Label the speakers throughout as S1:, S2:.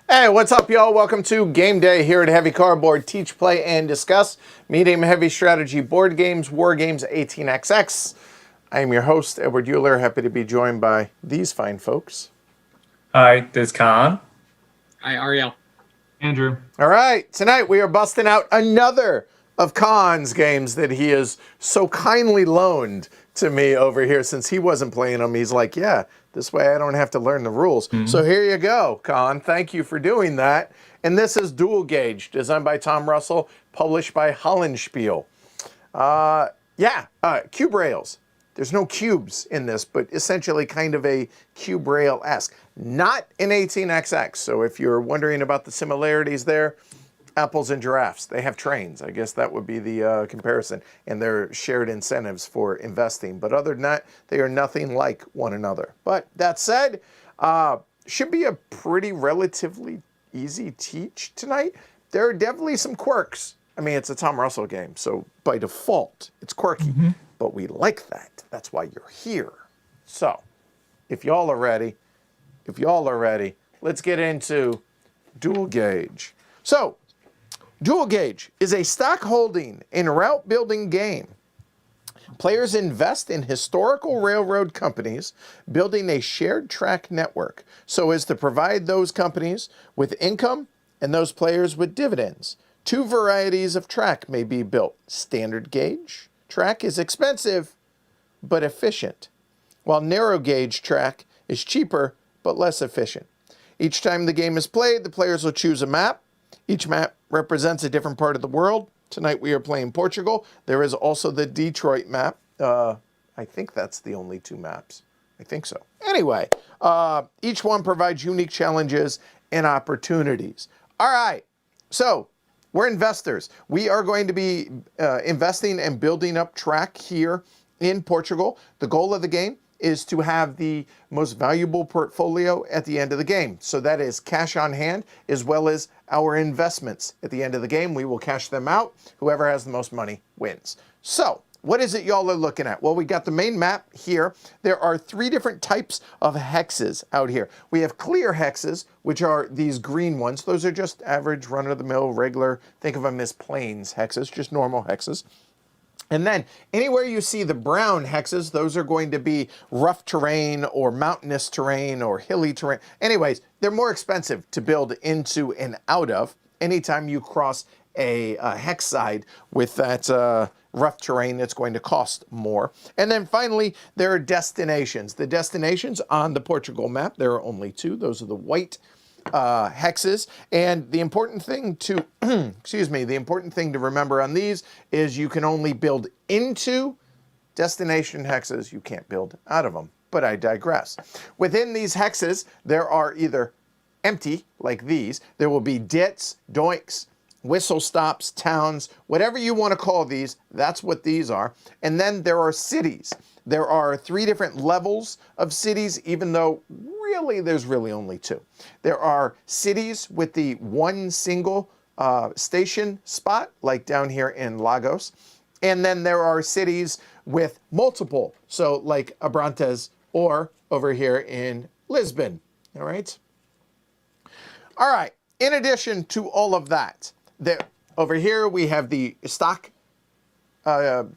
S1: Hey, what's up, y'all? Welcome to Game Day here at Heavy Cardboard. Teach, play, and discuss medium heavy strategy board games, war games, 18xx. I am your host, Edward Euler. Happy to be joined by these fine folks.
S2: Hi, this is Khan.
S3: Hi, Ariel.
S4: Andrew.
S1: All right, tonight we are busting out another of Khan's games that he has so kindly loaned to me over here since he wasn't playing them. He's like, yeah, this way I don't have to learn the rules. So here you go, Khan. Thank you for doing that. And this is Dual Gauge, designed by Tom Russell, published by Hollandspiele. Cube rails. There's no cubes in this, but essentially kind of a cube rail-esque. Not in 18xx, so if you're wondering about the similarities there, apples and giraffes, they have trains. I guess that would be the comparison, and they're shared incentives for investing. But other than that, they are nothing like one another. But that said, should be a pretty relatively easy teach tonight. There are definitely some quirks. I mean, it's a Tom Russell game, so by default, it's quirky. But we like that. That's why you're here. So, if y'all are ready, let's get into Dual Gauge. So, Dual Gauge is a stock holding and route building game. Players invest in historical railroad companies, building a shared track network so as to provide those companies with income and those players with dividends. Two varieties of track may be built. Standard gauge track is expensive but efficient, while narrow gauge track is cheaper but less efficient. Each time the game is played, the players will choose a map. Each map represents a different part of the world. Tonight we are playing Portugal. There is also the Detroit map. I think that's the only two maps. I think so. Anyway, each one provides unique challenges and opportunities. All right, so we're investors. We are going to be investing and building up track here in Portugal. The goal of the game is to have the most valuable portfolio at the end of the game. So that is cash on hand as well as our investments. At the end of the game, we will cash them out. Whoever has the most money wins. So what is it y'all are looking at? Well, we got the main map here. There are three different types of hexes out here. We have clear hexes, which are these green ones. Those are just average, run-of-the-mill, regular, think of them as plains hexes, just normal hexes. And then anywhere you see the brown hexes, those are going to be rough terrain or mountainous terrain or hilly terrain. Anyways, they're more expensive to build into and out of anytime you cross a hex side with that rough terrain. It's going to cost more. And then finally, there are destinations. The destinations on the Portugal map, there are only two. Those are the white hexes. And the important thing to, the important thing to remember on these is you can only build into destination hexes. You can't build out of them, but I digress. Within these hexes, there are either empty, like these. There will be dits, doinks, whistle stops, towns, whatever you want to call these, that's what these are. And then there are cities. There are three different levels of cities, even though really there's really only two. There are cities with the one single station spot, like down here in Lagos. And then there are cities with multiple, so like Abrantes or over here in Lisbon, all right? All right, in addition to all of that, over here we have the stock the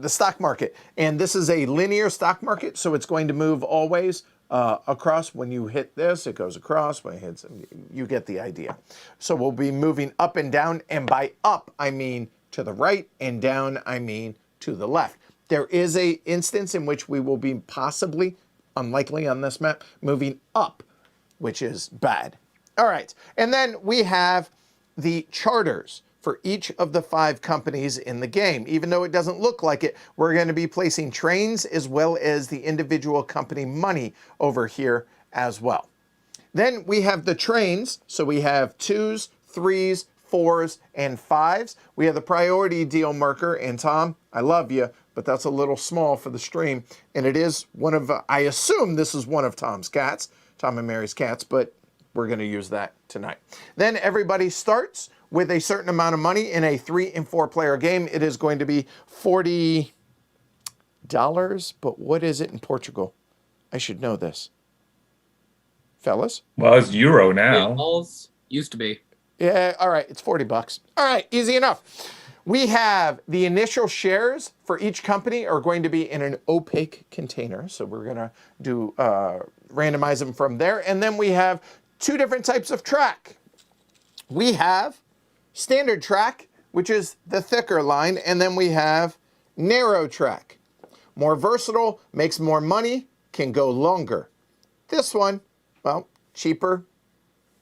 S1: stock market, and this is a linear stock market, so it's going to move always across. When you hit this, it goes across. When it hits, you get the idea. So we'll be moving up and down, and by up I mean to the right, and down I mean to the left. There is a instance in which we will be possibly, unlikely on this map, moving up, which is bad. All right, and then we have the charters for each of the 5 companies in the game. Even though it doesn't look like it, we're going to be placing trains as well as the individual company money over here as well. Then we have the trains. So we have 2s, 3s, 4s, and 5s. We have the priority deal marker. And Tom, I love you, but that's a little small for the stream. And it is one of, I assume this is one of Tom's cats, Tom and Mary's cats, but we're going to use that tonight. Then everybody starts with a certain amount of money in a 3- and 4-player game. It is going to be $40, but what is it in Portugal? I should know this. fellas?
S2: Well, it's Euro now.
S3: Balls used to be.
S1: Yeah, all right, it's $40. All right, easy enough. We have the initial shares for each company are going to be in an opaque container. So we're going to do randomize them from there. And then we have two different types of track. We have standard track, which is the thicker line. And then we have narrow track. More versatile, makes more money, can go longer. This one, well, cheaper,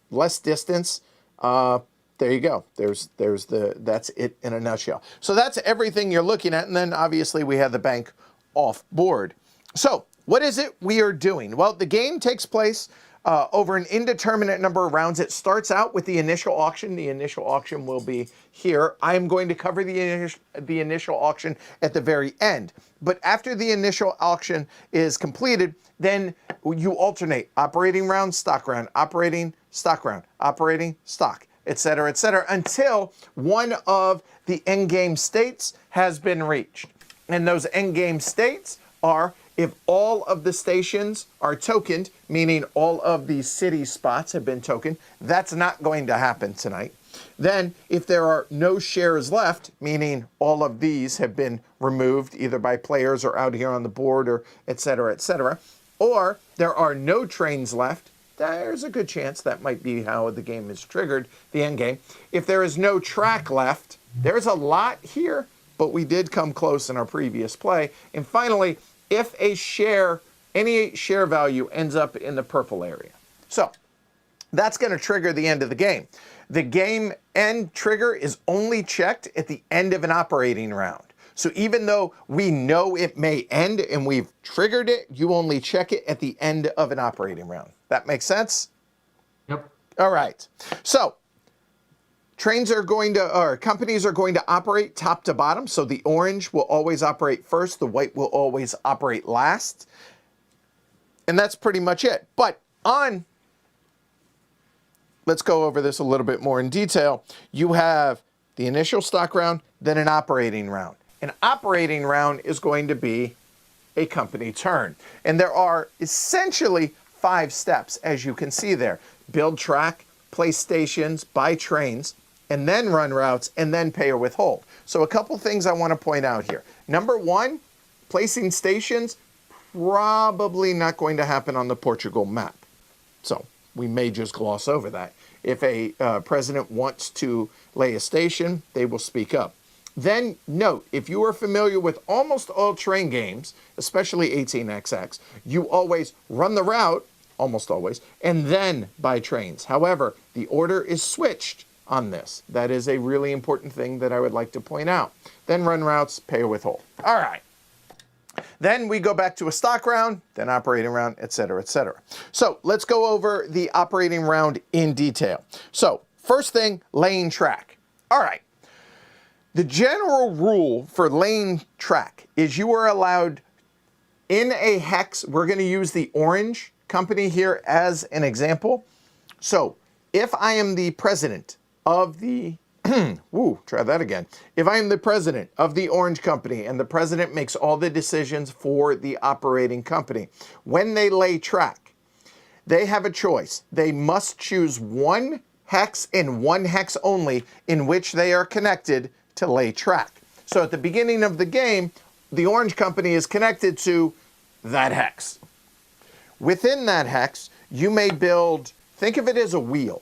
S1: less distance. There you go. That's it in a nutshell. So that's everything you're looking at. And then obviously we have the bank off board. So what is it we are doing? Well, the game takes place over an indeterminate number of rounds. It starts out with the initial auction. The initial auction will be here. I'm going to cover the initial auction at the very end. But after the initial auction is completed, then you alternate operating round, stock round, operating, stock round, operating, stock, et cetera, until one of the endgame states has been reached. And those endgame states are if all of the stations are tokened, meaning all of the city spots have been tokened. That's not going to happen tonight. Then if there are no shares left, meaning all of these have been removed either by players or out here on the board or et cetera, or there are no trains left, there's a good chance that might be how the game is triggered, the end game. If there is no track left, there's a lot here, but we did come close in our previous play. And finally, if a share, any share value ends up in the purple area. So that's going to trigger the end of the game. The game end trigger is only checked at the end of an operating round. So even though we know it may end and we've triggered it, you only check it at the end of an operating round. That makes sense?
S3: Yep.
S1: All right. So companies are going to operate top to bottom. So the orange will always operate first. The white will always operate last. And that's pretty much it. But let's go over this a little bit more in detail. You have the initial stock round, then an operating round. An operating round is going to be a company turn. And there are essentially 5 steps, as you can see there. Build track, place stations, buy trains, and then run routes, and then pay or withhold. So a couple things I want to point out here. Number 1, placing stations, probably not going to happen on the Portugal map. So we may just gloss over that. If a president wants to lay a station, they will speak up. Then note, if you are familiar with almost all train games, especially 18XX, you always run the route, almost always, and then buy trains. However, the order is switched on this. That is a really important thing that I would like to point out. Then run routes, pay or withhold. All right. Then we go back to a stock round, then operating round, et cetera, et cetera. So let's go over the operating round in detail. So first thing, laying track. All right. The general rule for laying track is you are allowed in a hex. We're going to use the orange company here as an example. So if I am the president of the, try that again. If I am the president of the orange company and the president makes all the decisions for the operating company, when they lay track, they have a choice. They must choose one hex and one hex only in which they are connected to lay track. So at the beginning of the game, the orange company is connected to that hex. Within that hex, you may build, think of it as a wheel.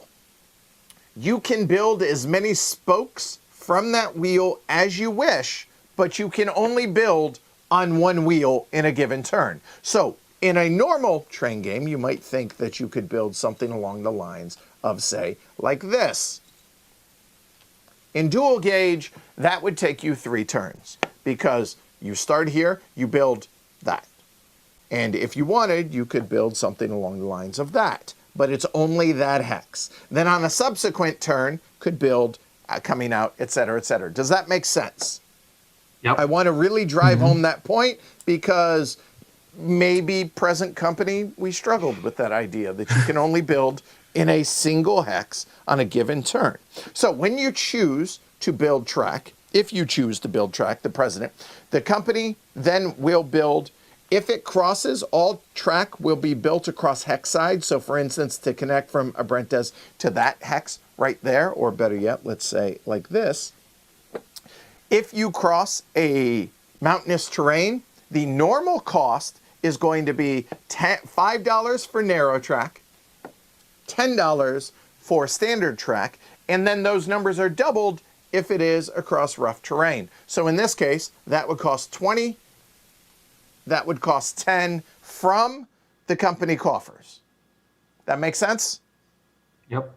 S1: You can build as many spokes from that wheel as you wish, but you can only build on one wheel in a given turn. So in a normal train game, you might think that you could build something along the lines of, say, like this. In dual gauge, that would take you 3 turns because you start here, you build that. And if you wanted, you could build something along the lines of that, but it's only that hex. Then on a subsequent turn, could build coming out, et cetera, et cetera. Does that make sense?
S3: Yep.
S1: I want to really drive home that point because maybe present company, we struggled with that idea that you can only build in a single hex on a given turn. So when you choose to build track, if you choose to build track, the president, the company then will build If it crosses, all track will be built across hex sides. So for instance, to connect from Abrentes to that hex right there, or better yet, let's say like this. If you cross a mountainous terrain, the normal cost is going to be $5 for narrow track, $10 for standard track, and then those numbers are doubled if it is across rough terrain. So in this case, that would cost 20, that would cost 10 from the company coffers. That makes sense?
S3: Yep.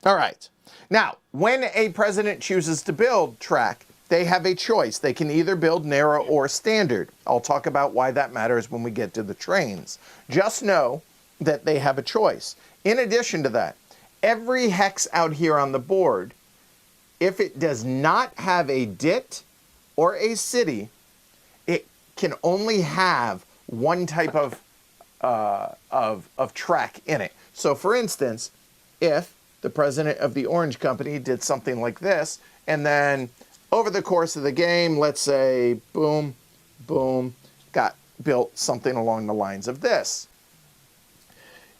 S1: All right. Now, when a president chooses to build track, they have a choice. They can either build narrow or standard. I'll talk about why that matters when we get to the trains. Just know that they have a choice. In addition to that, every hex out here on the board, if it does not have a DIT or a city, it can only have one type of track in it. So for instance, if the president of the Orange Company did something like this, and then over the course of the game, let's say, boom, boom, got built something along the lines of this.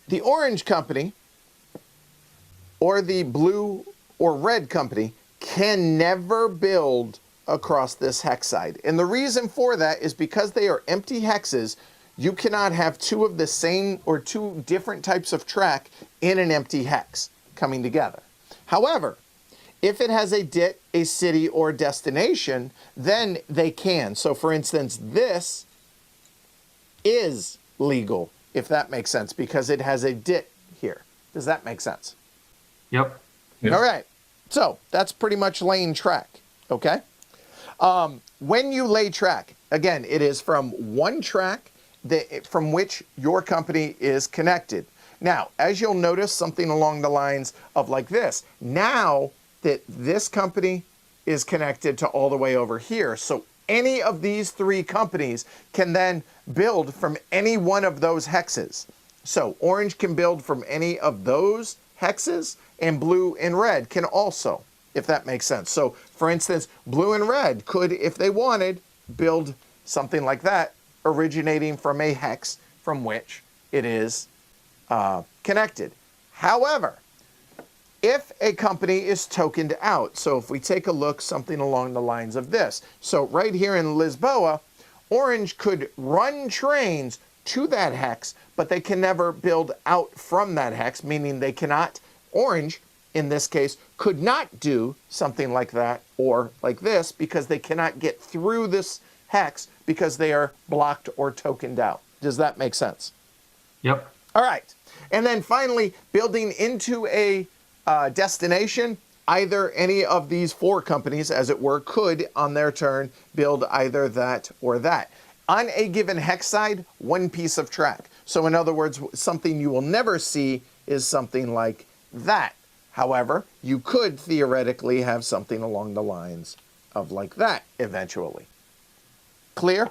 S1: The Orange Company or the Blue or Red Company can never build across this hex side. And the reason for that is because they are empty hexes, you cannot have two of the same or two different types of track in an empty hex coming together. However, if it has a DIT, a city, or destination, then they can. So for instance, this is legal, if that makes sense, because it has a DIT here. Does that make sense?
S3: Yep.
S2: Yeah.
S1: All right. So that's pretty much laying track, okay? When you lay track, again, it is from one track from which your company is connected. Now, as you'll notice, something along the lines of like this. Now that this company is connected to all the way over here, so any of these three companies can then build from any one of those hexes. So Orange can build from any of those hexes, and Blue and Red can also, if that makes sense. So for instance, Blue and Red could, if they wanted, build something like that, originating from a hex from which it is connected. However, if a company is tokened out, so if we take a look, something along the lines of this. So right here in Lisboa, Orange could run trains to that hex, but they can never build out from that hex, meaning they cannot, Orange, in this case, could not do something like that or like this because they cannot get through this hex because they are blocked or tokened out. Does that make sense?
S3: Yep.
S1: All right. And then finally, building into a destination, either any of these four companies, as it were, could, on their turn, build either that or that. On a given hex side, one piece of track. So in other words, something you will never see is something like that. However, you could theoretically have something along the lines of like that eventually. Clear?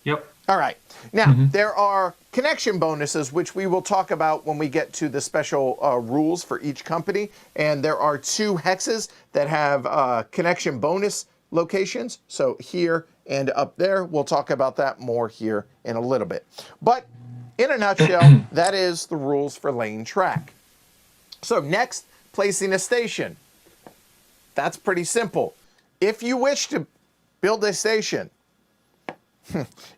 S3: Yep.
S1: All right. Now, there are connection bonuses, which we will talk about when we get to the special rules for each company. And there are two hexes that have connection bonus locations. So here and up there, we'll talk about that more here in a little bit. But in a nutshell, that is the rules for laying track. So next, placing a station. That's pretty simple. If you wish to build a station,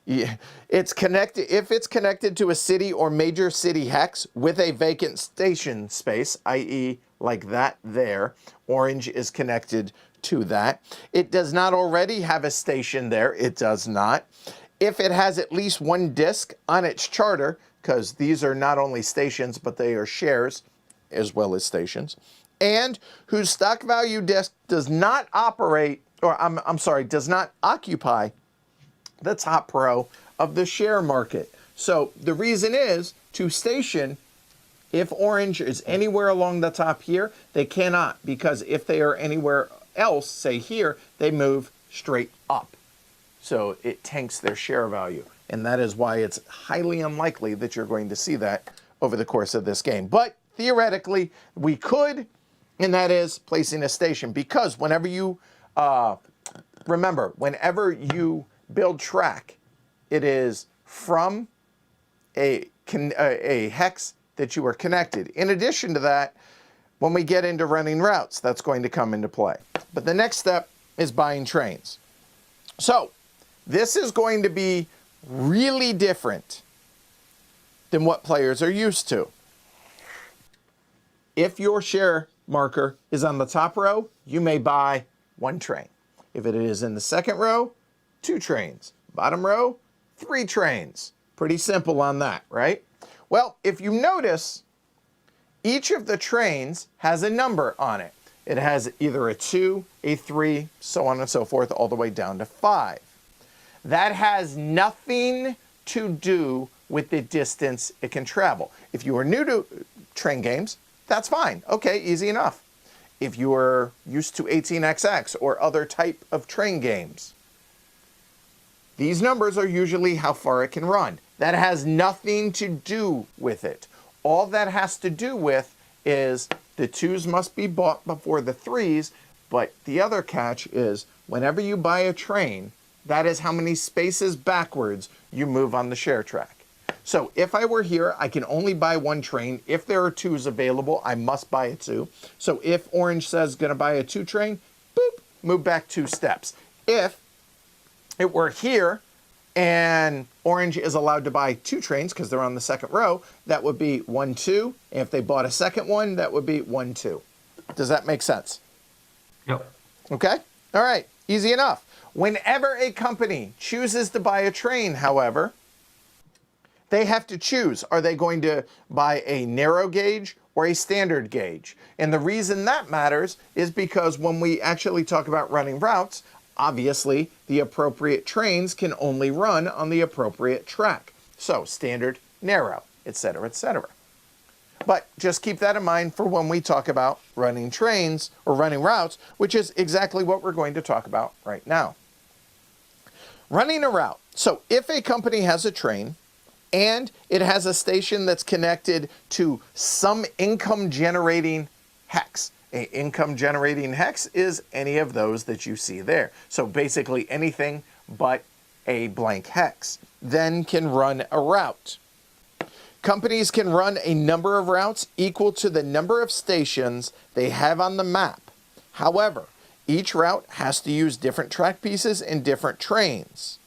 S1: yeah, it's connected. If it's connected to a city or major city hex with a vacant station space, i.e. like that there, Orange is connected to that. It does not already have a station there. It does not. If it has at least one disk on its charter, because these are not only stations, but they are shares as well as stations, and whose stock value disk does not operate, or I'm sorry, does not occupy the top row of the share market. So the reason is to station, if Orange is anywhere along the top here, they cannot, because if they are anywhere else, say here, they move straight up. So it tanks their share value. And that is why it's highly unlikely that you're going to see that over the course of this game. But theoretically, we could, and that is placing a station, because whenever you, remember, whenever you build track, it is from a hex that you are connected. In addition to that, when we get into running routes, that's going to come into play. But the next step is buying trains. So this is going to be really different than what players are used to. If your share marker is on the top row, you may buy 1 train. If it is in the second row, 2 trains. Bottom row, 3 trains. Pretty simple on that, right? Well, if you notice, each of the trains has a number on it. It has either a 2, a 3, so on and so forth, all the way down to 5. That has nothing to do with the distance it can travel. If you are new to train games, that's fine. Okay, easy enough. If you are used to 18XX or other type of train games, these numbers are usually how far it can run. That has nothing to do with it. All that has to do with is the 2s must be bought before the 3s, but the other catch is whenever you buy a train, that is how many spaces backwards you move on the share track. So if I were here, I can only buy 1 train. If there are 2s available, I must buy a 2. So if orange says gonna buy a 2 train, boop, move back 2 steps. If it were here and orange is allowed to buy 2 trains because they're on the second row, that would be 1, 2. And if they bought a second one, that would be 1, 2. Does that make sense?
S3: Yep.
S1: Okay? All right, easy enough. Whenever a company chooses to buy a train, however, they have to choose. Are they going to buy a narrow gauge or a standard gauge? And the reason that matters is because when we actually talk about running routes, obviously the appropriate trains can only run on the appropriate track. So standard, narrow, etc., etc. But just keep that in mind for when we talk about running trains or running routes, which is exactly what we're going to talk about right now. Running a route. So if a company has a train and it has a station that's connected to some income generating hex. An income generating hex is any of those that you see there. So basically anything but a blank hex then can run a route. Companies can run a number of routes equal to the number of stations they have on the map. However, each route has to use different track pieces and different trains.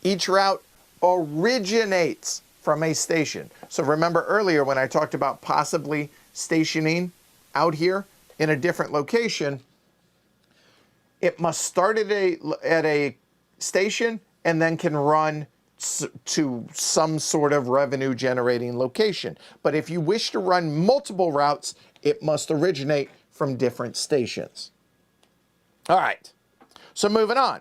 S1: Each route originates from a station. So remember earlier when I talked about possibly stationing out here in a different location, it must start at a station and then can run to some sort of revenue generating location. But if you wish to run multiple routes, it must originate from different stations. All right, so moving on.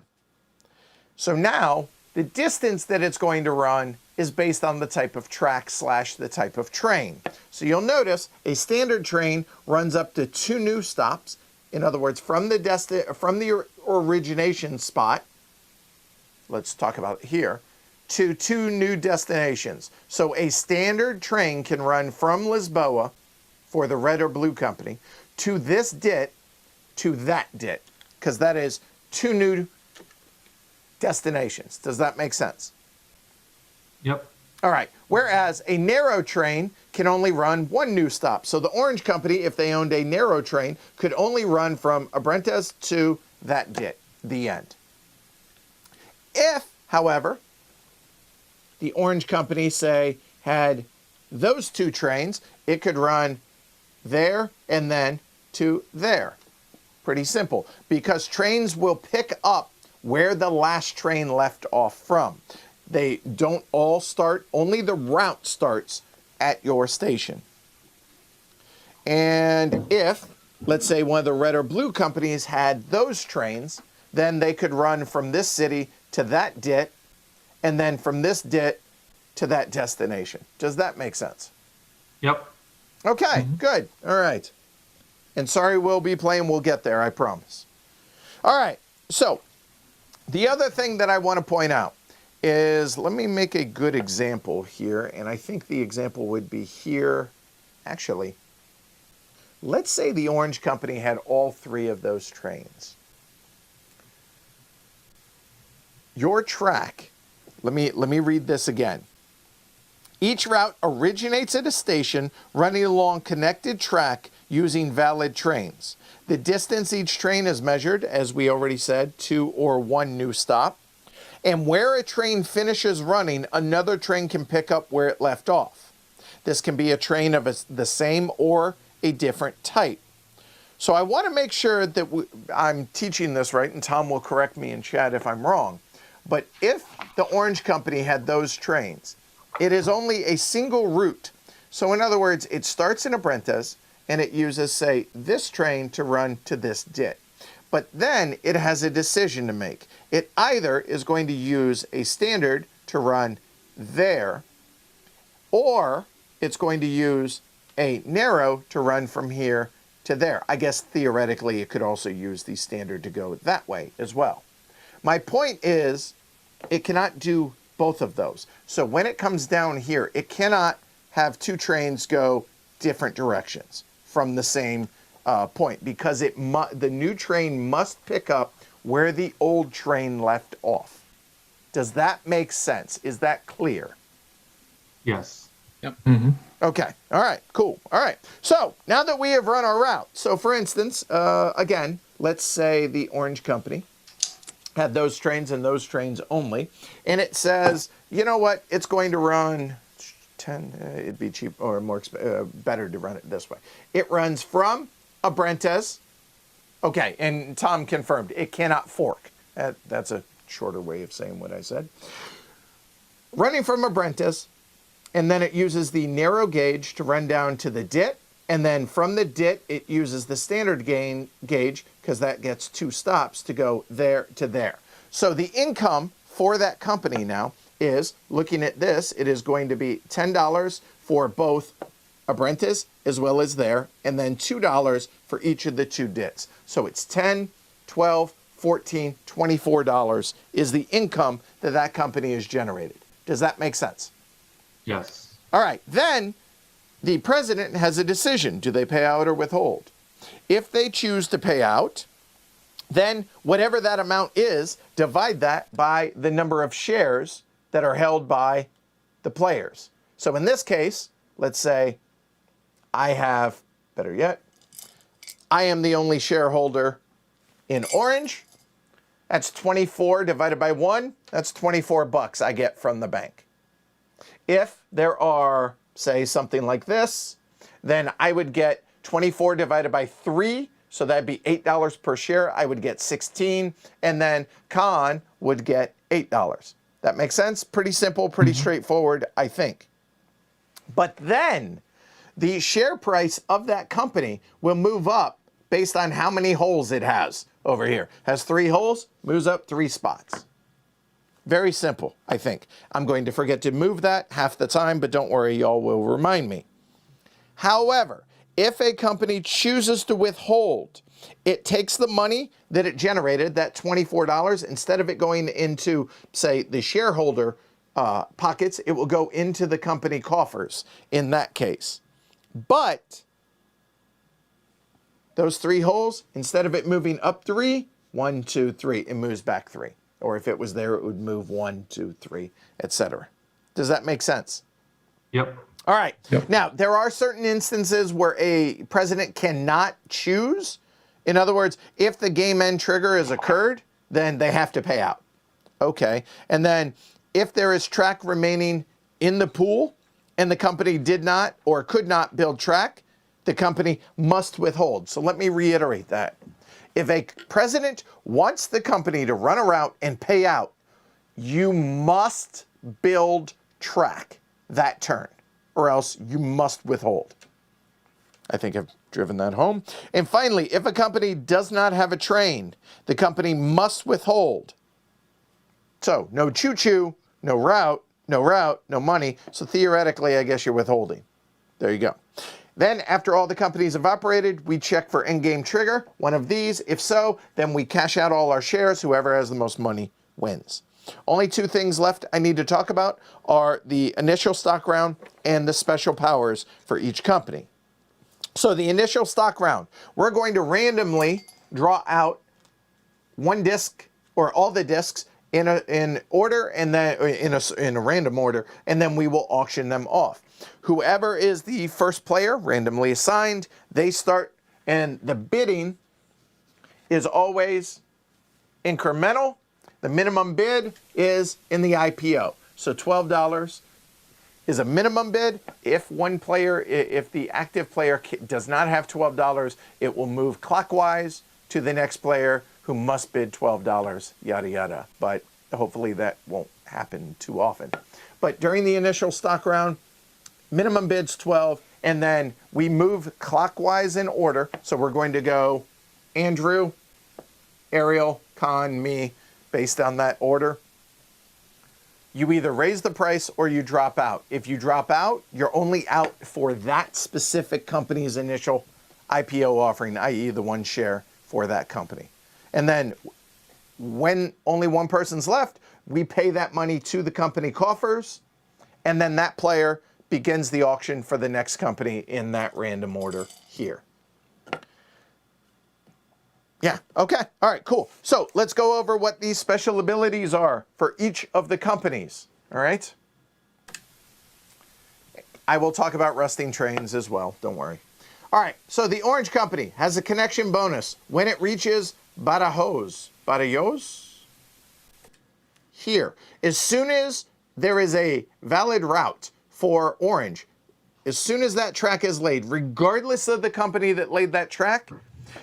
S1: So now the distance that it's going to run is based on the type of track / the type of train. So you'll notice a standard train runs up to 2 new stops. In other words, from the origination spot, let's talk about it here, to 2 new destinations. So a standard train can run from Lisboa for the red or blue company to this dit to that dit, because that is 2 new destinations. Does that make sense?
S3: Yep.
S1: All right. Whereas a narrow train can only run 1 new stop. So the orange company, if they owned a narrow train, could only run from Abrentes to that dit, the end. If, however, the orange company, say, had those 2 trains, it could run there and then to there. Pretty simple, because trains will pick up where the last train left off from. They don't all start, only the route starts at your station. And if, let's say, one of the red or blue companies had those trains, then they could run from this city to that dit, and then from this dit to that destination. Does that make sense?
S3: Yep.
S1: Okay, good. All right. And sorry, we'll be playing, we'll get there, I promise. All right, so the other thing that I want to point out is, let me make a good example here, and I think the example would be here. Actually, let's say the orange company had all 3 of those trains. Your track Let me read this again. Each route originates at a station running along connected track using valid trains. The distance each train is measured, as we already said, 2 or 1 new stop. And where a train finishes running, another train can pick up where it left off. This can be a train of the same or a different type. So I want to make sure that I'm teaching this right, and Tom will correct me in chat if I'm wrong. But if the Orange Company had those trains, it is only a single route. So in other words, it starts in Abrentes, and it uses, say, this train to run to this dit. But then it has a decision to make. It either is going to use a standard to run there, or it's going to use a narrow to run from here to there. I guess theoretically it could also use the standard to go that way as well. My point is, it cannot do both of those. So when it comes down here, it cannot have 2 trains go different directions from the same point, because the new train must pick up where the old train left off. Does that make sense? Is that clear?
S3: Yes.
S4: Yep.
S1: Okay. All right. Cool. All right. So now that we have run our route, so for instance, again, let's say the Orange Company had those trains and those trains only, and it says, you know what, it's going to run 10, it'd be cheap or more better to run it this way. It runs from Abrentes. Okay, and Tom confirmed it cannot fork. That's a shorter way of saying what I said. Running from Abrentes, and then it uses the narrow gauge to run down to the dit, and then from the dit, it uses the standard gauge, because that gets 2 stops to go there to there. So the income for that company now is, looking at this, it is going to be $10 for both Abrentes as well as there, and then $2 for each of the 2 dits. So it's $10, $12, $14, $24 is the income that that company has generated. Does that make sense?
S3: Yes.
S1: All right, then the president has a decision. Do they pay out or withhold? If they choose to pay out, then whatever that amount is, divide that by the number of shares that are held by the players. So in this case, let's say I have, better yet, I am the only shareholder in Orange. That's 24 divided by 1. That's 24 bucks I get from the bank. If there are, say, something like this, then I would get 24 divided by 3, so that'd be $8 per share. I would get 16, and then Khan would get $8. That makes sense? Pretty simple, pretty straightforward, I think. But then the share price of that company will move up based on how many holes it has over here. Has 3 holes, moves up 3 spots. Very simple, I think. I'm going to forget to move that half the time, but don't worry, y'all will remind me. However, if a company chooses to withhold, it takes the money that it generated, that $24, instead of it going into, say, the shareholder pockets, it will go into the company coffers in that case. But those 3 holes, instead of it moving up 3, 1, 2, 3, it moves back 3. Or if it was there, it would move 1, 2, 3, etc. Does that make sense?
S3: Yep.
S1: All right.
S4: Yep.
S1: Now, there are certain instances where a president cannot choose. In other words, if the game end trigger has occurred, then they have to pay out. Okay. And then if there is track remaining in the pool and the company did not or could not build track, the company must withhold. So let me reiterate that. If a president wants the company to run a route and pay out, you must build track that turn, or else you must withhold. I think I've driven that home. And finally, if a company does not have a train, the company must withhold. So no choo-choo, no route, no money. So theoretically, I guess you're withholding. There you go. Then after all the companies have operated, we check for endgame trigger, one of these. If so, then we cash out all our shares. Whoever has the most money wins. Only 2 things left I need to talk about are the initial stock round and the special powers for each company. So the initial stock round, we're going to randomly draw out 1 disc or all the discs in order, and then in a random order, and then we will auction them off. Whoever is the first player randomly assigned, they start, and the bidding is always incremental. The minimum bid is in the IPO. So $12 is a minimum bid. If the active player does not have $12, it will move clockwise to the next player who must bid $12, yada, yada. But hopefully that won't happen too often. But during the initial stock round, minimum bid's 12, and then we move clockwise in order. So we're going to go Andrew, Ariel, Con, me, based on that order. You either raise the price or you drop out. If you drop out, you're only out for that specific company's initial IPO offering, i.e. the one share for that company. And then when only one person's left, we pay that money to the company coffers, and then that player begins the auction for the next company in that random order here. Yeah, okay, all right, cool. So let's go over what these special abilities are for each of the companies, all right? I will talk about rusting trains as well, don't worry. All right, so the Orange Company has a connection bonus when it reaches Badajoz. Badajoz? Here. As soon as there is a valid route for Orange, as soon as that track is laid, regardless of the company that laid that track,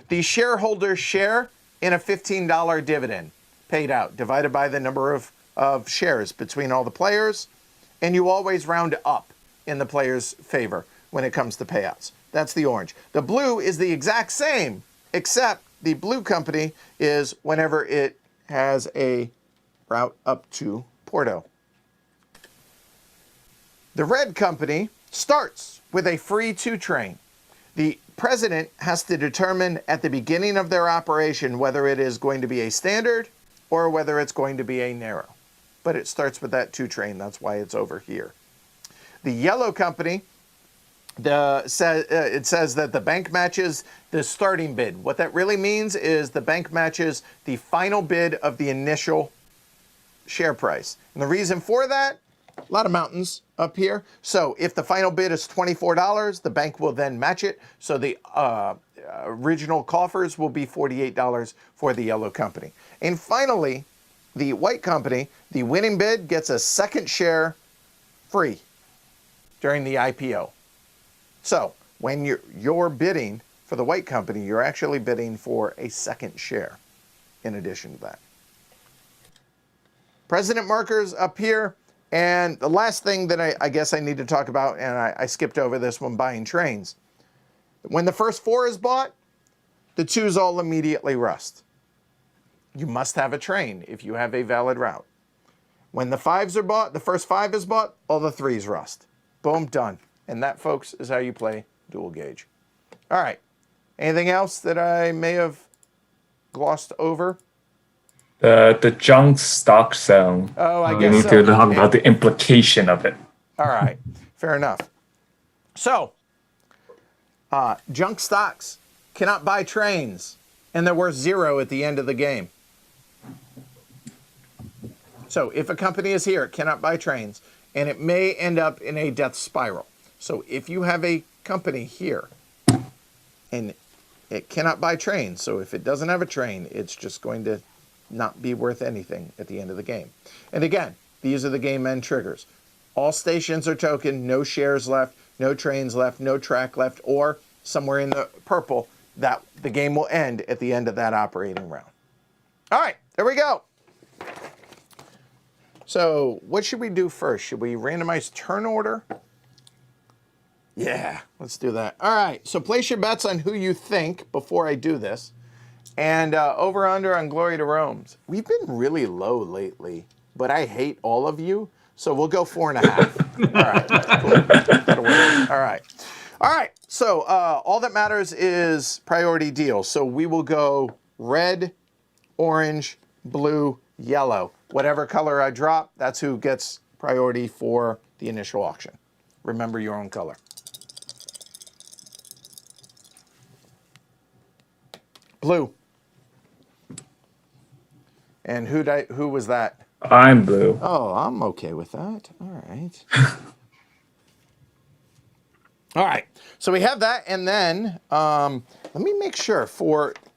S1: the shareholders share in a $15 dividend paid out, divided by the number of shares between all the players, and you always round up in the player's favor when it comes to payouts. That's the orange. The blue is the exact same, except the blue company is whenever it has a route up to Porto. The red company starts with a free 2 train. The president has to determine at the beginning of their operation whether it is going to be a standard or whether it's going to be a narrow. But it starts with that 2 train. That's why it's over here. The yellow company, it says that the bank matches the starting bid. What that really means is the bank matches the final bid of the initial share price. And the reason for that, a lot of mountains up here. So if the final bid is $24, the bank will then match it. So the original coffers will be $48 for the yellow company. And finally, the white company, the winning bid gets a second share free during the IPO. So when you're bidding for the white company, you're actually bidding for a second share in addition to that. President markers up here. And the last thing that I guess I need to talk about, and I skipped over this when buying trains. When the first 4 is bought, the 2s all immediately rust. You must have a train if you have a valid route. When the 5s are bought, the first 5 is bought, all the 3s rust. Boom, done. And that, folks, is how you play dual gauge. All right. Anything else that I may have glossed over?
S2: The junk stock zone.
S1: Oh, I
S2: You
S1: guess
S2: need
S1: so.
S2: to talk about the implication of it.
S1: All right. Fair enough. So, junk stocks cannot buy trains, and they're worth 0 at the end of the game. So if a company is here, it cannot buy trains, and it may end up in a death spiral. So if you have a company here, and it cannot buy trains, so if it doesn't have a train, it's just going to not be worth anything at the end of the game. And again, these are the game end triggers. All stations are token, no shares left, no trains left, no track left, or somewhere in the purple, that the game will end at the end of that operating round. All right, there we go. So what should we do first? Should we randomize turn order? Yeah, let's do that. All right, so place your bets on who you think before I do this. And over under on Glory to Rome's. We've been really low lately, but I hate all of you, so we'll go 4.5. All right, cool. That'll work. All right. All right, so all that matters is priority deal. So we will go red, orange, blue, yellow. Whatever color I drop, that's who gets priority for the initial auction. Remember your own color. Blue. And who was that?
S2: I'm blue.
S1: Oh, I'm okay with that. All right. All right. So we have that, and then let me make sure.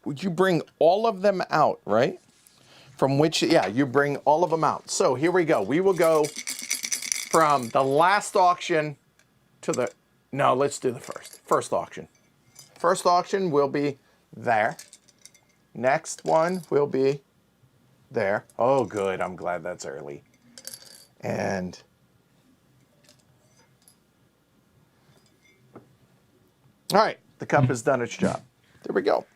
S1: Would you bring all of them out, right? From which, yeah, you bring all of them out. So here we go. We will go from the last auction to the. No, let's do the first auction. First auction will be there. Next one will be there. Oh, good. I'm glad that's early. And all right, the cup has done its job. There we go.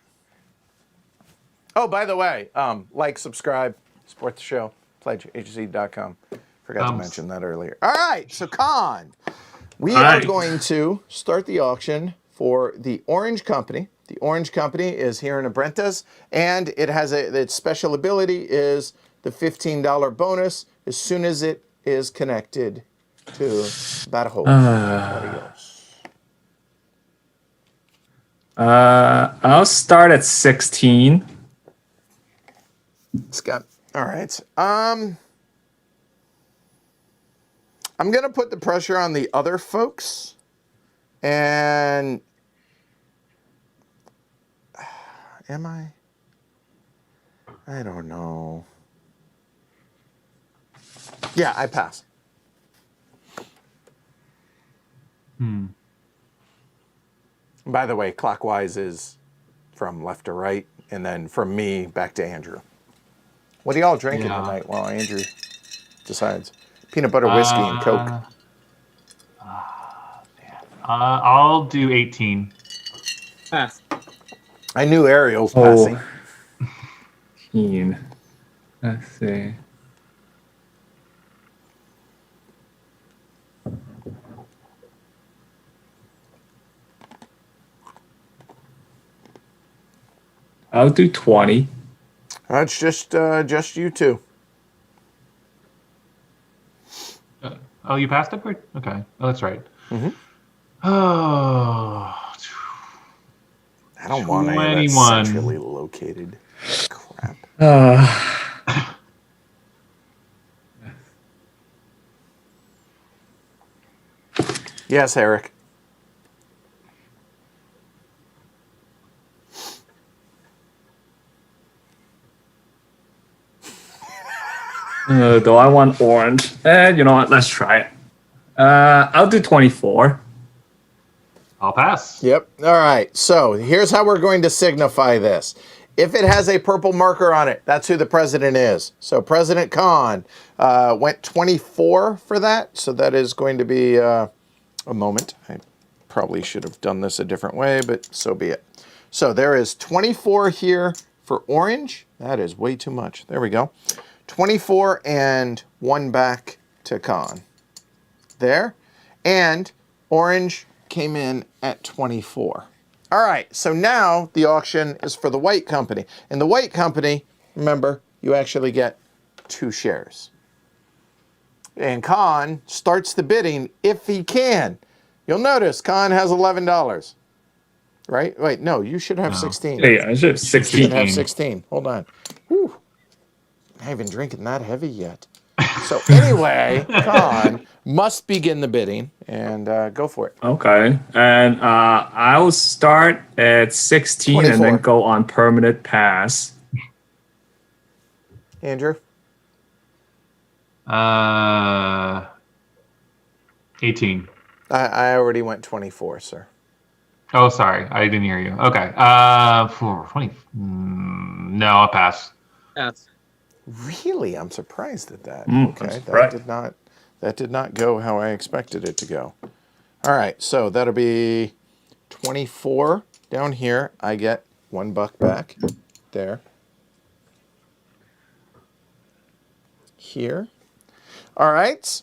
S1: Oh, by the way, like, subscribe, support the show, pledgehc.com. Forgot to mention that earlier. All right, so Con, we are going to start the auction for the Orange Company. The Orange Company is here in Abrentes, and it has its special ability is the $15 bonus as soon as it is connected to Badajoz.
S2: I'll start at 16.
S1: Scott. All right. I'm gonna put the pressure on the other folks, and am I? I don't know. Yeah, I pass. By the way, clockwise is from left to right, and then from me back to Andrew. What are y'all drinking tonight while Andrew decides? Peanut butter whiskey and Coke.
S3: I'll do 18.
S4: Pass.
S1: I knew Ariel's passing.
S2: 18. Let's see. I'll do 20.
S1: It's just you two.
S3: Oh, you passed it? Okay. Oh, that's right.
S1: Mm-hmm.
S3: Oh.
S1: I don't want any of that
S3: 21.
S1: centrally located crap. Yes, Eric.
S2: Do I want orange? You know what? Let's try it. I'll do 24.
S3: I'll pass.
S1: Yep. All right. So here's how we're going to signify this. If it has a purple marker on it, that's who the president is. So President Khan went 24 for that. So that is going to be a moment. I probably should have done this a different way, but so be it. So there is 24 here for orange. That is way too much. There we go. 24 and 1 back to Khan. There. And orange came in at 24. All right, so now the auction is for the white company. And the white company, remember, you actually get 2 shares. And Khan starts the bidding if he can. You'll notice Khan has $11. Right? Wait, no, you should have 16.
S2: Yeah, I should have 16.
S1: You should have 16. Hold on. Whew. I haven't been drinking that heavy yet. So anyway, Khan must begin the bidding and go for it.
S2: Okay. And I'll start at 16 and
S1: 24.
S2: then go on permanent pass.
S1: Andrew?
S3: 18.
S1: I already went 24, sir.
S3: Oh, sorry. I didn't hear you. Okay. 20. No, I'll pass.
S4: Pass.
S1: Really? I'm surprised at that. Okay, that did not go how I expected it to go. All right, so that'll be 24 down here. I get $1 back there. Here. All right.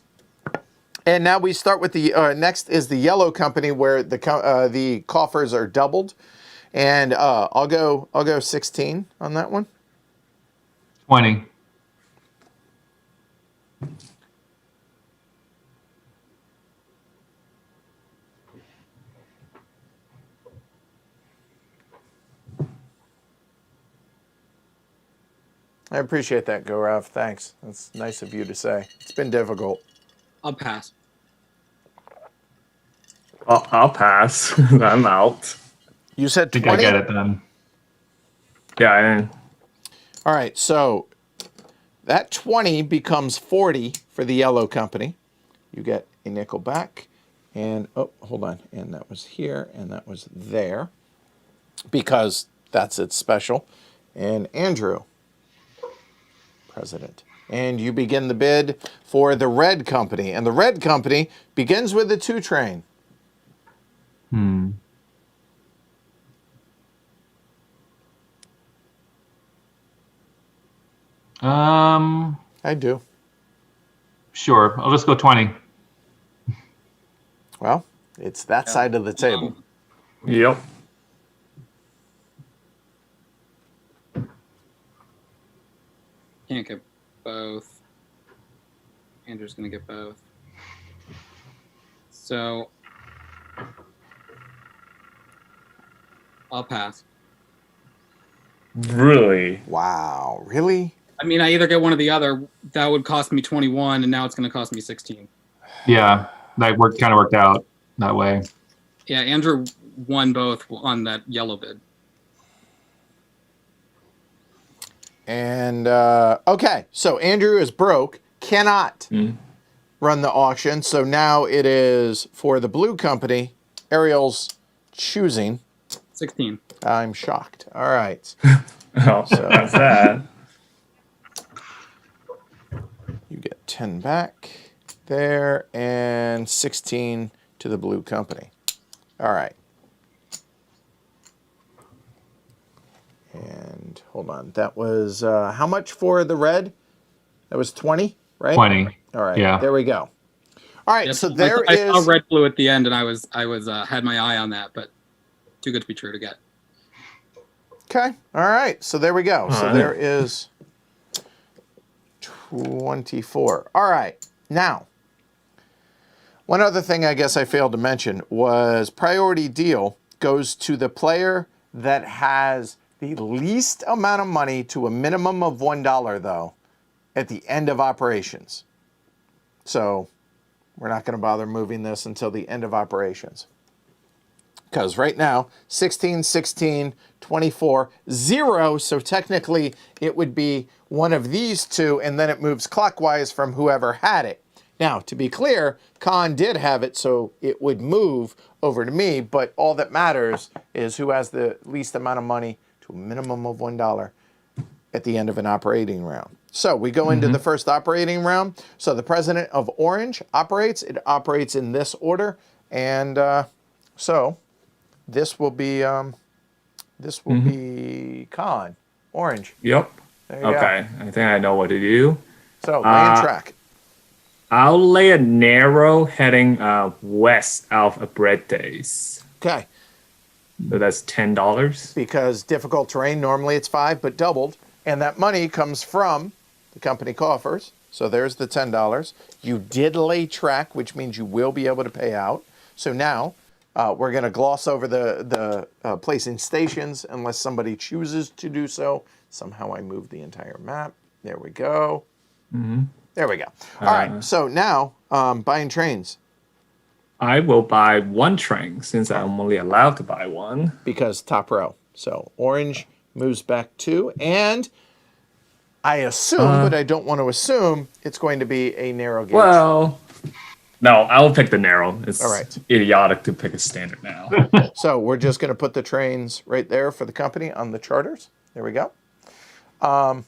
S1: And now we start with the next is the yellow company where the coffers are doubled, and I'll go 16 on that one.
S3: 20.
S1: I appreciate that, Gaurav. Thanks. That's nice of you to say. It's been difficult.
S4: I'll pass.
S2: I'll pass. I'm out.
S1: You said
S3: I think
S1: 20?
S3: I get it then.
S2: Yeah,
S1: All right, so that 20 becomes 40 for the yellow company. You get a nickel back. And, oh, hold on. And that was here, and that was there. Because that's its special. And Andrew, president. And you begin the bid for the red company. And the red company begins with the 2 train. I do.
S3: Sure. I'll just go 20.
S1: Well, it's that side of the table.
S2: yep.
S4: Can't get both. Andrew's gonna get both. So I'll pass.
S2: Really?
S1: Wow, really?
S4: I mean, I either get one or the other. That would cost me 21, and now it's going to cost me 16.
S3: Yeah, that kind of worked out that way.
S4: Yeah, Andrew won both on that yellow bid.
S1: And, okay, so Andrew is broke, cannot run the auction. So now it is for the blue company, Ariel's choosing.
S4: 16.
S1: I'm shocked. All right.
S2: Oh, so that's that.
S1: You get 10 back there and 16 to the blue company. All right. And hold on. That was how much for the red? That was 20, right?
S3: 20.
S1: All right.
S3: Yeah.
S1: There we go. All right.
S4: Yep.
S1: So there
S4: I saw
S1: is
S4: red blue at the end, and I was had my eye on that, but too good to be true to get.
S1: Okay. All right. So there we go. So
S2: right.
S1: there is 24. All right. Now, one other thing I guess I failed to mention was priority deal goes to the player that has the least amount of money to a minimum of $1, though, at the end of operations. So we're not going to bother moving this until the end of operations. Because right now, 16, 16, 24, 0. So technically, it would be one of these two, and then it moves clockwise from whoever had it. Now, to be clear, Khan did have it, so it would move over to me. But all that matters is who has the least amount of money to a minimum of $1 at the end of an operating round. So we go into the first operating round. So the president of Orange operates. It operates in this order. And so this will be be Khan, Orange.
S2: Yep.
S1: There you
S2: Okay. I think I know what to do.
S1: So land track.
S2: I'll lay a narrow heading west out of bread days.
S1: Okay.
S2: So that's $10.
S1: Because difficult terrain, normally it's 5, but doubled. And that money comes from the company coffers. So there's the $10. You did lay track, which means you will be able to pay out. So now we're going to gloss over the placing stations unless somebody chooses to do so. Somehow I moved the entire map. There we go. There we go. All right. So now buying trains.
S2: I will buy 1 train since I'm only allowed to buy 1.
S1: Because top row. So Orange moves back 2. And I assume, but I don't want to assume, it's going to be a narrow gauge.
S2: Well, no, I'll pick the narrow. It's
S1: All right.
S2: idiotic to pick a standard now.
S1: So we're just going to put the trains right there for the company on the charters. There we go. All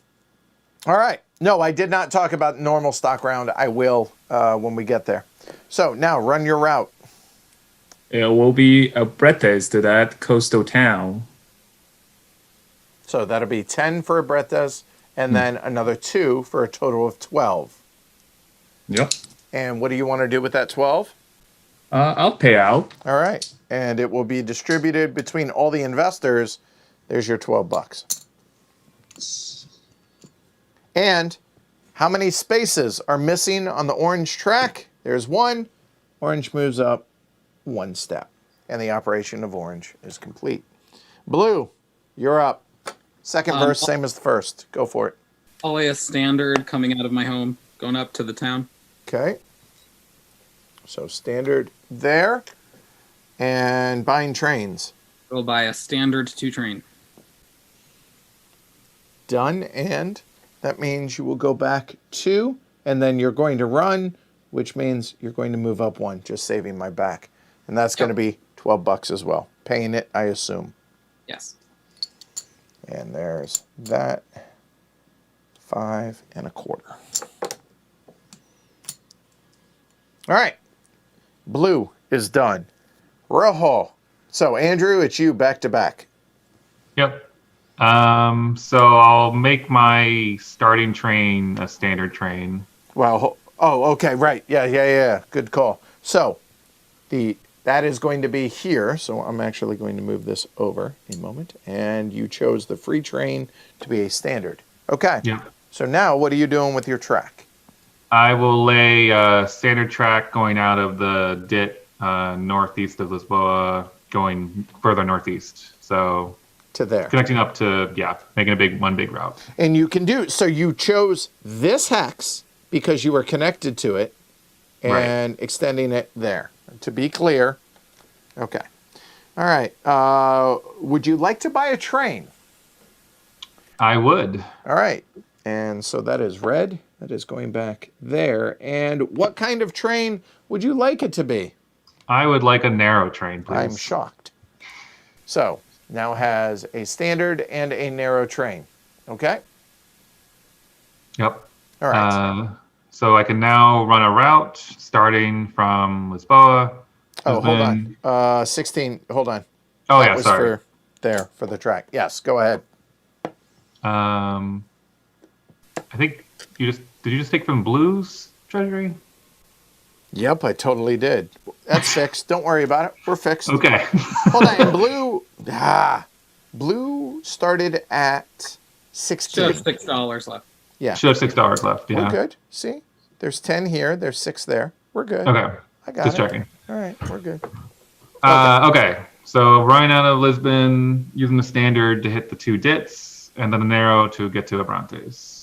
S1: right. No, I did not talk about normal stock round. I will when we get there. So now run your route.
S2: It will be a bread days to that coastal town.
S1: So that'll be 10 for a Bretas and then another 2 for a total of 12.
S2: Yep.
S1: And what do you want to do with that 12?
S2: I'll pay out.
S1: All right. And it will be distributed between all the investors. There's your $12. And how many spaces are missing on the orange track? There's 1. Orange moves up 1 step. And the operation of orange is complete. Blue, you're up. Second verse, same as the first. Go for it.
S4: I'll lay a standard coming out of my home, going up to the town.
S1: Okay. So standard there. And buying trains.
S4: We'll buy a standard 2 train.
S1: Done. And that means you will go back 2, and then you're going to run, which means you're going to move up 1, just saving my back. And that's going to be $12 as well. Paying it, I assume.
S4: Yes.
S1: And there's that. 5 1/4. All right. Blue is done. Rojo. So, Andrew, it's you back to back.
S3: Yep. So I'll make my starting train a standard train.
S1: Well, okay, right. Yeah. Good call. So, that is going to be here. So, I'm actually going to move this over a moment. And you chose the free train to be a standard. Okay.
S3: Yep.
S1: So, now what are you doing with your track?
S3: I will lay a standard track going out of the DIT northeast of Lisboa, going further northeast. So
S1: To there.
S3: connecting up to, making one big route.
S1: And you can do, so you chose this hex because you were connected to it and extending it there. To be clear. Okay. All right. Would you like to buy a train?
S3: I would.
S1: All right. And so that is red. That is going back there. And what kind of train would you like it to be?
S3: I would like a narrow train, please.
S1: I'm shocked. So now has a standard and a narrow train. Okay.
S3: Yep.
S1: All right.
S3: So I can now run a route starting from Lisboa.
S1: Oh, hold
S3: Lisbon.
S1: on. 16. Hold on.
S3: Oh,
S1: That
S3: yeah,
S1: was
S3: sorry.
S1: for the track. Yes, go ahead.
S3: I think did you just take from Blue's treasury?
S1: Yep, I totally did. That's fixed. Don't worry about it. We're fixed.
S3: Okay.
S1: Hold on. And blue started at 16.
S4: Should have $6 left.
S1: Yeah,
S3: Should have $6 left. Yeah.
S1: we're good. See, there's 10 here. There's 6 there. We're good.
S3: Okay.
S1: I got
S3: Just
S1: it.
S3: checking.
S1: All right, we're good.
S3: Okay. So running out of Lisbon, using the standard to hit the 2 dits, and then the narrow to get to Abrantes.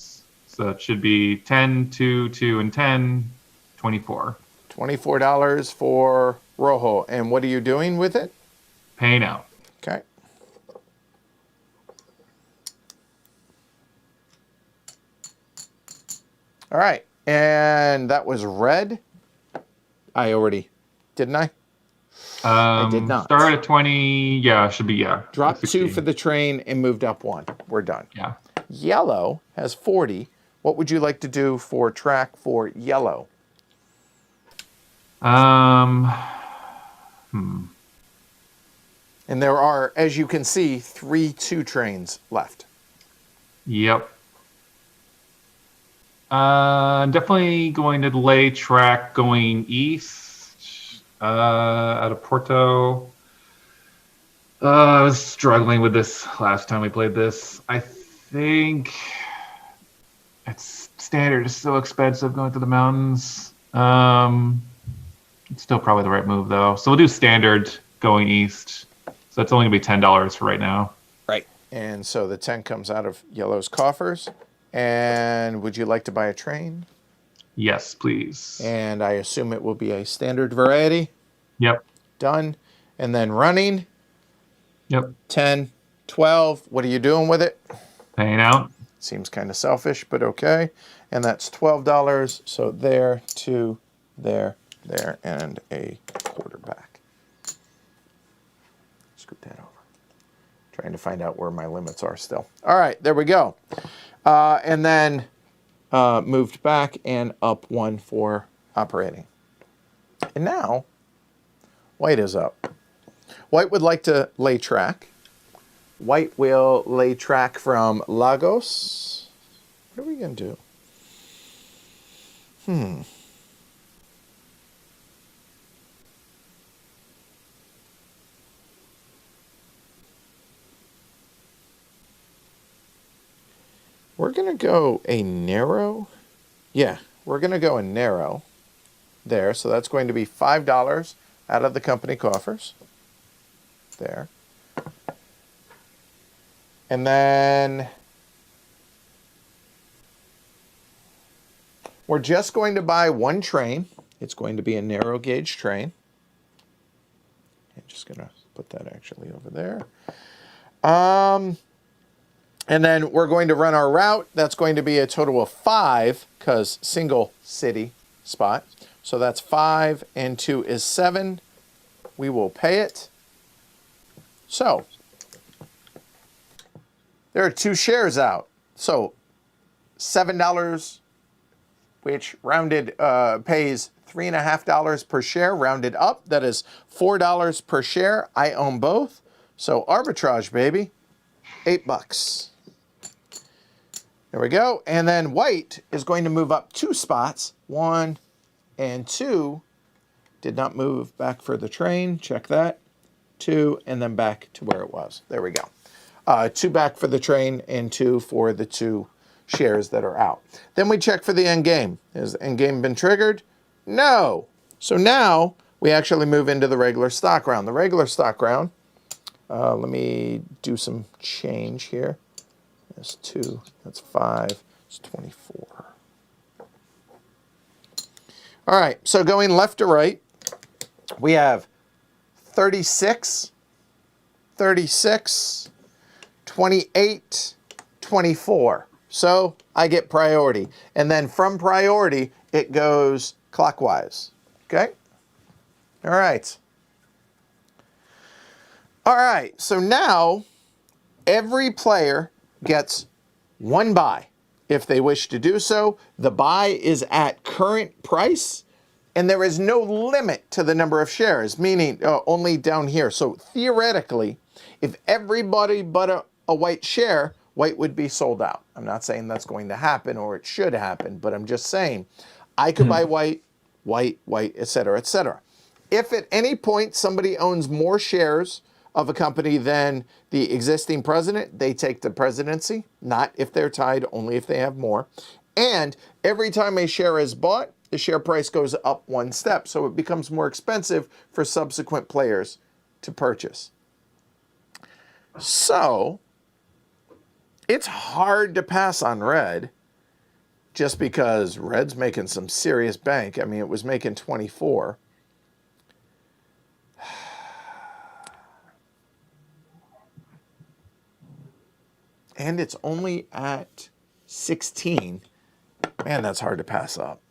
S3: So it should be 10, 2, 2, and 10, 24.
S1: $24 for Rojo. And what are you doing with it?
S3: Paying out.
S1: Okay. All right. And that was red. I already, didn't I? I did not.
S3: Start at 20. Yeah, should be, yeah.
S1: Dropped 2
S3: 16.
S1: for the train and moved up 1. We're done.
S3: Yeah.
S1: Yellow has 40. What would you like to do for track for yellow?
S3: Hmm.
S1: And there are, as you can see, 3 2 trains left.
S3: Yep. I'm definitely going to lay track going east out of Porto. I was struggling with this last time we played this. I think it's standard is so expensive going through the mountains. It's still probably the right move though. So we'll do standard going east. So it's only gonna be $10 for right now.
S1: Right. And so the 10 comes out of yellow's coffers. And would you like to buy a train?
S3: Yes, please.
S1: And I assume it will be a standard variety.
S3: Yep.
S1: Done. And then running.
S3: Yep.
S1: 10, 12. What are you doing with it?
S3: Paying out.
S1: Seems kind of selfish, but okay. And that's $12. So there, 2, there, and a quarterback. Scoot that over. Trying to find out where my limits are still. All right, there we go. And then moved back and up 1 for operating. And now, white is up. White would like to lay track. White will lay track from Lagos. What are we going to do? We're going to go a narrow. Yeah, we're going to go a narrow there. So that's going to be $5 out of the company coffers. There. And then We're just going to buy one train. It's going to be a narrow gauge train. I'm just going to put that actually over there. And then we're going to run our route. That's going to be a total of 5 because single city spot. So that's 5 and 2 is 7. We will pay it. So there are 2 shares out. So $7, which rounded pays $3.50 per share, rounded up. That is $4 per share. I own both. So arbitrage, baby. $8. There we go. And then white is going to move up 2 spots. 1 and 2. Did not move back for the train. Check that. 2 and then back to where it was. There we go. 2 back for the train and 2 for the 2 shares that are out. Then we check for the end game. Has the end game been triggered? No. So now we actually move into the regular stock round. The regular stock round, let me do some change here. That's 2, that's 5, it's 24. All right, so going left to right, we have 36, 36, 28, 24. So I get priority. And then from priority, it goes clockwise. Okay? All right. All right, so now every player gets 1 buy if they wish to do so. The buy is at current price, and there is no limit to the number of shares, meaning only down here. So theoretically, if everybody bought a white share, white would be sold out. I'm not saying that's going to happen or it should happen, but I'm just saying I could buy white, white, white, et cetera, et cetera. If at any point somebody owns more shares of a company than the existing president, they take the presidency, not if they're tied, only if they have more. And every time a share is bought, the share price goes up 1 step. So it becomes more expensive for subsequent players to purchase. So it's hard to pass on red just because red's making some serious bank. I mean, it was making 24. And it's only at 16. Man, that's hard to pass up.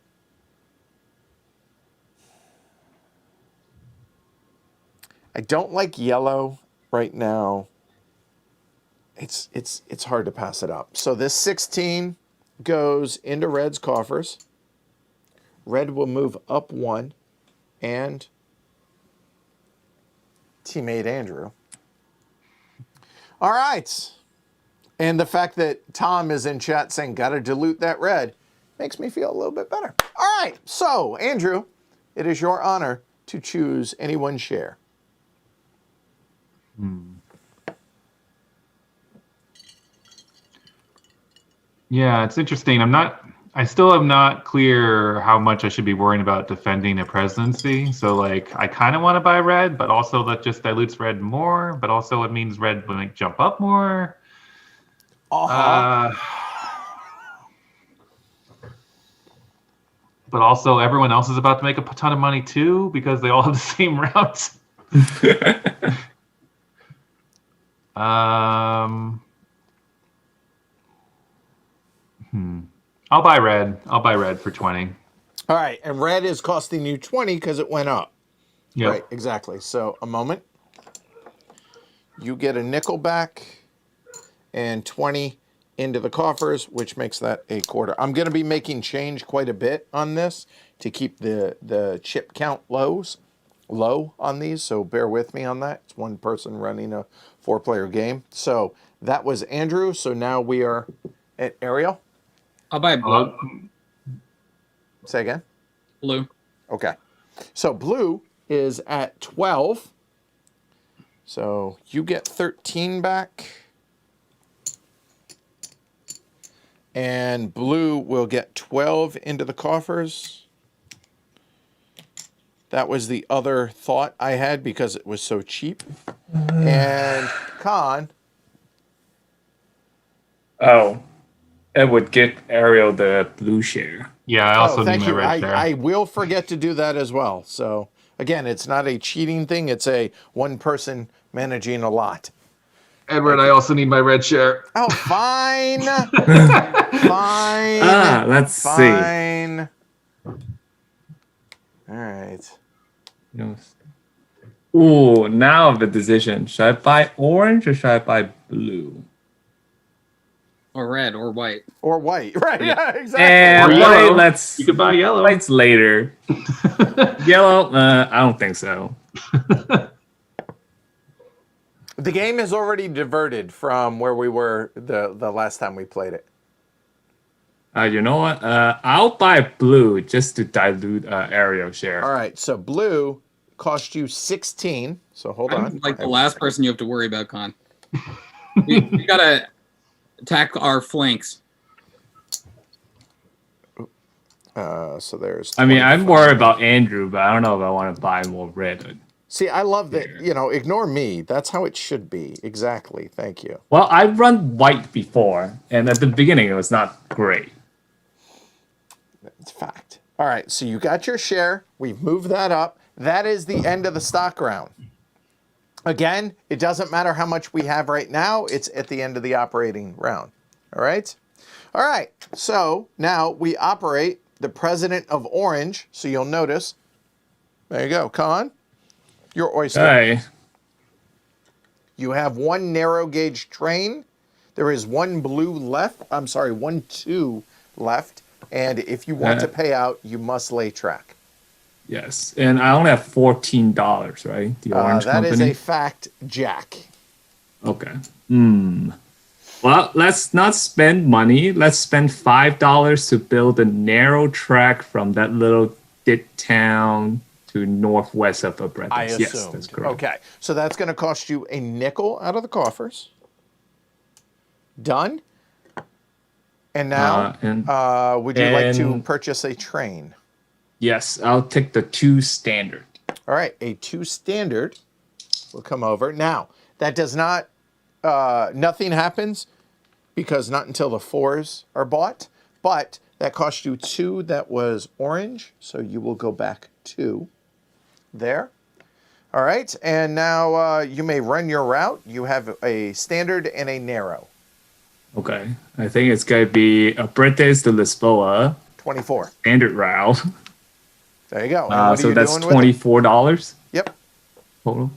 S1: I don't like yellow right now. It's hard to pass it up. So this 16 goes into red's coffers. Red will move up 1 and teammate Andrew. All right. And the fact that Tom is in chat saying, gotta dilute that red, makes me feel a little bit better. All right, so Andrew, it is your honor to choose any 1 share.
S3: Yeah, it's interesting. I still am not clear how much I should be worrying about defending a presidency. So like, I kind of want to buy red, but also that just dilutes red more, but also it means red will like jump up more. But also everyone else is about to make a ton of money too because they all have the same routes. I'll buy red. I'll buy red for 20.
S1: All right, and red is costing you 20 because it went up.
S3: Yep.
S1: Right, exactly. So a moment. You get a nickel back and 20 into the coffers, which makes that a quarter. I'm going to be making change quite a bit on this to keep the chip count low on these, so bear with me on that. It's 1 person running a 4-player game. So that was Andrew. So now we are at Ariel.
S4: I'll buy blue.
S1: Say again?
S4: Blue.
S1: Okay. So blue is at 12. So you get 13 back. And blue will get 12 into the coffers. That was the other thought I had because it was so cheap. And Con.
S2: Oh. it would give Ariel the blue share.
S3: Yeah, I also need
S1: thank
S3: my
S1: you.
S3: red share.
S1: I will forget to do that as well. So again, it's not a cheating thing. It's a one person managing a lot.
S3: Edward, I also need my red share.
S1: Oh, fine. Fine.
S2: Let's see.
S1: Fine. All right.
S2: Ooh, now I have a decision. Should I buy orange or should I buy blue?
S4: Or red or white.
S1: Or white. Right. Yeah, exactly.
S2: And
S3: Or
S2: white,
S3: yellow.
S2: let's.
S3: You could buy yellow.
S2: White's later. Yellow, I don't think so.
S1: The game has already diverted from where we were the last time we played it.
S2: You know what? I'll buy blue just to dilute Ariel share.
S1: All right. So blue cost you 16. So hold on.
S4: I'm like the last person you have to worry about, Con. we gotta attack our flanks.
S1: So there's.
S2: I mean, I'm
S1: 25.
S2: worried about Andrew, but I don't know if I want to buy more red.
S1: See, I love that. Ignore me. That's how it should be. Exactly. Thank you.
S2: Well, I've run white before, and at the beginning it was not great.
S1: It's fact. All right. So you got your share. We've moved that up. That is the end of the stock round. Again, it doesn't matter how much we have right now. It's at the end of the operating round. All right. All right. So now we operate the president of Orange. So you'll notice. There you go. Con. Your oyster.
S2: Hey,
S1: You have one narrow gauge train. There is one blue left. I'm sorry, 2 left. And if you want to pay out, you must lay track.
S2: yes, and I only have $14, right? The orange
S1: That is
S2: company.
S1: a fact, Jack.
S2: Okay. Well, let's not spend money. Let's spend $5 to build a narrow track from that little dit town to northwest of Abretis.
S1: I assumed.
S2: Yes, that's correct.
S1: Okay, so that's going to cost you a nickel out of the coffers. Done. And now, would you like to purchase a train?
S2: Yes, I'll take the 2 standard.
S1: All right, a 2 standard will come over. Now, that does not, nothing happens because not until the 4s are bought, but that cost you 2 that was orange, so you will go back 2 there. All right, and now you may run your route. You have a standard and a narrow.
S2: Okay, I think it's going to be Abretis to Lisboa,
S1: 24.
S2: standard route.
S1: There you go. And what are
S2: So
S1: you
S2: that's
S1: doing with it?
S2: $24
S1: Yep.
S2: total.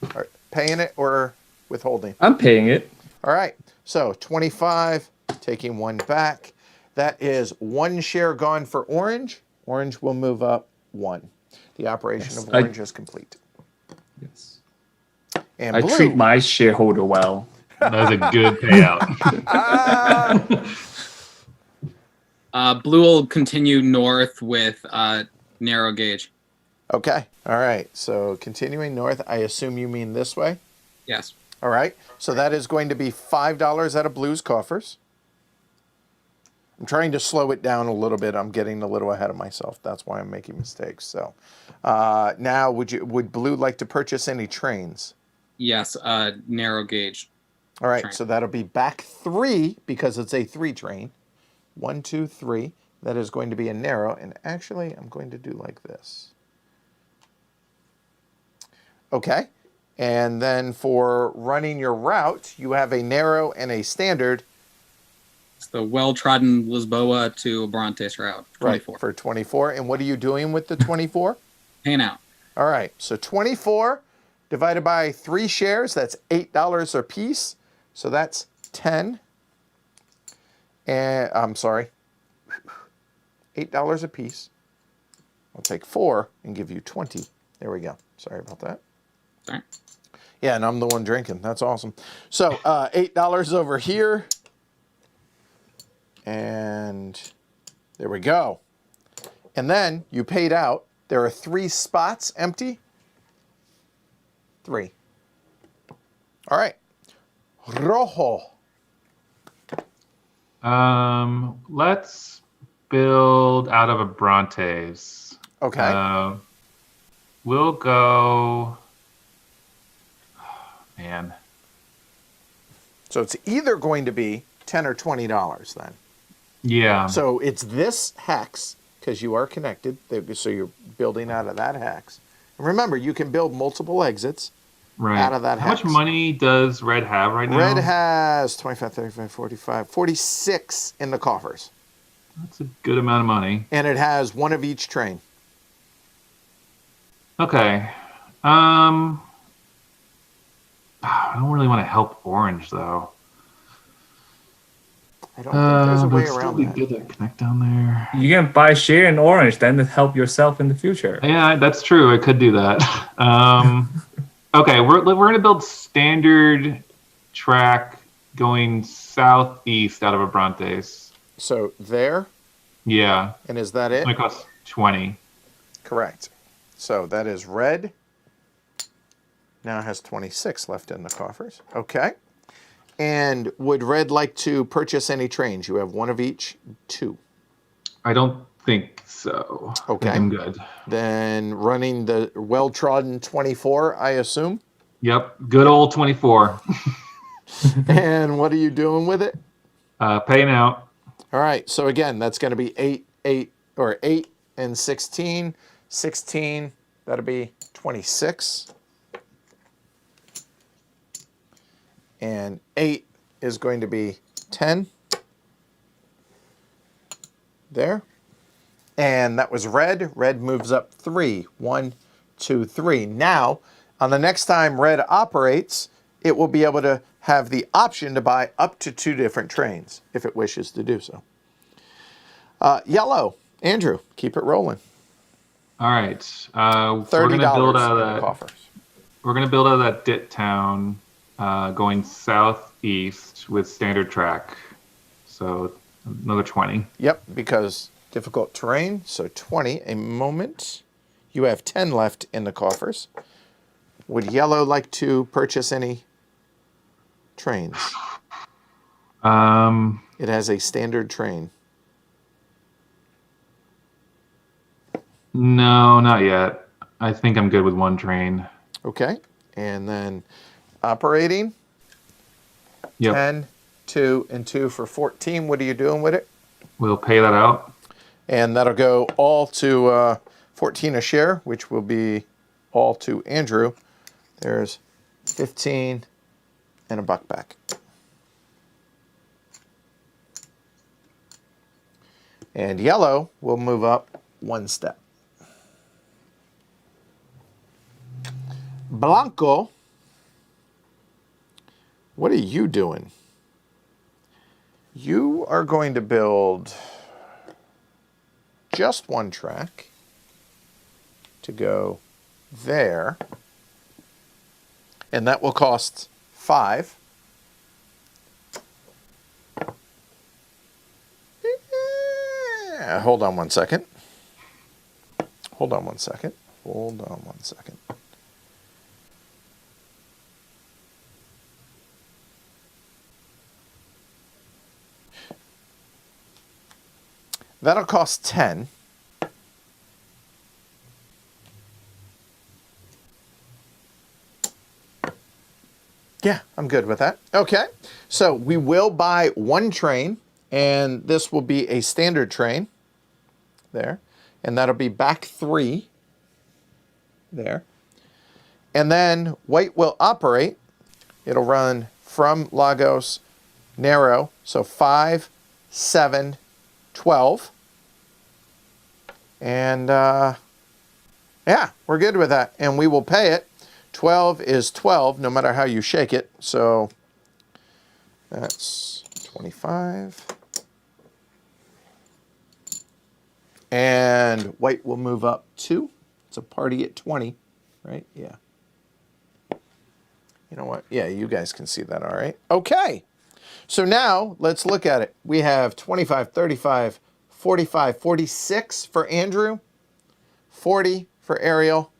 S1: All right. Paying it or withholding?
S2: I'm paying it.
S1: All right. So 25, taking 1 back. That is 1 share gone for orange. Orange will move up 1. The operation of orange is complete.
S2: Yes.
S1: And
S2: I
S1: blue.
S2: treat my shareholder well.
S3: That was a good payout.
S4: Blue will continue north with narrow gauge.
S1: Okay. All right. So continuing north, I assume you mean this way?
S4: Yes.
S1: All right. So that is going to be $5 out of Blue's coffers. I'm trying to slow it down a little bit. I'm getting a little ahead of myself. That's why I'm making mistakes. So now, would Blue like to purchase any trains?
S4: Yes. Narrow gauge.
S1: All right.
S4: Train.
S1: So that'll be back 3 because it's a 3 train. 1, 2, 3. That is going to be a narrow. And actually, I'm going to do like this. Okay. And then for running your route, you have a narrow and a standard.
S4: It's the well-trodden Lisboa to Abrantes route. 24.
S1: Right, for 24. And what are you doing with the 24?
S4: Paying out.
S1: All right. So 24 divided by 3 shares, that's $8 a piece. So that's 10. And I'm sorry, $8 a piece. I'll take 4 and give you 20. There we go. Sorry about that.
S4: Sorry.
S1: Yeah, and I'm the one drinking. That's awesome. So $8 over here. And there we go. And then you paid out. There are 3 spots empty. 3. All right. Rojo.
S3: Let's build out of Abrantes.
S1: Okay.
S3: We'll go. Man.
S1: So it's either going to be $10 or $20 then.
S3: Yeah.
S1: So it's this hex, because you are connected, so you're building out of that hex. And remember, you can build multiple exits
S3: Right.
S1: out of that
S3: How much
S1: hex.
S3: money does Red have right now?
S1: Red has 25, 35, 45, 46 in the coffers.
S3: That's a good amount of money.
S1: And it has one of each train.
S3: Okay. I don't really want to help Orange though.
S1: I don't think there's a way
S3: But still
S1: around
S3: be
S1: that.
S3: good to connect down there.
S2: You can buy share in Orange, then to help yourself in the future.
S3: Yeah, that's true. I could do that. Okay, we're gonna build standard track going southeast out of Abrantes.
S1: So there,
S3: Yeah,
S1: and is that
S3: it's
S1: it?
S3: gonna cost 20.
S1: Correct. So that is red. Now it has 26 left in the coffers. Okay. And would red like to purchase any trains? You have one of each, 2.
S3: I don't think so.
S1: Okay.
S3: I think I'm good.
S1: Then running the well-trodden 24, I assume.
S3: Yep, good old 24.
S1: And what are you doing with it?
S3: Paying out.
S1: All right. So again, that's going to be 8, 8, or 8 and 16. 16, that'll be 26. And 8 is going to be 10. There. And that was red. Red moves up 3. 1, 2, 3. Now, on the next time red operates, it will be able to have the option to buy up to 2 different trains if it wishes to do so. Yellow. Andrew, keep it rolling.
S3: All right.
S1: $30
S3: we're gonna build out
S1: in
S3: of
S1: the
S3: that.
S1: coffers.
S3: We're gonna build out of that dit town, going southeast with standard track. So another 20.
S1: Yep, because difficult terrain. So 20. A moment. You have 10 left in the coffers. Would yellow like to purchase any trains? It has a standard train.
S3: No, not yet. I think I'm good with 1 train.
S1: Okay. And then operating.
S3: Yep.
S1: 10, 2, and 2 for 14. What are you doing with it?
S3: We'll pay that out.
S1: And that'll go all to 14 a share, which will be all to Andrew. There's 15 and $1 back. And yellow will move up 1 step. Blanco, what are you doing? You are going to build just 1 track to go there. And that will cost 5. Hold on 1 second. Hold on 1 second. Hold on 1 second. That'll cost 10. Yeah, I'm good with that. Okay, so we will buy 1 train, and this will be a standard train there, and that'll be back 3 there. And then white will operate. It'll run from Lagos narrow, so 5, 7, 12. And yeah, we're good with that. And we will pay it. 12 is 12, no matter how you shake it. So that's 25. And white will move up 2. It's a party at 20, right? Yeah. You know what? Yeah, you guys can see that, all right? Okay. So now let's look at it. We have 25, 35, 45, 46 for Andrew, 40 for Ariel,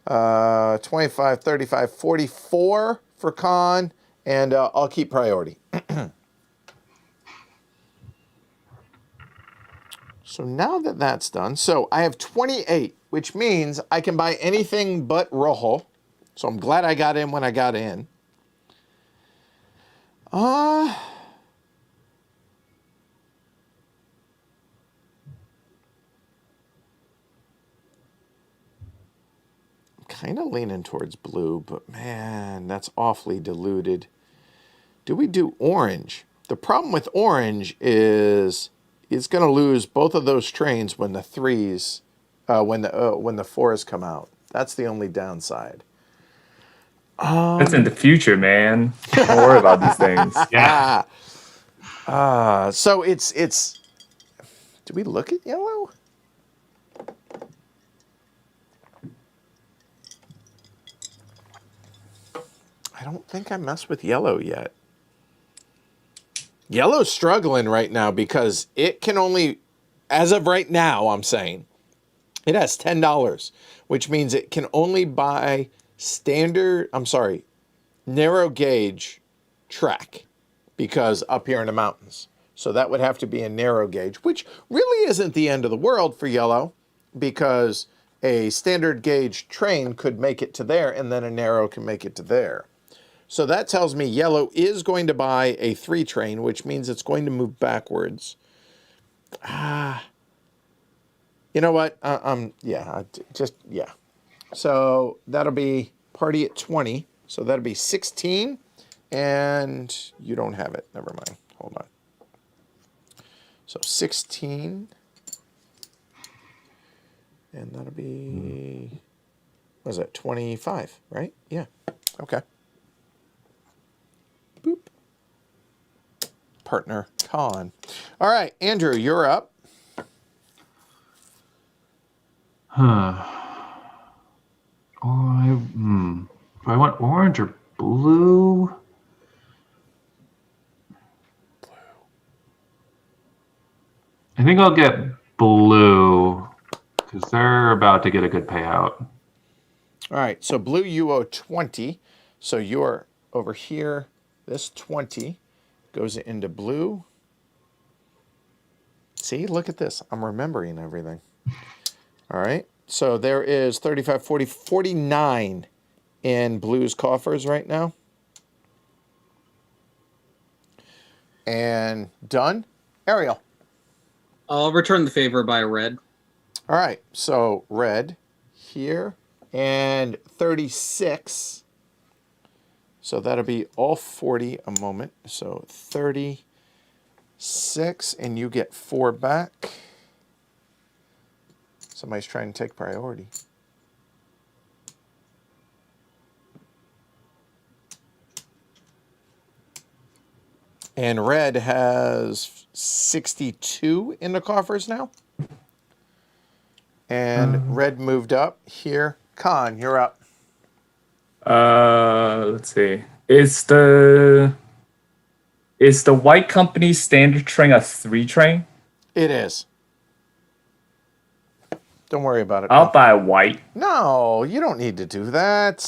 S1: 25, 35, 44 for Con, and I'll keep priority. So now that that's done, so I have 28, which means I can buy anything but Rojo. So I'm glad I got in when I got in. kind of leaning towards blue, but man, that's awfully diluted. Do we do orange? The problem with orange is it's going to lose both of those trains when the threes, when the fours come out. That's the only downside.
S2: That's in the future, man. Don't worry about these things.
S3: Yeah.
S1: So it's. Do we look at yellow? I don't think I messed with yellow yet. Yellow's struggling right now because it can only, as of right now, I'm saying, it has $10, which means it can only buy narrow gauge track because up here in the mountains. So that would have to be a narrow gauge, which really isn't the end of the world for yellow because a standard gauge train could make it to there and then a narrow can make it to there. So that tells me yellow is going to buy a 3 train, which means it's going to move backwards. You know what? Yeah. So that'll be party at 20. So that'll be 16. And you don't have it. Never mind. Hold on. So 16. And that'll be, what is that, 25, right? Yeah. Okay. Boop. Partner Con. All right, Andrew, you're up.
S3: If I want orange or blue? I think I'll get blue because they're about to get a good payout.
S1: All right, so blue, you owe 20. So you're over here. This 20 goes into blue. See, look at this. I'm remembering everything. All right, so there is 35, 40, 49 in blue's coffers right now. And done. Ariel.
S4: I'll return the favor by red.
S1: All right, so red here and 36. So that'll be all 40 a moment. So 36, and you get 4 back. Somebody's trying to take priority. And red has 62 in the coffers now. And red moved up here. Con, you're up.
S2: Let's see. Is the white company standard train a 3 train?
S1: It is. Don't worry about it.
S2: I'll buy white.
S1: No, you don't need to do that.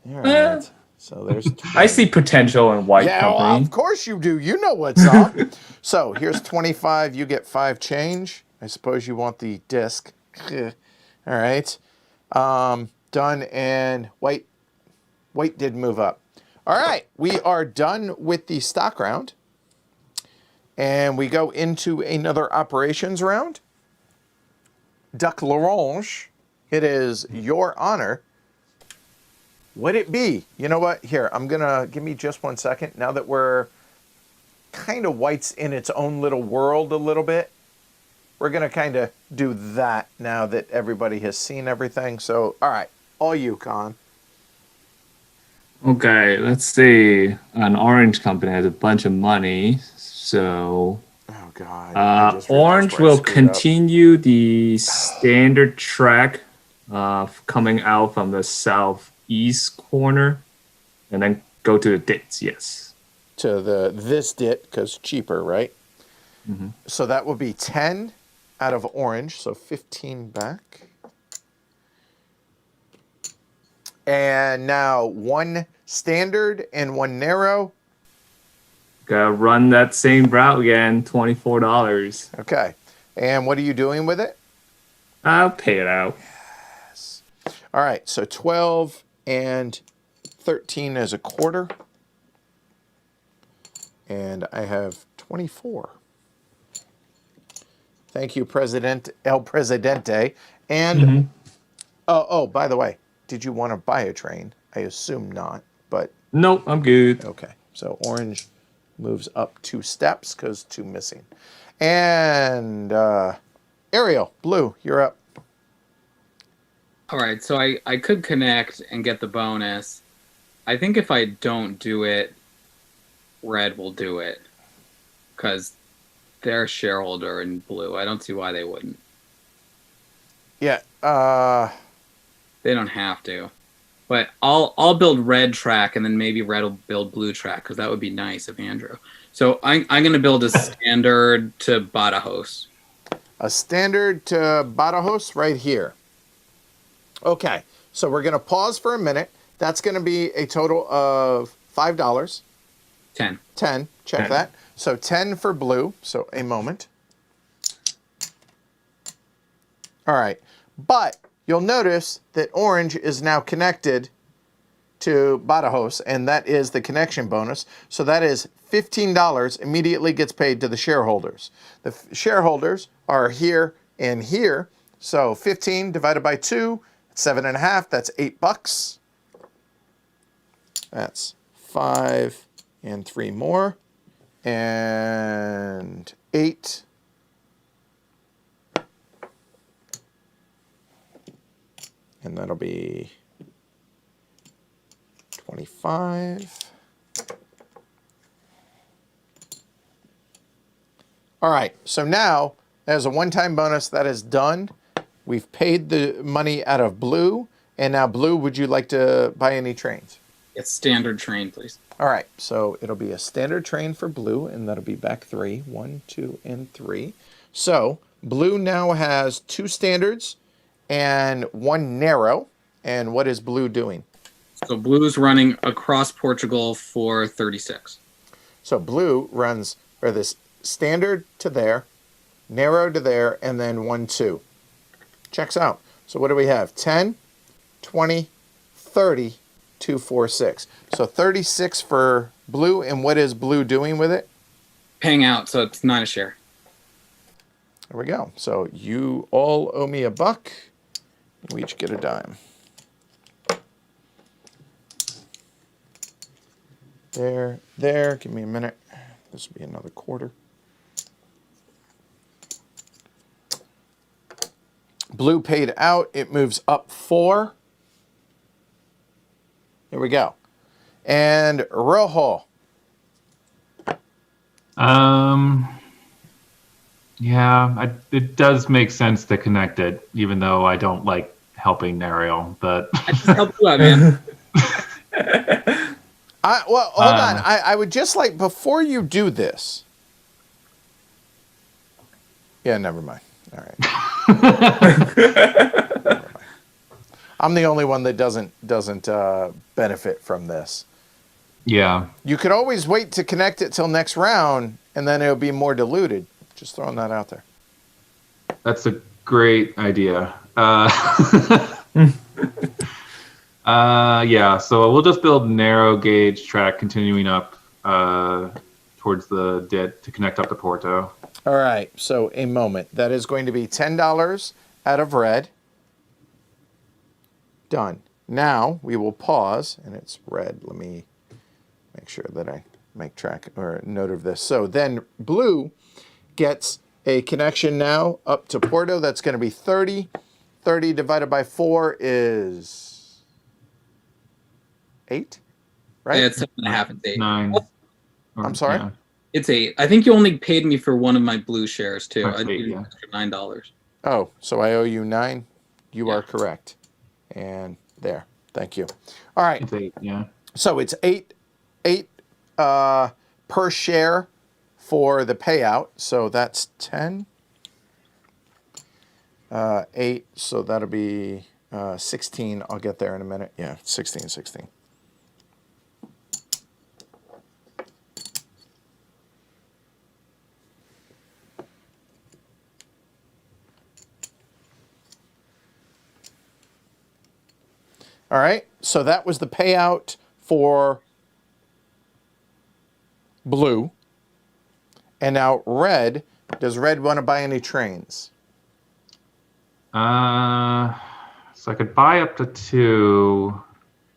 S1: All right. So there's 20.
S2: I see potential in white
S1: Well,
S2: company.
S1: of course you do. You know what's up. So here's 25. You get 5 change. I suppose you want the disc. All right. Done, and white did move up. All right. We are done with the stock round. And we go into another operations round. Duck L'Orange, it is your honor. Would it be? You know what? Here, give me just 1 second. Now that we're kind of white's in its own little world a little bit, we're going to kind of do that now that everybody has seen everything. So, all right, all you, Con.
S2: Okay, let's see. An orange company has a bunch of money, so
S1: Oh, God. I just realized
S2: orange
S1: where I
S2: will
S1: screwed up.
S2: continue the standard track coming out from the southeast corner, and then go to the dits. Yes.
S1: To this dit, because cheaper, right? Mm-hmm. So that will be 10 out of orange, so 15 back. And now 1 standard and 1 narrow.
S2: Gotta run that same route again, $24.
S1: Okay. And what are you doing with it?
S2: I'll pay it out.
S1: Yes. All right, so 12 and 13 is a quarter. And I have 24. Thank you, El Presidente. And, oh, by the way, did you want to buy a train? I assume not, but
S2: Nope, I'm good.
S1: okay. So orange moves up 2 steps because 2 missing. And Ariel, blue, you're up.
S4: All right, so I could connect and get the bonus. I think if I don't do it, red will do it. Because they're a shareholder in blue. I don't see why they wouldn't.
S1: Yeah.
S4: They don't have to. But I'll build red track, and then maybe red will build blue track, because that would be nice of Andrew. So I'm going to build a standard to Badajoz.
S1: A standard to Badajoz right here. Okay, so we're going to pause for a minute. That's going to be a total of $5.
S4: 10.
S1: 10, check
S2: 10.
S1: that. So 10 for blue, so a moment. All right, but you'll notice that orange is now connected to Badajoz, and that is the connection bonus. So that is $15 immediately gets paid to the shareholders. The shareholders are here and here, so 15 divided by 2, 7.5, that's $8. That's 5 and 3 more, and 8. And that'll be 25. All right, so now, as a one-time bonus, that is done. We've paid the money out of blue, and now blue, would you like to buy any trains?
S4: It's standard train, please.
S1: All right, so it'll be a standard train for blue, and that'll be back 3. 1, 2, and 3. So blue now has 2 standards and 1 narrow. And what is blue doing?
S4: So blue's running across Portugal for 36.
S1: So blue runs or this standard to there, narrow to there, and then 1, 2. Checks out. So what do we have? 10, 20, 30, 2, 4, 6. So 36 for blue, and what is blue doing with it?
S4: Paying out, so it's not a share.
S1: There we go. So you all owe me $1. We each get a dime. There. Give me a minute. This will be another quarter. Blue paid out. It moves up 4. Here we go. And Rojo.
S3: Yeah, it does make sense to connect it, even though I don't like helping Ariel. But
S4: I just helped you out, man.
S1: Well, hold on. I would just like, before you do this. Yeah, never mind. All right. I'm the only one that doesn't benefit from this.
S3: yeah,
S1: You could always wait to connect it till next round, and then it'll be more diluted. Just throwing that out there.
S3: that's a great idea. Yeah, so we'll just build narrow gauge track continuing up towards the dead to connect up to Porto.
S1: All right, so a moment. That is going to be $10 out of red. Done. Now we will pause, and it's red. Let me make sure that I make track or note of this. So then blue gets a connection now up to Porto. That's going to be 30. 30 divided by 4 is 8, right?
S4: Yeah, it's 7.5. It's 8.
S3: 9.
S1: I'm sorry?
S3: Yeah.
S4: It's 8. I think you only paid me for one of my blue shares too.
S3: That's
S4: I
S3: 8,
S4: paid you
S3: yeah.
S4: an extra $9.
S1: Oh, so I owe you 9? You
S4: Yeah.
S1: are correct. And there. Thank you. All right.
S3: It's 8, yeah.
S1: So it's 8 per share for the payout. So that's 10. 8. So that'll be 16. I'll get there in a minute. Yeah, 16. All right, so that was the payout for blue. And now red. Does red want to buy any trains?
S3: So I could buy up to 2,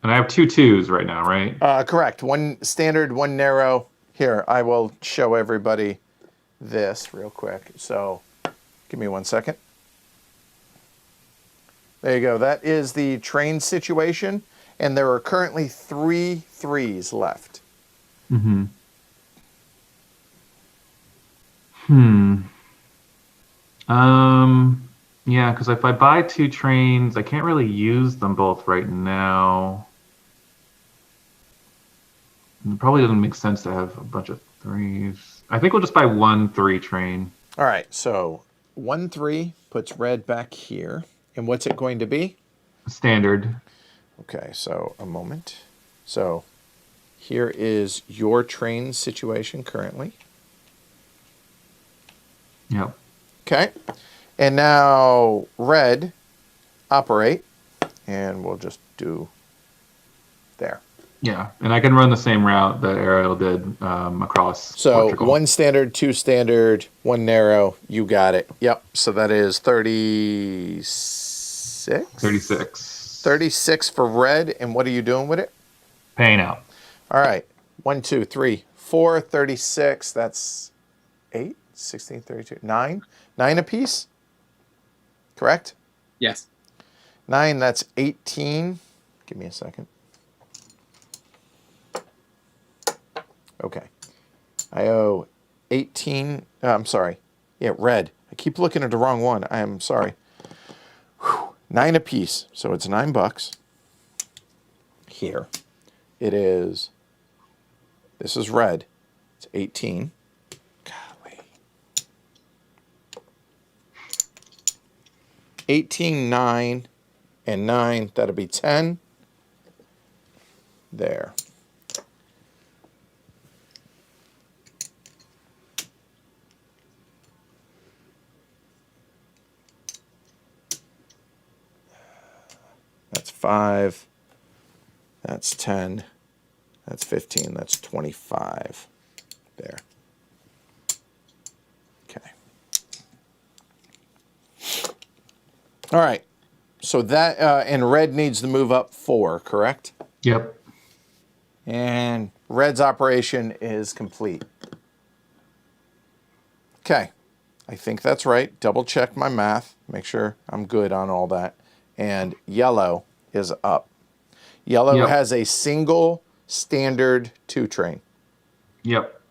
S3: and I have 2 2s right now, right?
S1: Correct. One standard, one narrow. Here, I will show everybody this real quick. So give me 1 second. There you go. That is the train situation, and there are currently 3 3s left.
S3: Mm-hmm. Yeah, because if I buy 2 trains, I can't really use them both right now. And it probably doesn't make sense to have a bunch of 3s. I think we'll just buy 1 3 train.
S1: All right, so 1 3 puts red back here. And what's it going to be?
S3: Standard.
S1: Okay, so a moment. So here is your train situation currently.
S3: Yep.
S1: Okay. And now red, operate. And we'll just do there.
S3: Yeah, and I can run the same route that Ariel did across
S1: So
S3: Portugal.
S1: 1 standard, 2 standard, 1 narrow. You got it. Yep. So that is 36?
S3: 36.
S1: 36 for red. And what are you doing with it?
S3: Paying out.
S1: All right. 1, 2, 3, 4, 36. That's 8, 16, 32, 9. 9 apiece. Correct?
S4: Yes.
S1: 9, that's 18. Give me a second. Okay. I owe 18. I'm sorry. Yeah, red. I keep looking at the wrong one. I am sorry. 9 apiece. So it's $9. Here. It is. This is red. It's 18. Golly. 18, 9, and 9. That'll be 10. There. That's 5. That's 10. That's 15. That's 25. There. Okay. All right. So that, and red needs to move up 4, correct?
S3: Yep.
S1: And red's operation is complete. Okay. I think that's right. Double check my math. Make sure I'm good on all that. And yellow is up. Yellow
S3: Yep.
S1: has a single standard 2 train.
S3: Yep.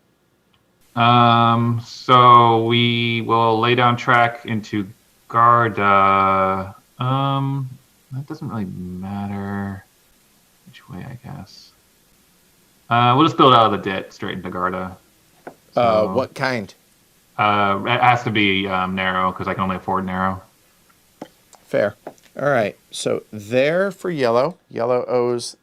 S3: So we will lay down track into Garda. That doesn't really matter which way, I guess. We'll just build out of the dit straight into Garda. So,
S1: What kind?
S3: it has to be narrow because I can only afford narrow.
S1: Fair. All right. So there for yellow. Yellow owes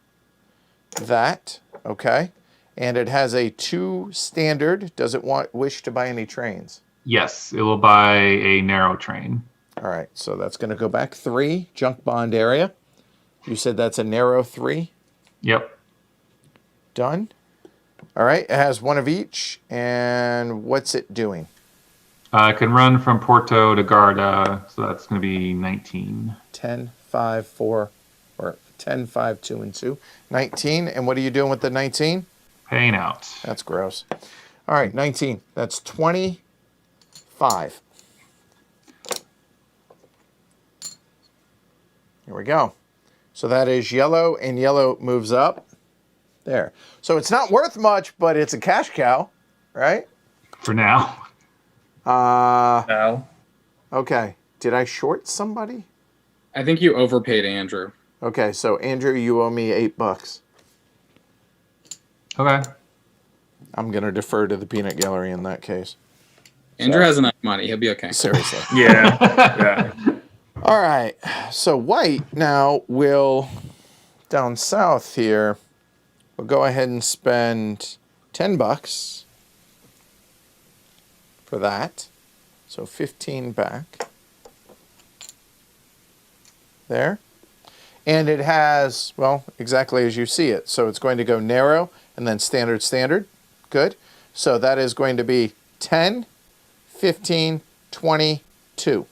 S1: that. Okay. And it has a 2 standard. Does it wish to buy any trains?
S3: Yes, it will buy a narrow train.
S1: All right. So that's going to go back 3. Junk bond area. You said that's a narrow 3.
S3: Yep.
S1: Done. All right. It has 1 of each. And what's it doing?
S3: I can run from Porto to Garda, so that's going to be 19.
S1: 10, 5, 4, or 10, 5, 2, and 2. 19. And what are you doing with the 19?
S3: Paying out.
S1: That's gross. All right, 19. That's 25. Here we go. So that is yellow, and yellow moves up. There. So it's not worth much, but it's a cash cow, right?
S3: For now.
S2: No.
S1: Okay. Did I short somebody?
S4: I think you overpaid Andrew.
S1: Okay, so Andrew, you owe me $8.
S3: Okay.
S1: I'm going to defer to the peanut gallery in that case.
S4: Andrew has enough money. He'll be okay.
S1: Seriously.
S2: Yeah. Yeah.
S1: All right. So white now will, down south here, we'll go ahead and spend $10 for that. So 15 back. There. And it has, well, exactly as you see it. So it's going to go narrow and then standard, standard. Good. So that is going to be 10, 15, 22.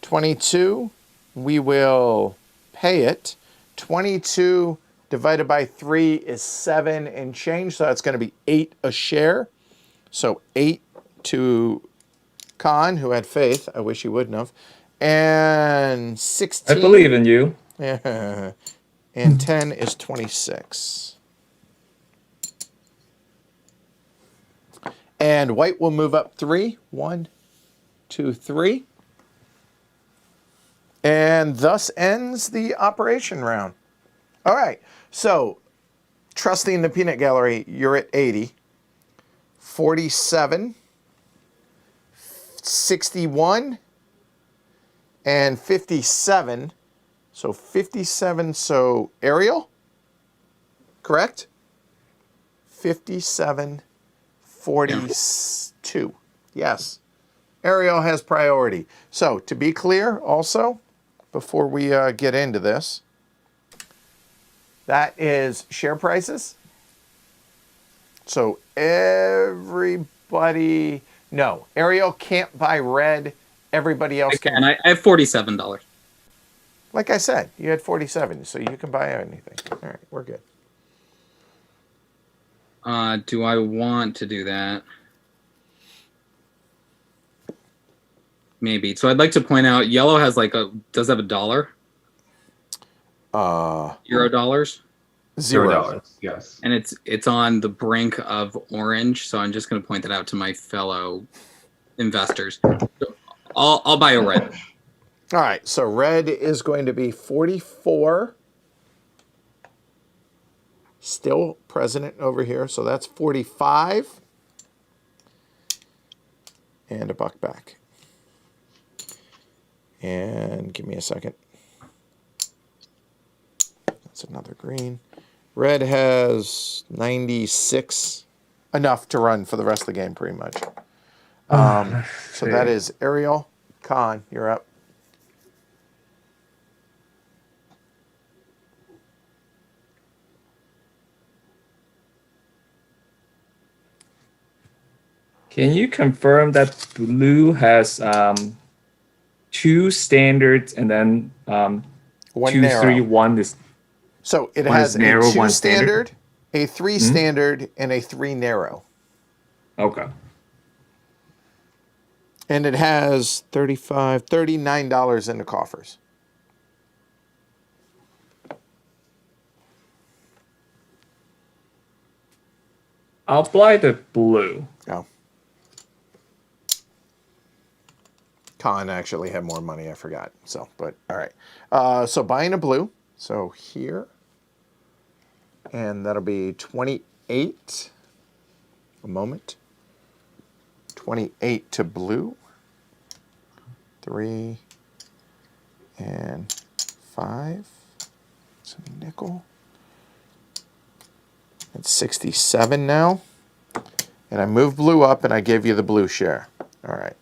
S1: 22 we will pay it. 22 divided by 3 is 7 and change, so that's going to be 8 a share. So 8 to Khan, who had faith. I wish he wouldn't have. And 16.
S2: I believe in you.
S1: And 10 is 26. And white will move up 3. 1, 2, 3. And thus ends the operation round. All right. So, trusting the peanut gallery, you're at 80. 47. 61. And 57. So 57. So Ariel, correct? 57. 42. Yes. Ariel has priority. So to be clear also, before we get into this, that is share prices. So everybody, no, Ariel can't buy red. Everybody else can.
S4: I have $47.
S1: Like I said, you had 47, so you can buy anything. All right, we're good.
S4: Do I want to do that? Maybe. So I'd like to point out, yellow has does have $1? $0?
S1: $0.
S3: Yes.
S4: And it's on the brink of orange, so I'm just going to point that out to my fellow investors. So I'll buy a red.
S1: All right, so red is going to be 44. Still president over here, so that's 45. And a buck back. And give me a second. That's another green. Red has 96. Enough to run for the rest of the game, pretty much. So that is Ariel. Khan, you're up.
S2: Can you confirm that blue has 2 standards and then
S1: 1
S2: 2,
S1: narrow.
S2: 3, 1 is
S1: So it
S2: one
S1: has
S2: is narrow,
S1: a 2
S2: one
S1: standard, a 3 standard, and a 3 narrow.
S2: okay.
S1: And it has $39 in the coffers.
S2: I'll buy the blue.
S1: Oh. Khan actually had more money, I forgot. So, but all right. So buying a blue. So here. And that'll be 28. A moment. 28 to blue. 3 and 5. It's a nickel. It's 67 now. And I moved blue up and I gave you the blue share. All right.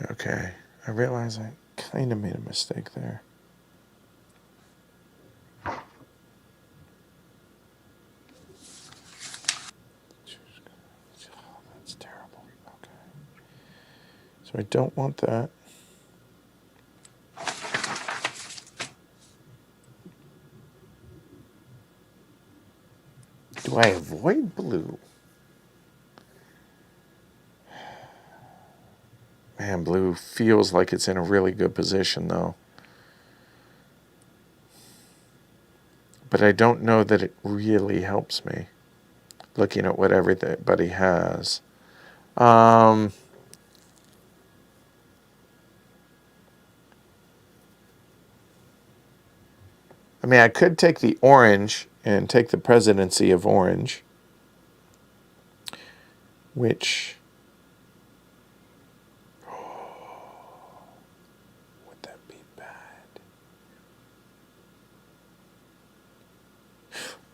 S1: Okay, I realize I kind of made a mistake there. That's terrible. Okay. So I don't want that. Do I avoid blue? Man, blue feels like it's in a really good position, though. But I don't know that it really helps me, looking at what everybody has. I mean, I could take the orange and take the presidency of orange. Which would that be bad?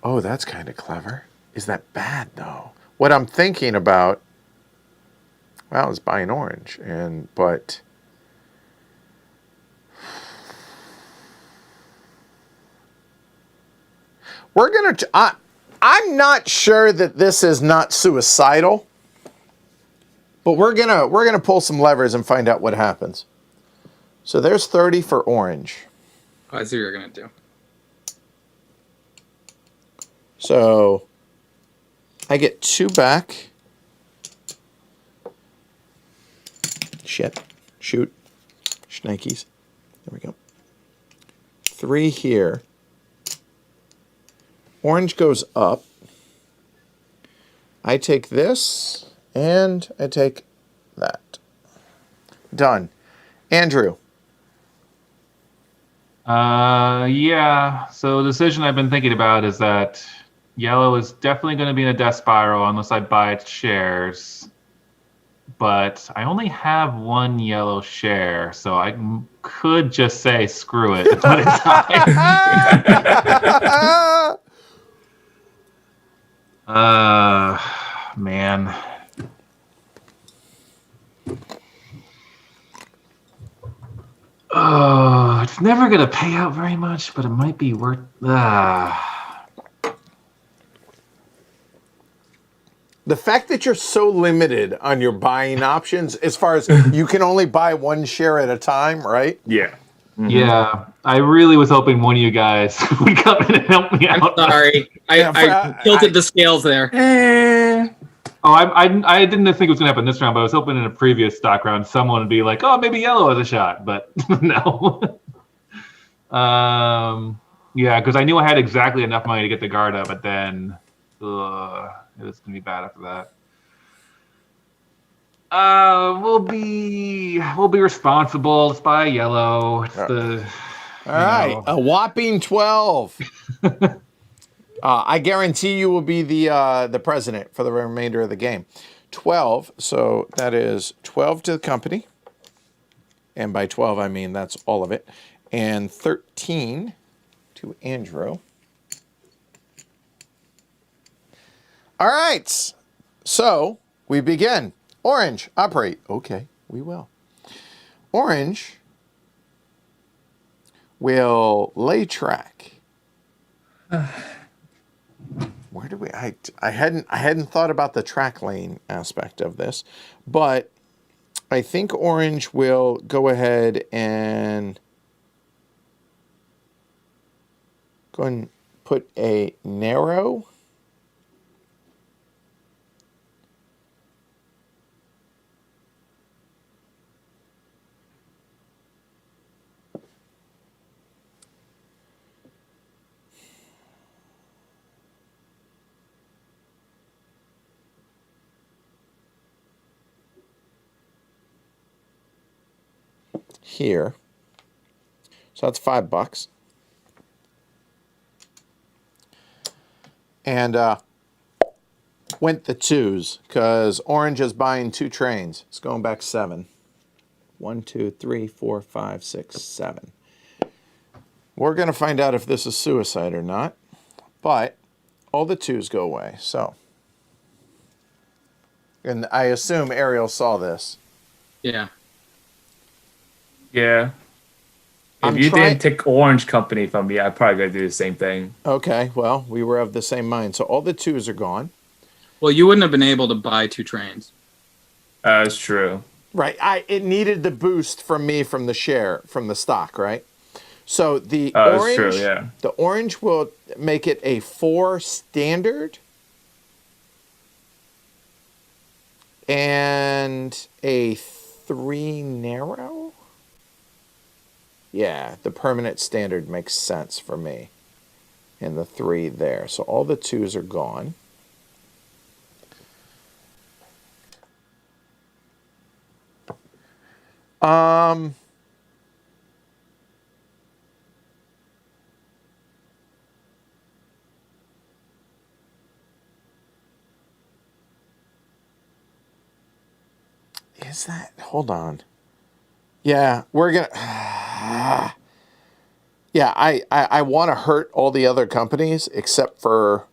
S1: Oh, that's kind of clever. Is that bad though? What I'm thinking about, well, is buying orange, but we're gonna. I'm not sure that this is not suicidal, but we're gonna pull some levers and find out what happens. So there's 30 for orange.
S4: Oh, I see what you're gonna do.
S1: So I get 2 back. Shit. Shoot. Shnikes. There we go. 3 here. Orange goes up. I take this, and I take that. Done. Andrew.
S3: Yeah. So the decision I've been thinking about is that yellow is definitely going to be in a death spiral unless I buy its shares. But I only have 1 yellow share, so I could just say screw it. But it's man. Oh, it's never gonna pay out very much, but it might be worth.
S1: The fact that you're so limited on your buying options, as far as you can only buy 1 share at a time, right?
S2: Yeah. Mm-hmm.
S3: Yeah, I really was hoping one of you guys would come in and help me out.
S4: I'm sorry. I tilted the scales there.
S3: Oh, I didn't think it was going to happen this round, but I was hoping in a previous stock round someone would be like, oh, maybe yellow has a shot, but no. Yeah, because I knew I had exactly enough money to get the guard up, but then it was going to be bad after that. We'll be responsible. Let's buy yellow. It's
S1: All right, a whopping 12. I guarantee you will be the president for the remainder of the game. 12, so that is 12 to the company. And by 12, I mean that's all of it. And 13 to Andrew. All right, so we begin. Orange, operate. Okay, we will. Orange will lay track. Where do we? I hadn't thought about the track lane aspect of this, but I think orange will go ahead and go and put a narrow. Here. So that's $5. And went the 2s because orange is buying 2 trains. It's going back 7. 1, 2, 3, 4, 5, 6, 7. We're going to find out if this is suicide or not. But all the 2s go away. So, and I assume Ariel saw this.
S4: Yeah.
S2: Yeah. If you didn't take orange company from me, I'd probably gonna do the same thing.
S1: Okay, well, we were of the same mind. So all the 2s are gone.
S4: Well, you wouldn't have been able to buy 2 trains.
S2: That's true.
S1: Right. It needed the boost from me from the share, from the stock, right? So the orange,
S2: that's true, yeah.
S1: The orange will make it a 4 standard and a 3 narrow. Yeah, the permanent standard makes sense for me. And the 3 there. So all the 2s are gone. Is that? Hold on. Yeah, we're gonna. Yeah, I want to hurt all the other companies except for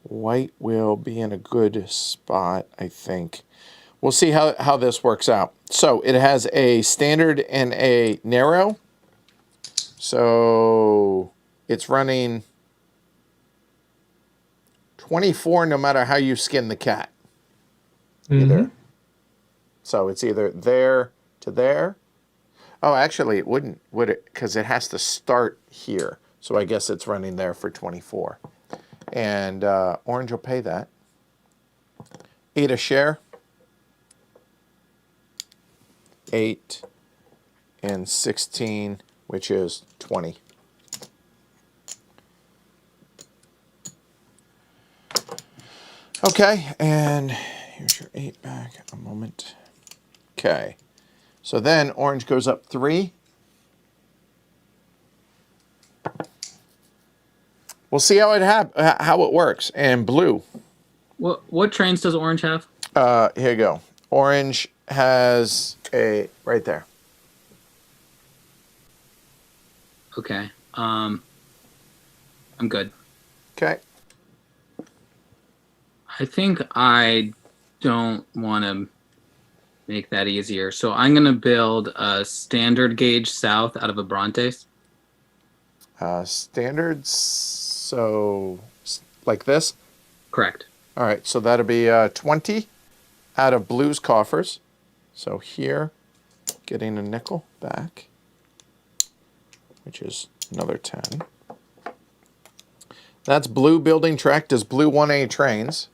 S1: White will be in a good spot, I think. We'll see how this works out. So it has a standard and a narrow. So it's running 24 no matter how you skin the cat. Either. So it's either there to there. Oh, actually, it wouldn't, would it? Because it has to start here. So I guess it's running there for 24. And Orange will pay that. 8 a share. 8 and 16, which is 20. Okay, and here's your 8 back. A moment. Okay. So then Orange goes up 3. We'll see how it works. And Blue.
S4: What trains does Orange have?
S1: Here you go. Orange has a right there.
S4: Okay. I'm good.
S1: Okay.
S4: I think I don't want to make that easier. So I'm going to build a standard gauge south out of a Brontes.
S1: Standards. So like this.
S4: Correct.
S1: All right. So that'll be 20 out of Blue's coffers. So here, getting a nickel back, which is another 10. That's Blue building track. Does Blue want any trains?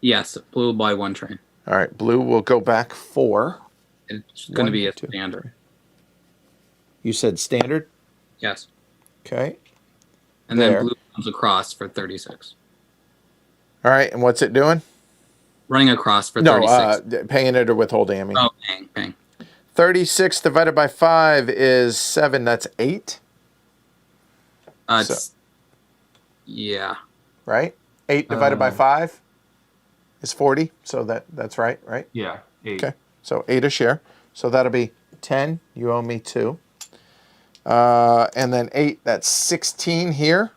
S4: Yes, Blue will buy 1 train.
S1: All right, Blue will go back 4.
S4: It's going to be a
S1: 2,
S4: standard.
S1: 3. You said standard?
S4: Yes.
S1: Okay.
S4: And
S1: There.
S4: then Blue comes across for 36.
S1: All right, and what's it doing?
S4: Running across for
S1: No,
S4: 36.
S1: paying it or withholding, I mean.
S4: Oh, bang.
S1: 36 divided by 5 is 7. That's 8.
S4: Yeah.
S1: Right? 8 divided by 5 is 40. So that's right?
S3: Yeah, 8.
S1: Okay. So 8 a share. So that'll be 10. You owe me 2. And then 8, that's 16 here.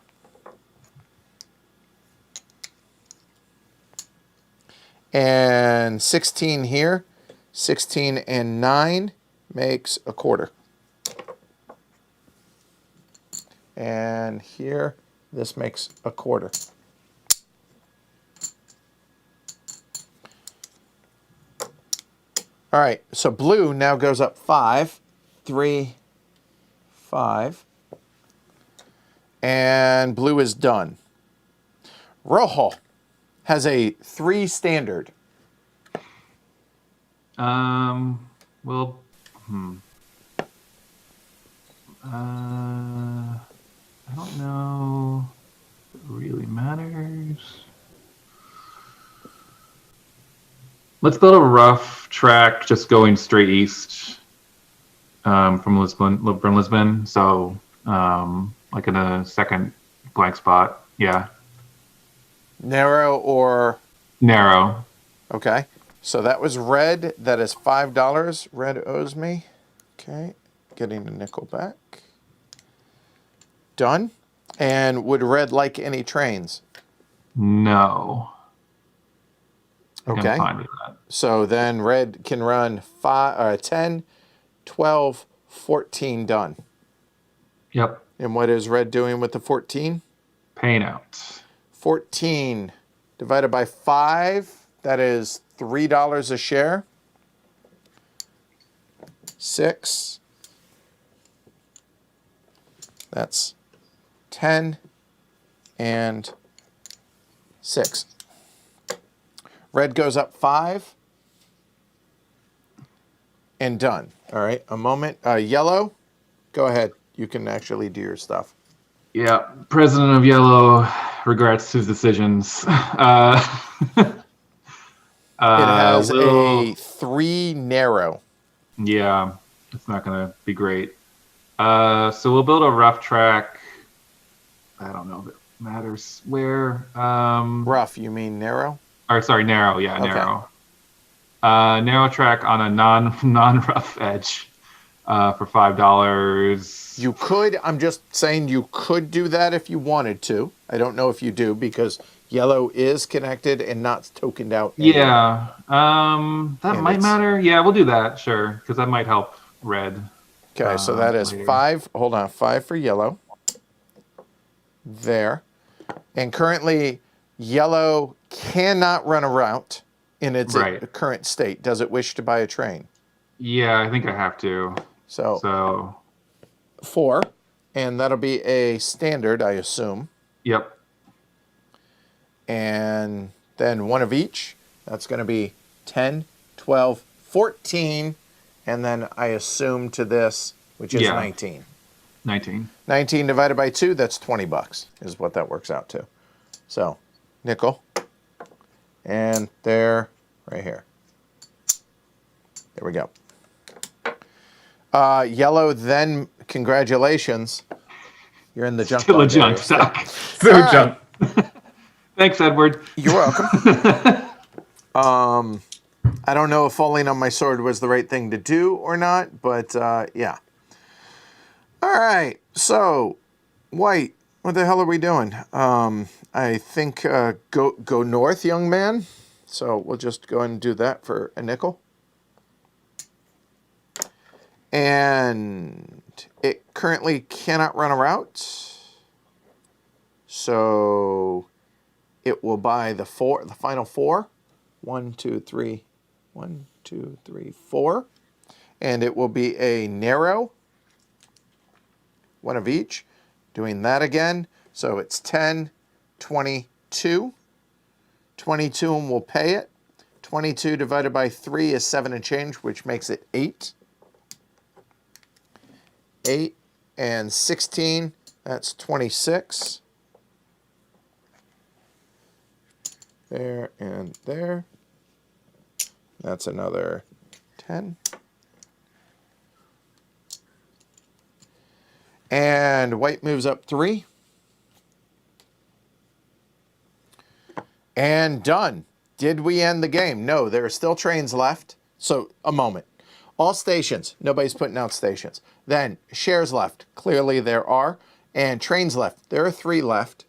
S1: And 16 here. 16 and 9 makes a quarter. And here, this makes a quarter. All right, so Blue now goes up 5, 3, 5. And Blue is done. Rojo has a 3 standard.
S3: Well, I don't know if it really matters. Let's build a rough track just going straight east from Lisbon. So, like in a second blank spot. Yeah.
S1: Narrow or?
S3: Narrow.
S1: Okay. So that was red. That is $5. Red owes me. Okay. Getting a nickel back. Done. And would red like any trains?
S3: No.
S1: Okay.
S3: I'm fine with that.
S1: So then red can run 10, 12, 14 done.
S3: Yep.
S1: And what is red doing with the 14?
S3: Paying out.
S1: 14 divided by 5, that is $3 a share. 6. That's 10 and 6. Red goes up 5 and done. All right, a moment. Yellow, go ahead. You can actually do your stuff.
S3: Yeah, President of Yellow regrets his decisions.
S1: It has a 3 narrow.
S3: Yeah, it's not going to be great. So we'll build a rough track. I don't know if it matters where.
S1: Rough, you mean narrow?
S3: Or sorry, narrow. Yeah,
S1: Okay.
S3: narrow. Narrow track on a non-rough edge for $5.
S1: You could, I'm just saying you could do that if you wanted to. I don't know if you do because yellow is connected and not tokened out. anywhere.
S3: Yeah, that
S1: And
S3: might
S1: it's-
S3: matter. Yeah, we'll do that, sure, because that might help red.
S1: Okay, so that is
S3: later.
S1: 5. Hold on, 5 for yellow. There. And currently, yellow cannot run a route in its
S3: Right.
S1: current state. Does it wish to buy a train?
S3: Yeah, I think I have to. So,
S1: 4. And that'll be a standard, I assume.
S3: yep.
S1: And then 1 of each. That's going to be 10, 12, 14. And then I assume to this, which is
S3: Yeah.
S1: 19.
S3: 19.
S1: 19 divided by 2, that's $20 is what that works out to. So, nickel. And there, right here. There we go. Yellow, then, congratulations. You're in the junk
S3: Still a
S1: bond area
S3: junk
S1: still.
S3: stop.
S2: So
S1: All right.
S2: jump.
S3: Thanks, Edward.
S1: You're welcome. I don't know if falling on my sword was the right thing to do or not, but yeah. All right, so white, what the hell are we doing? I think go north, young man. So we'll just go ahead and do that for a nickel. And it currently cannot run a route, so it will buy the final 4. 1, 2, 3, 1, 2, 3, 4. And it will be a narrow, 1 of each. Doing that again. So it's 10, 22. 22 and we'll pay it. 22 divided by 3 is 7 and change, which makes it 8. 8 and 16, that's 26. There and there. That's another 10. And white moves up 3. And done. Did we end the game? No, there are still trains left. So, a moment. All stations. Nobody's putting out stations. Then, shares left. Clearly there are. And trains left. There are 3 left.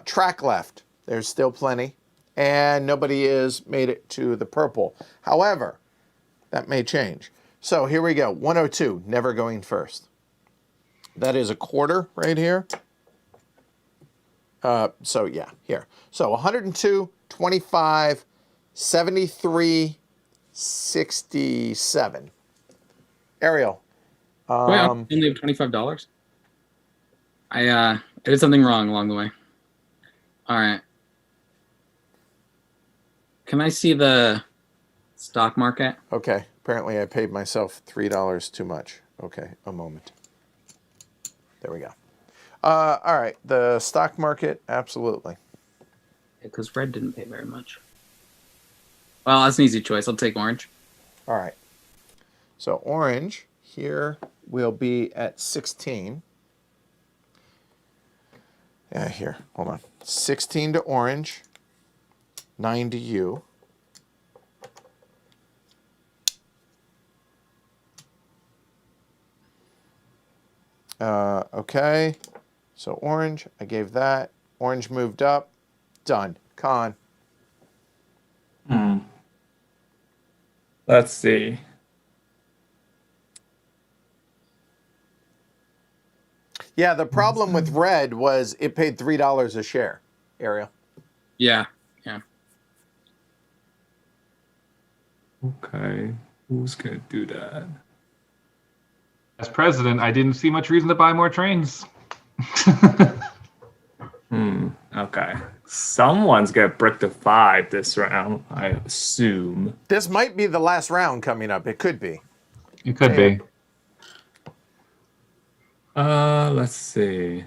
S1: Track left. There's still plenty. And nobody has made it to the purple. However, that may change. So here we go. 102, never going first. That is a quarter right here. So yeah, here. So 102, 25, 73, 67. Ariel.
S4: Wait, I only have $25. I did something wrong along the way. All right. Can I see the stock market?
S1: Okay, apparently I paid myself $3 too much. Okay, a moment. There we go. All right, the stock market, absolutely.
S4: Because red didn't pay very much. Well, that's an easy choice. I'll take orange.
S1: All right. So orange here will be at 16. Yeah, here, hold on. 16 to orange, 9 to you. Okay, so orange, I gave that. Orange moved up, done. Con.
S2: Let's see.
S1: Yeah, the problem with red was it paid $3 a share, Ariel.
S4: Yeah, yeah.
S2: Okay, who's gonna do that?
S3: As president, I didn't see much reason to buy more trains.
S2: Okay. Someone's gonna break the 5 this round, I assume.
S1: This might be the last round coming up. It could be.
S3: It could be.
S2: Let's see.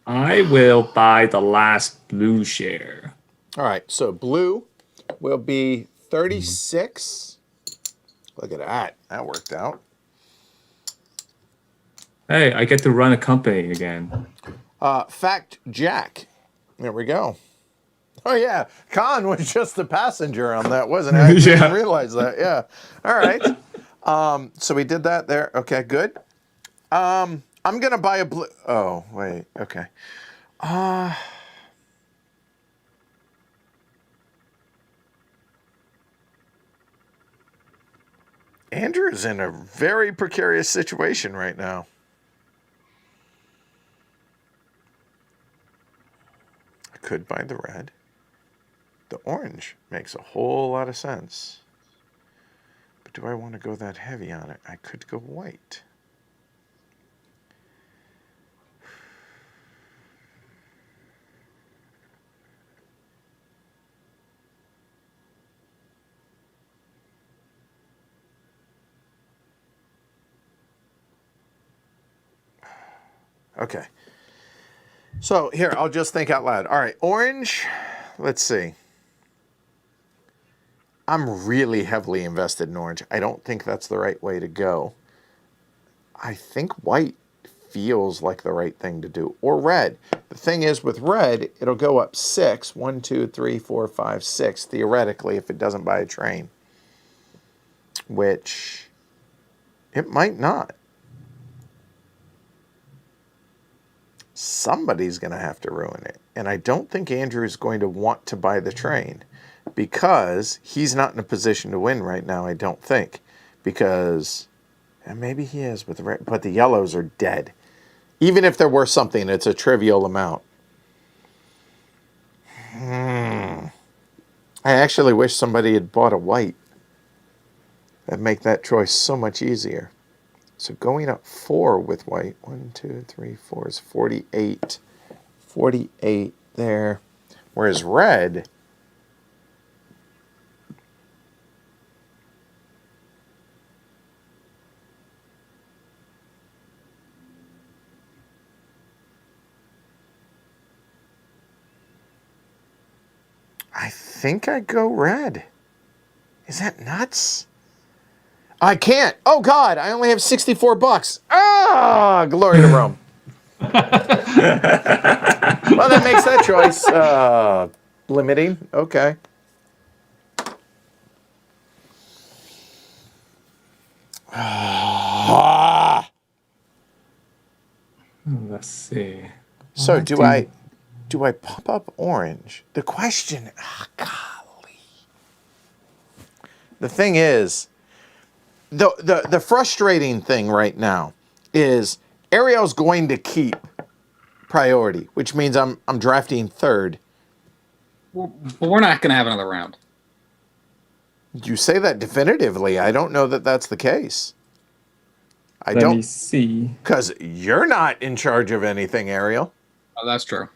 S2: I will buy the last blue share.
S1: All right, so blue will be 36. Look at that. That worked out.
S2: Hey, I get to run a company again.
S1: Fact Jack. There we go. Oh yeah, Khan was just the passenger on that, wasn't it? I didn't realize that. Yeah. All right. So we did that there. Okay, good. I'm gonna buy a blue. Oh wait. Okay. Andrew's in a very precarious situation right now. I could buy the red. The orange makes a whole lot of sense. But do I want to go that heavy on it? I could go white. Okay. So here, I'll just think out loud. All right, orange. Let's see. I'm really heavily invested in orange. I don't think that's the right way to go. I think white feels like the right thing to do. Or red. The thing is, with red, it'll go up 6. 1, 2, 3, 4, 5, 6, theoretically, if it doesn't buy a train. Which it might not. Somebody's going to have to ruin it. And I don't think Andrew's going to want to buy the train because he's not in a position to win right now, I don't think. Because, and maybe he is with the red, but the yellows are dead. Even if there were something, it's a trivial amount. I actually wish somebody had bought a white. That'd make that choice so much easier. So going up 4 with white, 1, 2, 3, 4 is 48. 48 there. Whereas red, I think I go red. Is that nuts? I can't. Oh God, I only have $64. Ah, glory to Rome. Well, that makes that choice limiting. Okay.
S2: Let's see.
S1: So do I pump up orange? The question, golly. The thing is, the frustrating thing right now is Ariel's going to keep priority, which means I'm drafting third.
S4: But we're not going to have another round.
S1: You say that definitively. I don't know that that's the case.
S2: Let me see.
S1: Because you're not in charge of anything, Ariel.
S4: Oh, that's true.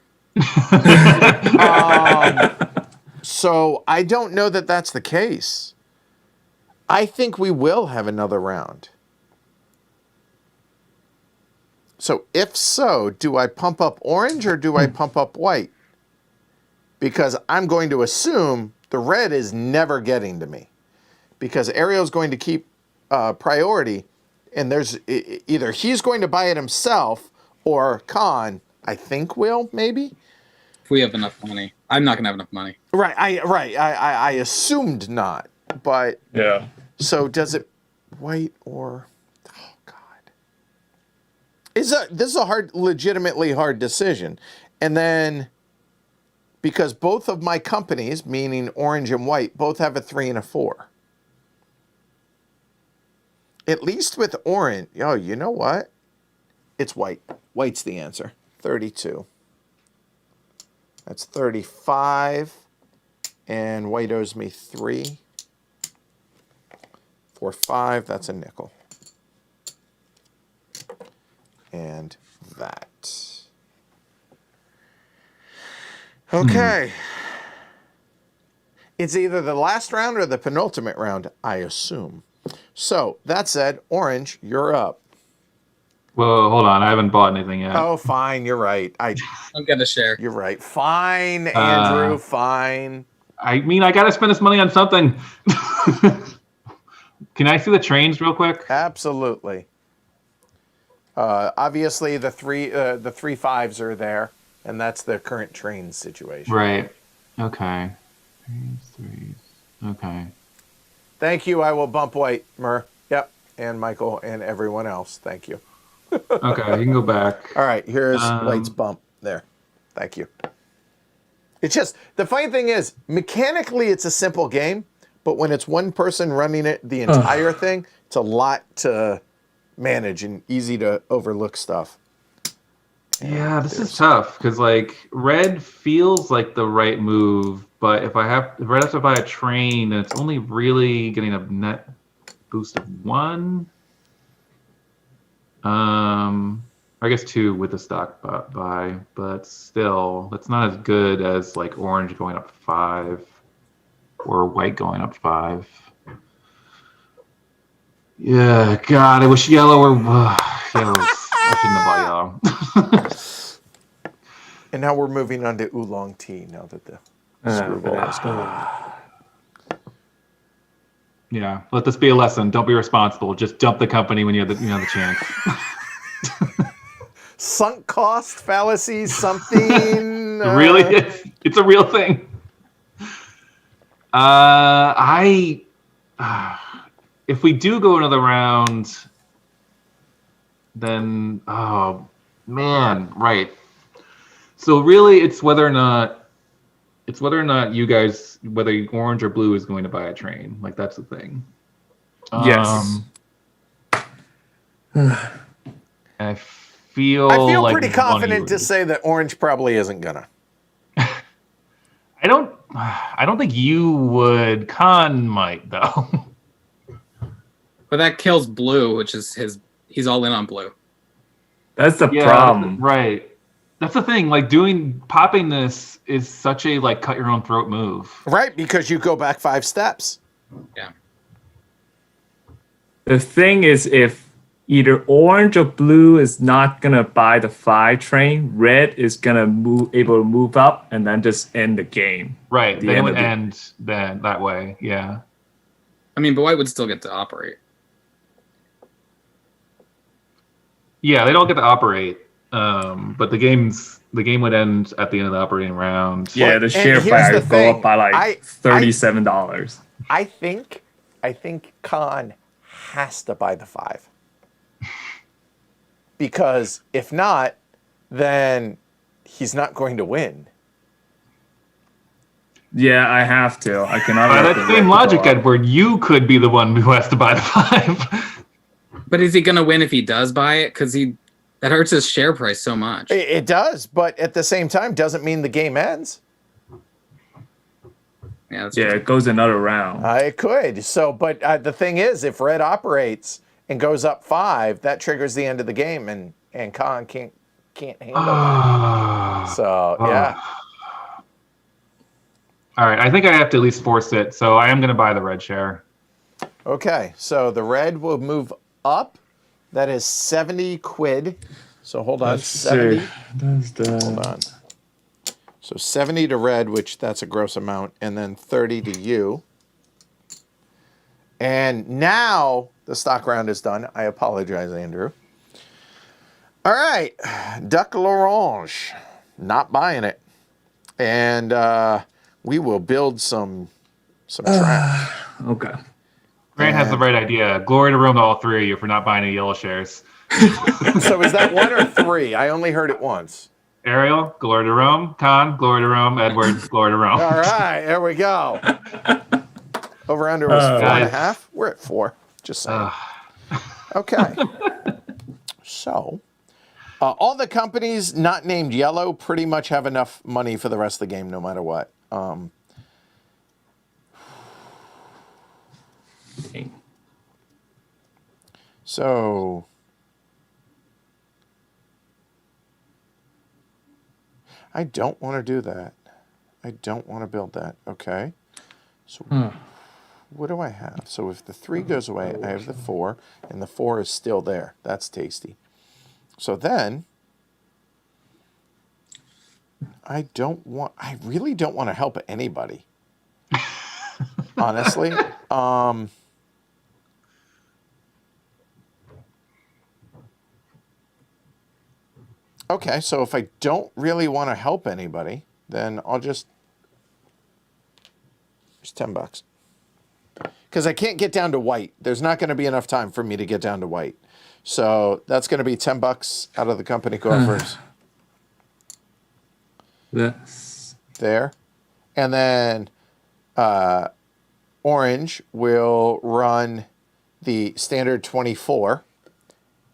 S1: So I don't know that that's the case. I think we will have another round. So if so, do I pump up orange or do I pump up white? Because I'm going to assume the red is never getting to me. Because Ariel's going to keep priority, and there's either he's going to buy it himself or Khan, I think, will, maybe?
S4: If we have enough money. I'm not going to have enough money.
S1: Right. I assumed not. But
S2: Yeah.
S1: So does it white or God? This is a legitimately hard decision. And then because both of my companies, meaning orange and white, both have a 3 and a 4. At least with orange, you know what? It's white. White's the answer. 32. That's 35. And white owes me 3. 4, 5, that's a nickel. And that. Okay. It's either the last round or the penultimate round, I assume. So, that said, orange, you're up.
S3: Well, hold on. I haven't bought anything yet.
S1: Oh, fine, you're right.
S4: I'm going to share.
S1: You're right. Fine, Andrew, fine.
S3: I mean, I got to spend this money on something. Can I see the trains real quick?
S1: Absolutely. Obviously, the three 5s are there, and that's the current train situation.
S3: Right. Okay. Threes. Okay.
S1: Thank you. I will bump white, Mur. Yep. And Michael and everyone else. Thank you.
S3: Okay, you can go back.
S1: All right. Here's white's bump. There. Thank you. It's just, the funny thing is, mechanically, it's a simple game, but when it's one person running it, the entire thing, it's a lot to manage and easy to overlook stuff.
S3: Yeah, this is tough because like red feels like the right move, but if red has to buy a train, then it's only really getting a net boost of 1. I guess 2 with the stock buy, but still, that's not as good as like orange going up 5 or white going up 5. Yeah, God, I wish yellow were yellow. I shouldn't have bought yellow.
S1: And now we're moving on to oolong tea now that the screwball is gone.
S3: Yeah, let this be a lesson. Don't be responsible. Just dump the company when you have the chance.
S1: Sunk cost fallacy, something.
S3: Really, it's a real thing. If we do go another round, then oh man, right. So really, it's whether or not you guys, whether orange or blue is going to buy a train. Like that's the thing.
S2: Yes.
S3: I feel like
S1: pretty confident to say that orange probably isn't gonna.
S3: I don't think you would. Khan might though.
S4: But that kills blue, which is he's all in on blue.
S2: That's the problem.
S3: Right. That's the thing. Like popping this is such a like cut your own throat move.
S1: Right, because you go back 5 steps.
S4: Yeah.
S2: The thing is, if either orange or blue is not gonna buy the 5 train, red is gonna able to move up and then just end the game.
S3: Right. They would end then that way. Yeah.
S4: I mean, but white would still get to operate.
S3: Yeah, they don't get to operate. But the game would end at the end of the operating round.
S2: Yeah, the share price would go up by like $37.
S1: I think Khan has to buy the 5. Because if not, then he's not going to win.
S2: Yeah, I have to. I cannot.
S3: By that same logic, Edward, you could be the one who has to buy the 5.
S4: But is he going to win if he does buy it? Because that hurts his share price so much.
S1: It does, but at the same time, doesn't mean the game ends.
S4: Yeah,
S2: it goes another round.
S1: It could. So, but the thing is, if red operates and goes up 5, that triggers the end of the game, and Khan can't handle it. So, yeah.
S3: All right, I think I have to at least force it, so I am going to buy the red share.
S1: Okay, so the red will move up. That is 70 quid. So hold on, 70. Hold on. So 70 to red, which that's a gross amount, and then 30 to you. And now the stock round is done. I apologize, Andrew. All right, Duck L'Orange, not buying it. And we will build some trash.
S2: Okay.
S3: Grant has the right idea. Glory to Rome to all 3 of you for not buying any yellow shares.
S1: So is that 1 or 3? I only heard it once.
S3: Ariel, glory to Rome. Khan, glory to Rome. Edward, glory to Rome.
S1: All right, there we go. Over under was 4.5. We're at 4. Just saying. Okay. So, all the companies not named yellow pretty much have enough money for the rest of the game, no matter what. So, I don't want to do that. I don't want to build that. Okay. So, what do I have? So if the 3 goes away, I have the 4, and the 4 is still there. That's tasty. So then, I really don't want to help anybody. Honestly. Okay, so if I don't really want to help anybody, then I'll just There's $10. Because I can't get down to white. There's not going to be enough time for me to get down to white. So that's going to be $10 out of the company coffers.
S2: Yes.
S1: There. And then orange will run the standard 24,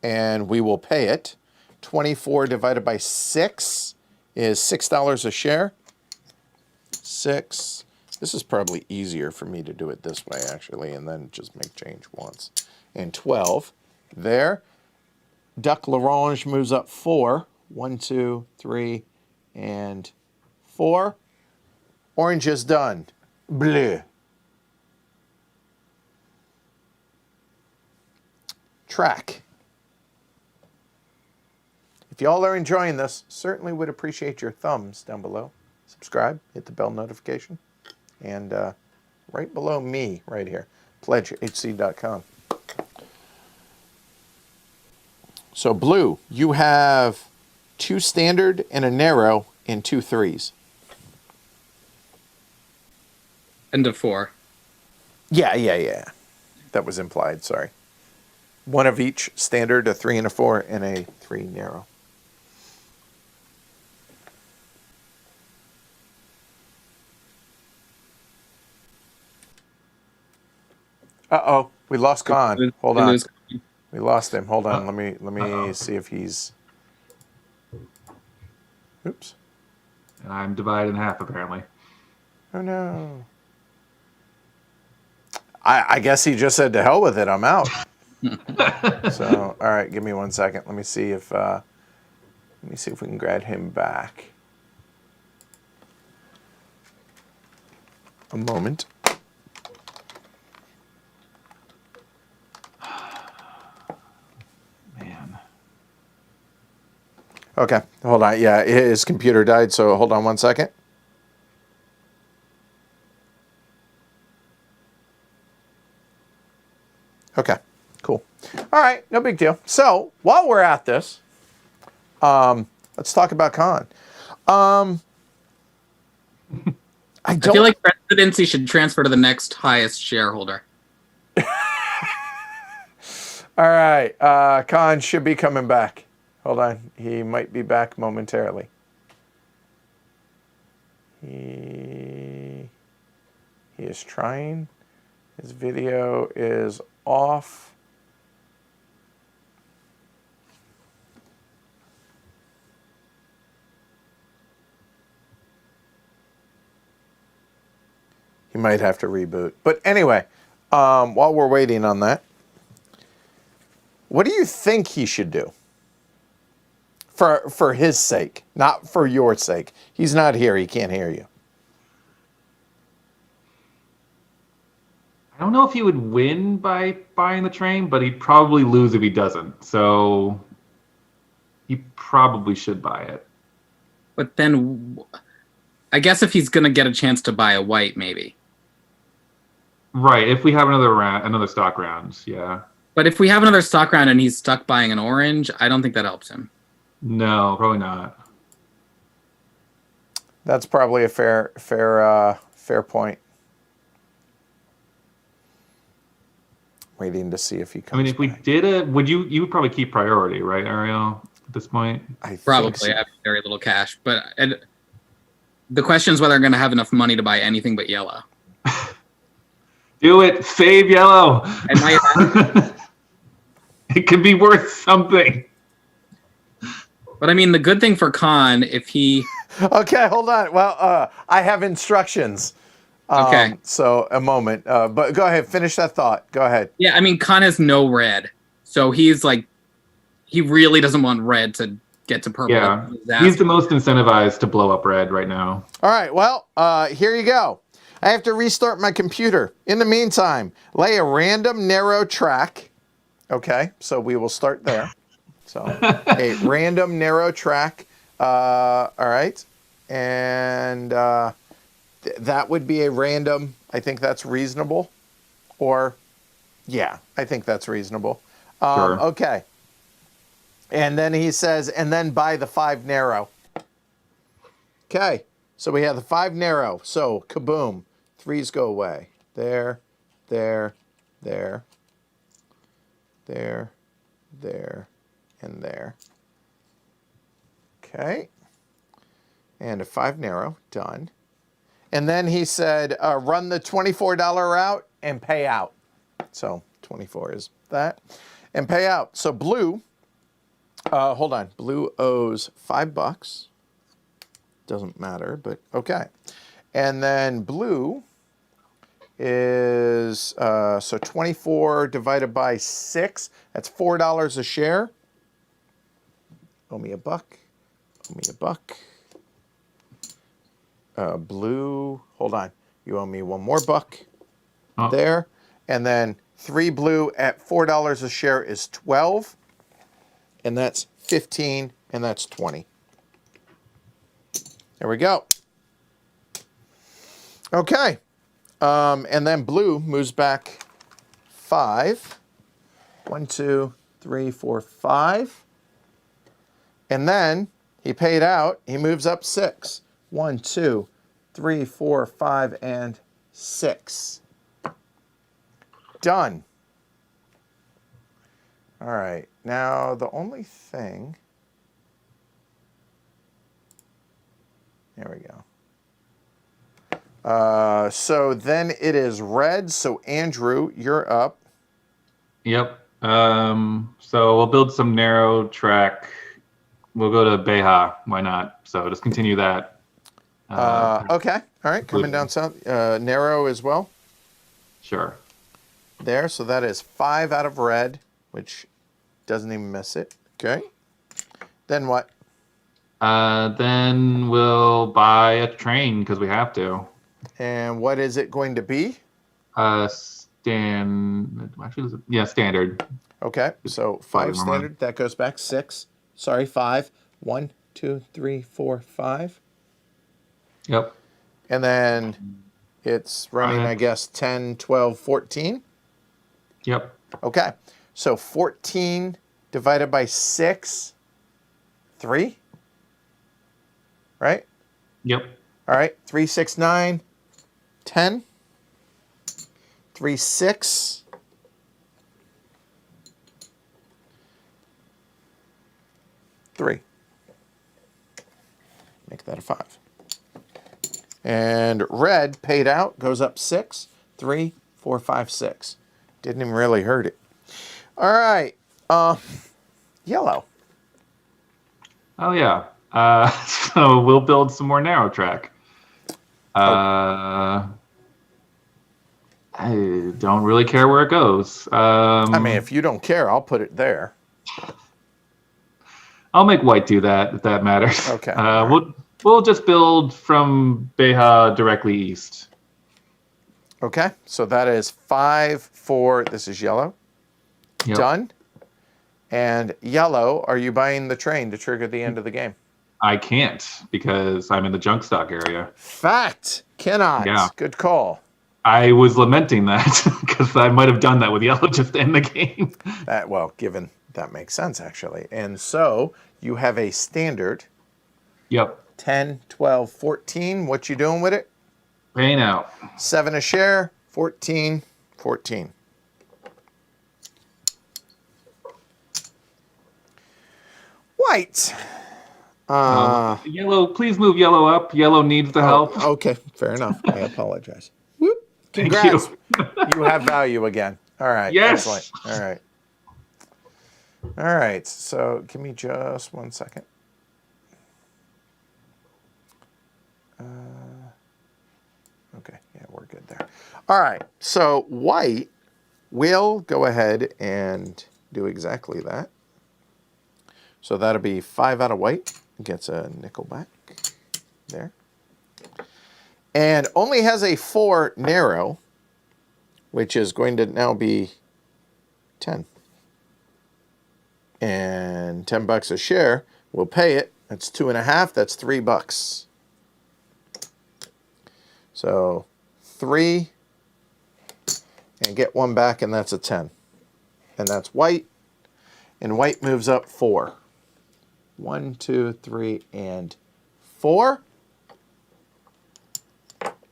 S1: and we will pay it. 24 divided by 6 is $6 a share. 6. This is probably easier for me to do it this way, actually, and then just make change once. And 12. There. Duck L'Orange moves up 4. 1, 2, 3, and 4. Orange is done. Bleu. Track. If y'all are enjoying this, certainly would appreciate your thumbs down below. Subscribe, hit the bell notification, and right below me, right here, pledgehc.com. So blue, you have 2 standard and a narrow and 2 threes.
S4: End of 4.
S1: Yeah. That was implied, sorry. 1 of each standard, a 3 and a 4, and a 3 narrow. Uh-oh, we lost Khan. Hold on. We lost him. Hold on. Let me see if he's... Oops.
S3: And I'm divided in half, apparently.
S1: Oh, no. I guess he just said, to hell with it, I'm out. So, all right, give me 1 second. Let me see if we can grab him back. A moment.
S3: Man.
S1: Okay, hold on. Yeah, his computer died, so hold on 1 second. Okay, cool. All right, no big deal. So while we're at this, let's talk about Khan. I
S4: feel like presidency should transfer to the next highest shareholder.
S1: All right, Khan should be coming back. Hold on, he might be back momentarily. He is trying. His video is off. He might have to reboot. But anyway, while we're waiting on that, what do you think he should do? For his sake, not for your sake. He's not here. He can't hear you.
S3: I don't know if he would win by buying the train, but he'd probably lose if he doesn't. So he probably should buy it.
S4: But then, I guess if he's gonna get a chance to buy a white, maybe.
S3: Right. If we have another round, another stock round, yeah.
S4: But if we have another stock round and he's stuck buying an orange, I don't think that helps him.
S3: No, probably not.
S1: That's probably a fair point. Waiting to see if he comes.
S3: I mean, if we did it, you would probably keep priority, right, Ariel? At this point,
S4: Probably.
S1: So.
S4: I have very little cash, but the question is whether I'm going to have enough money to buy anything but yellow.
S3: Do it. Save yellow.
S4: I might have,
S3: It could be worth something.
S4: but I mean, the good thing for Khan, if he...
S1: Okay, hold on. Well, I have instructions.
S4: Okay.
S1: So a moment. But go ahead. Finish that thought. Go ahead.
S4: Yeah, I mean, Khan has no red. So he's like... He really doesn't want red to get to purple.
S3: Yeah. He's the most incentivized to blow up red right now.
S1: All right. Well, here you go. I have to restart my computer. In the meantime, lay a random narrow track. Okay. So we will start there. So a random narrow track. All right. And that would be a random. I think that's reasonable. Or, yeah, I think that's reasonable.
S3: Sure.
S1: Okay. And then he says, and then buy the 5 narrow. Okay. So we have the 5 narrow. So kaboom. Threes go away. There, there, there, there, there, and there. Okay. And a 5 narrow. Done. And then he said, run the $24 route and pay out. So 24 is that. And pay out. So blue, hold on. Blue owes $5. Doesn't matter, but okay. And then blue is, so 24 divided by 6. That's $4 a share. Owe me a buck. Owe me a buck. Blue, hold on. You owe me one more buck there. And then 3 blue at $4 a share is 12. And that's 15, and that's 20. There we go. Okay. And then blue moves back 5. 1, 2, 3, 4, 5. And then he paid out. He moves up 6. 1, 2, 3, 4, 5, and 6. Done. All right. Now, the only thing... There we go. So then it is red. So, Andrew, you're up.
S3: Yep. So we'll build some narrow track. We'll go to Beja. Why not? So just continue that.
S1: Okay. All right. Coming down south. Narrow as well.
S3: Sure.
S1: There. So that is 5 out of red, which doesn't even miss it. Okay. Then what?
S3: Then we'll buy a train because we have to.
S1: And what is it going to be?
S3: Standard.
S1: Okay. So 5 standard. That goes back 6. Sorry, 5. 1, 2, 3, 4, 5.
S3: Yep.
S1: And then it's running, I guess, 10, 12, 14.
S3: Yep.
S1: Okay. So 14 divided by 6, 3. Right?
S3: Yep.
S1: All right. 3, 6, 9, 10. 3, 6. 3. Make that a 5. And red paid out, goes up 6, 3, 4, 5, 6. Didn't even really hurt it. All right. Yellow.
S3: Oh, yeah. So we'll build some more narrow track. I don't really care where it goes.
S1: I mean, if you don't care, I'll put it there.
S3: I'll make white do that, if that matters.
S1: Okay.
S3: We'll just build from Beja directly east.
S1: Okay. So that is 5 for, this is yellow.
S3: Yep.
S1: Done. And yellow, are you buying the train to trigger the end of the game?
S3: I can't because I'm in the junk stock area.
S1: Fact. Cannot.
S3: Yeah.
S1: Good call.
S3: I was lamenting that because I might have done that with yellow just to end the game.
S1: Given that makes sense, actually. And so you have a standard.
S3: Yep.
S1: 10, 12, 14. What you doing with it?
S3: Paying out.
S1: 7 a share. 14, 14. White.
S3: Yellow, please move yellow up. Yellow needs the help.
S1: Okay, fair enough. I apologize. Whoop.
S3: Thank
S1: Congrats.
S3: you.
S1: You have value again. All right.
S3: Yes.
S1: Excellent. All right. All right. So give me just 1 second. Okay. Yeah, we're good there. All right. So white will go ahead and do exactly that. So that'll be 5 out of white. Gets a nickel back there. And only has a 4 narrow, which is going to now be 10. And $10 a share. We'll pay it. That's 2.5. That's $3. So 3 and get 1 back, and that's a 10. And that's white. And white moves up 4. 1, 2, 3, and 4.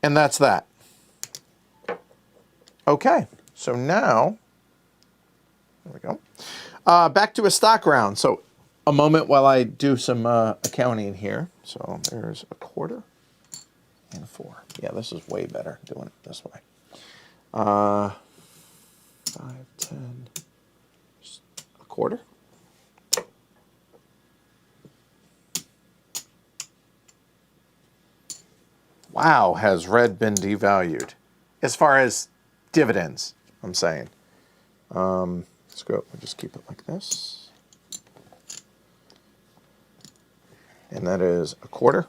S1: And that's that. Okay, so now, there we go. Back to a stock round. So a moment while I do some accounting here. So there's a quarter and a 4. Yeah, this is way better doing it this way. 5, 10, a quarter. Wow, has red been devalued? As far as dividends, I'm saying. Let's go, we'll just keep it like this. And that is a quarter.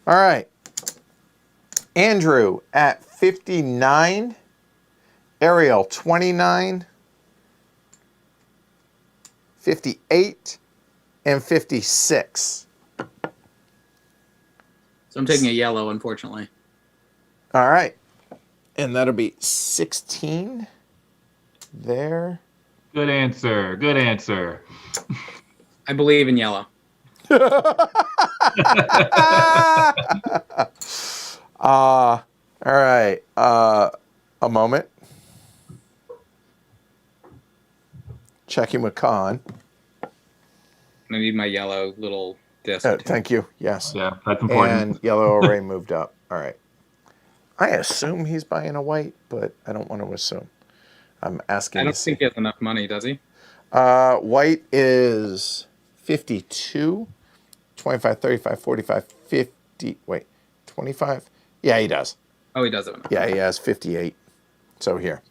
S1: All right. Andrew at 59. Ariel, 29. 58. And 56.
S4: So I'm taking a yellow, unfortunately.
S1: All right. And that'll be 16 there.
S3: Good answer. Good answer.
S4: I believe in yellow.
S1: All right. A moment. Checking with Khan.
S4: I need my yellow little disc.
S1: Thank you. Yes.
S3: Yeah, that's important.
S1: And yellow already moved up. All right. I assume he's buying a white, but I don't want to assume. I'm asking.
S4: I don't think he has enough money, does he?
S1: White is 52, 25, 35, 45, 50. Wait, 25? Yeah, he does.
S4: Oh, he does have enough.
S1: Yeah, he has 58. So here,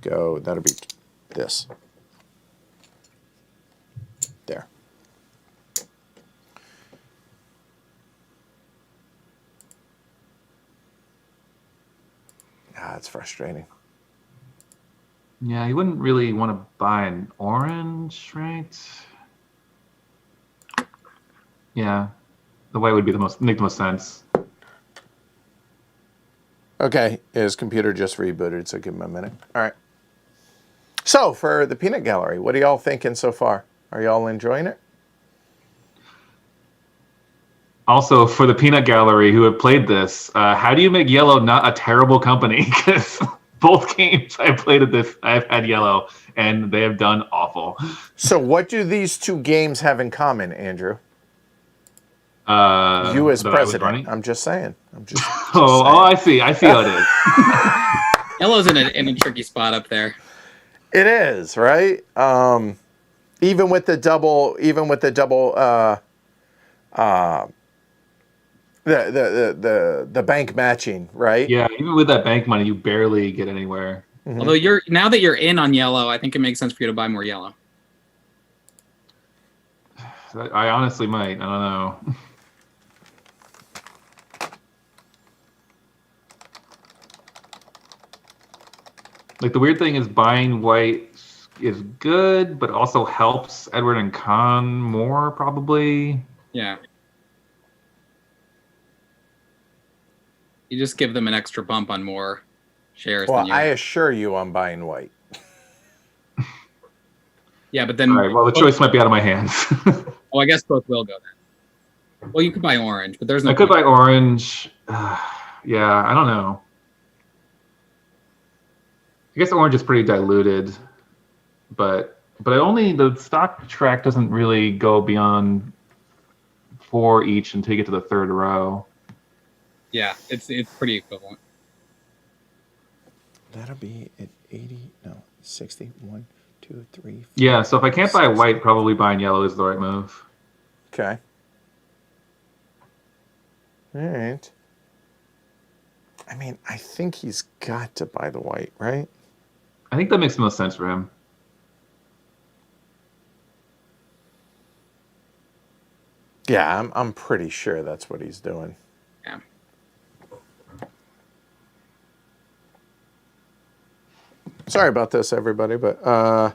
S1: go. That'll be this. There. Ah, it's frustrating.
S3: Yeah, you wouldn't really want to buy an orange, right? Yeah, the white would be make the most sense.
S1: Okay, his computer just rebooted, so give him a minute. All right. So for the peanut gallery, what are y'all thinking so far? Are y'all enjoying it?
S3: Also, for the peanut gallery who have played this, how do you make yellow not a terrible company? Because both games I've played at this, I've had yellow, and they have done awful.
S1: So what do these two games have in common, Andrew? You as
S3: that I was
S1: president.
S3: running?
S1: I'm just saying.
S3: Oh, I see. I see how it is.
S4: Yellow's in a tricky spot up there.
S1: It is, right? Even with the double the bank matching, right?
S3: Yeah, even with that bank money, you barely get anywhere.
S1: Mm-hmm.
S4: Although now that you're in on yellow, I think it makes sense for you to buy more yellow.
S3: I honestly might. I don't know. Like, the weird thing is buying white is good, but also helps Edward and Khan more, probably.
S4: Yeah. You just give them an extra bump on more shares
S1: Well,
S4: than you.
S1: I assure you I'm buying white.
S4: Yeah, but then...
S3: All right, well, the choice might be out of my hands.
S4: Oh, I guess both will go then. Well, you could buy orange, but there's no...
S3: I could buy orange. Yeah, I don't know. I guess orange is pretty diluted, but the stock track doesn't really go beyond 4 each until you get to the third row.
S4: Yeah, it's pretty equivalent.
S1: That'll be at 80, no, 60, 1, 2, 3, 4.
S3: Yeah, so if I can't buy white, probably buying yellow is the right move.
S1: Okay. All right. I mean, I think he's got to buy the white, right?
S3: I think that makes the most sense for him.
S1: Yeah, I'm pretty sure that's what he's doing.
S4: Yeah.
S1: Sorry about this, everybody, but
S4: I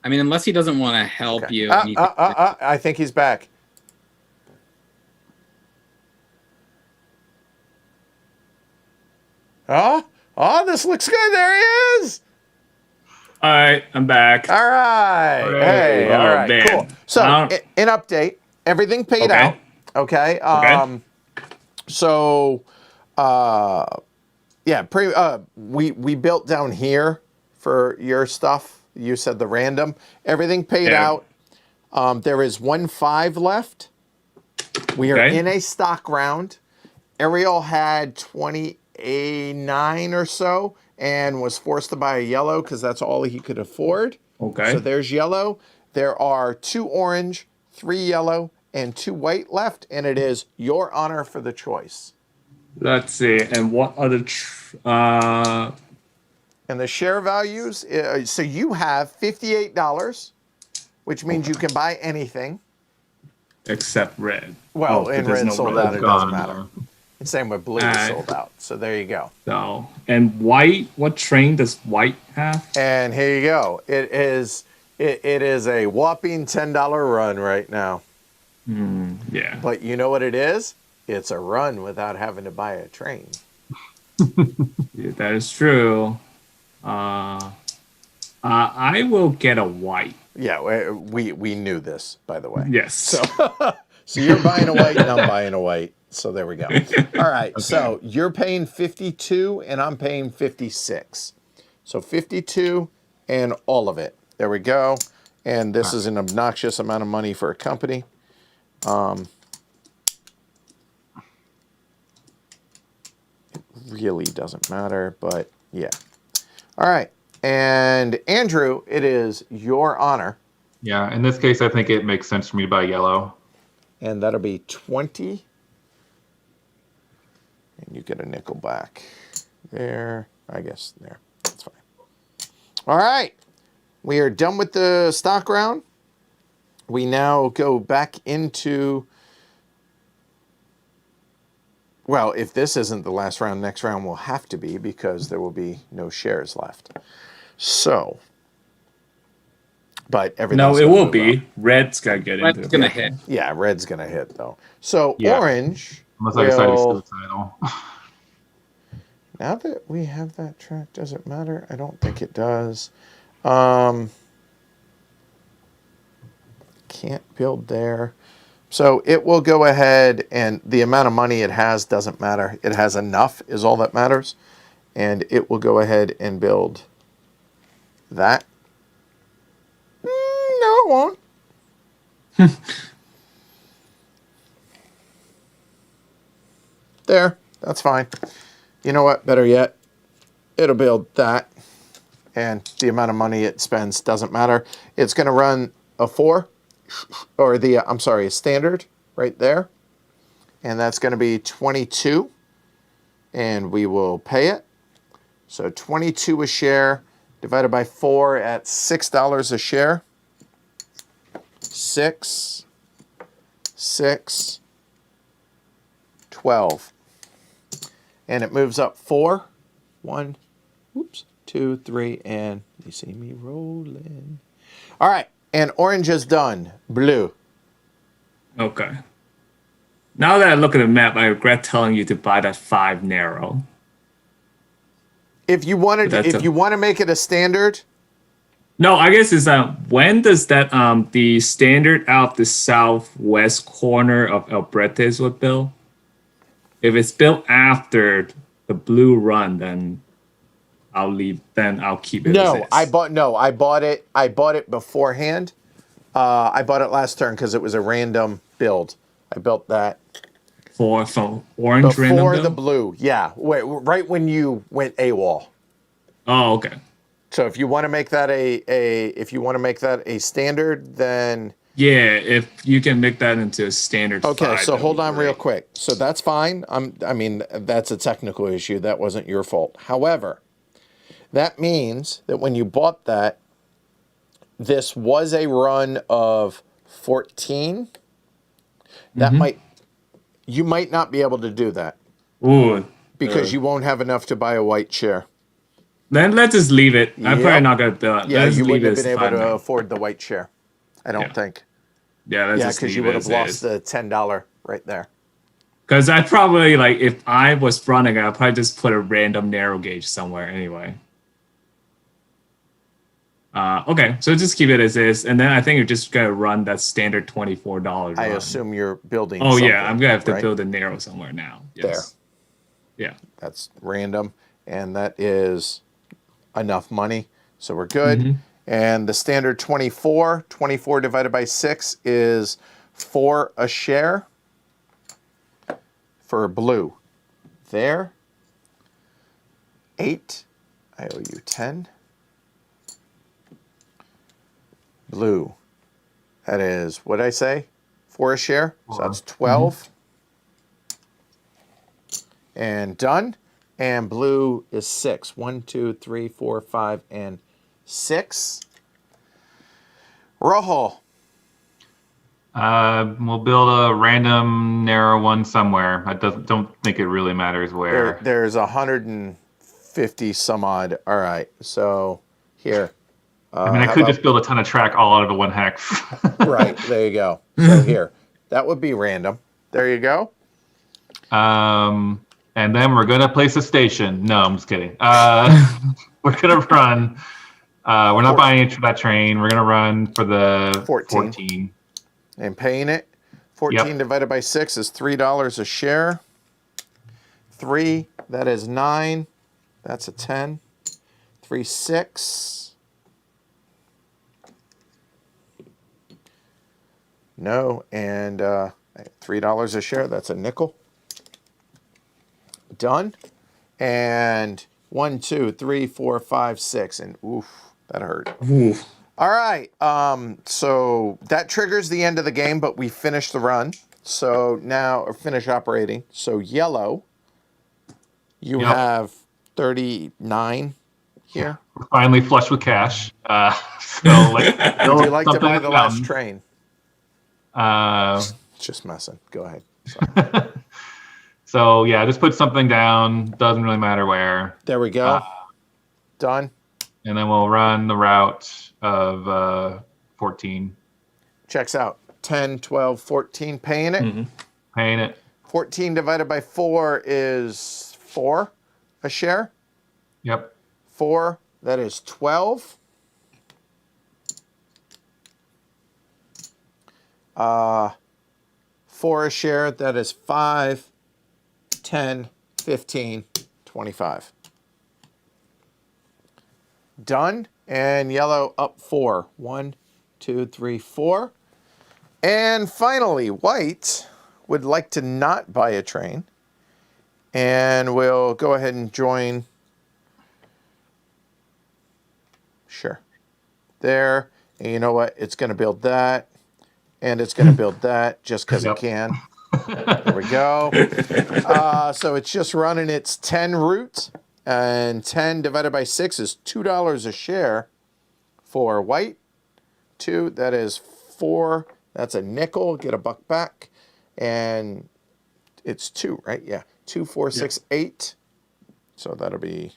S4: mean, unless he doesn't want to help
S1: okay.
S4: you.
S1: I think he's back. Oh, this looks good. There he is.
S2: All right, I'm back.
S1: All right. Hey, all right.
S2: man.
S1: Cool. So, an update. Everything paid
S2: Okay.
S1: out. Okay.
S2: Okay.
S1: So, Yeah, we built down here for your stuff. You said the random. Everything paid out. There is 1-5 left. We are in a stock round. Ariel had 29 or so and was forced to buy a yellow because that's all he could afford.
S2: Okay.
S1: So there's yellow. There are 2 orange, 3 yellow, and 2 white left, and it is your honor for the choice.
S2: Let's see. And what other...
S1: And the share values, so you have $58, which means you can buy anything.
S2: Except red.
S1: Well, and red sold out, it doesn't matter. And same with blue sold out. So there you go.
S2: So, and white, what train does white have?
S1: And here you go. It is a whopping $10 run right now.
S2: Yeah.
S1: But you know what it is? It's a run without having to buy a train.
S2: Yeah, that is true. I will get a white.
S1: Yeah, we knew this, by the way.
S2: Yes.
S1: So you're buying a white and I'm buying a white. So there we go. All right. Okay. So you're paying 52 and I'm paying 56. So 52 and all of it. There we go. And this is an obnoxious amount of money for a company. It really doesn't matter, but yeah. All right. And Andrew, it is your honor.
S3: Yeah, in this case, I think it makes sense for me to buy yellow.
S1: And that'll be 20. And you get a nickel back. There. I guess there. That's fine. All right. We are done with the stock round. We now go back into... Well, if this isn't the last round, next round will have to be because there will be no shares left. So... But everything.
S2: No, it will be. Red's gonna get
S4: Red's
S2: into
S4: gonna
S2: it.
S4: hit.
S1: Yeah, red's gonna hit though. So orange.
S3: Unless I decide to steal the title.
S1: Now that we have that track, does it matter? I don't think it does. Can't build there. So it will go ahead, and the amount of money it has doesn't matter. It has enough is all that matters. And it will go ahead and build that. No, it won't. There. That's fine. You know what? Better yet, it'll build that. And the amount of money it spends doesn't matter. It's going to run a 4, or a standard right there. And that's going to be 22. And we will pay it. So 22 a share divided by 4 at $6 a share. 6, 12. And it moves up 4. 1, 2, 3, and you see me rolling. All right, and orange is done. Blue.
S2: Okay. Now that I look at the map, I regret telling you to buy that 5 narrow.
S1: If you wanted, if you want to make it a standard.
S2: No, I guess it's when does that the standard out the southwest corner of El Bretes would build? If it's built after the blue run, then I'll leave. Then I'll keep it.
S1: No, I bought it. I bought it beforehand. I bought it last turn because it was a random build. I built that
S2: from orange
S1: before
S2: random build?
S1: the blue. Yeah, right when you went AWOL.
S2: Oh, okay.
S1: So if you want to make that a standard, then
S2: yeah, if you can make that into a standard.
S1: Okay,
S2: 5,
S1: so hold on
S2: great.
S1: real quick. So that's fine. I mean, that's a technical issue. That wasn't your fault. However, that means that when you bought that, this was a run of 14. That you might not be able to do that.
S2: Ooh.
S1: Because you won't have enough to buy a white share.
S2: Then let's just leave it. I'm probably not going to do it.
S1: Yeah,
S2: let's
S1: you
S2: leave
S1: wouldn't have
S2: it
S1: been able to afford the white share. I don't think.
S2: Yeah,
S1: because you would have lost the $10 right there.
S2: Because I probably, if I was running, I'd probably just put a random narrow gauge somewhere anyway. Okay, so just keep it as is. And then I think you're just going to run that standard $24 run.
S1: I assume you're building
S2: yeah, I'm going to have to build a narrow somewhere now. Yes.
S1: There.
S2: Yeah.
S1: That's random. and that is enough money, so we're good. And the standard 24 divided by 6 is 4 a share for blue. There. 8, I owe you 10. Blue, that is, what did I say? 4 a share, so that's 12. And done. And blue is 6. 1, 2, 3, 4, 5, and 6. Rojo.
S3: We'll build a random narrow one somewhere. I don't think it really matters where.
S1: There's 150 some odd. All right, so here.
S3: I mean, I could just build a ton of track all out of the 1 hex.
S1: Right, there you go. So here, that would be random. There you go.
S3: And then we're going to place a station. No, I'm just kidding. We're going to run. We're not buying into that train. We're going to run for the 14.
S1: And paying it. 14 divided by 6 is $3 a share. 3, that is 9. That's a 10. 3, 6. No, and $3 a share, that's a nickel. Done. And 1, 2, 3, 4, 5, 6, and oof, that hurt.
S2: Oof.
S1: All right, so that triggers the end of the game, but we finish the run. So now, or finish operating. So yellow, you have 39 here.
S3: We're finally flush with cash. So
S1: Would you like to buy the last train? Just messing. Go ahead. Sorry.
S3: So yeah, just put something down. Doesn't really matter where.
S1: There we go. Done.
S3: And then we'll run the route of 14.
S1: Checks out. 10, 12, 14. Paying it.
S3: Paying it.
S1: 14 divided by 4 is 4 a share.
S3: Yep.
S1: 4, that is 12. 4 a share, that is 5, 10, 15, 25. Done. And yellow up 4. 1, 2, 3, 4. And finally, white would like to not buy a train. And we'll go ahead and join. Sure. There. And you know what? It's going to build that. And it's going to build that just because it can. There we go. So it's just running its 10 route. And 10 divided by 6 is $2 a share for white. 2, that is 4. That's a nickel. Get a buck back. And it's 2, right? Yeah. 2, 4, 6, 8. So that'll be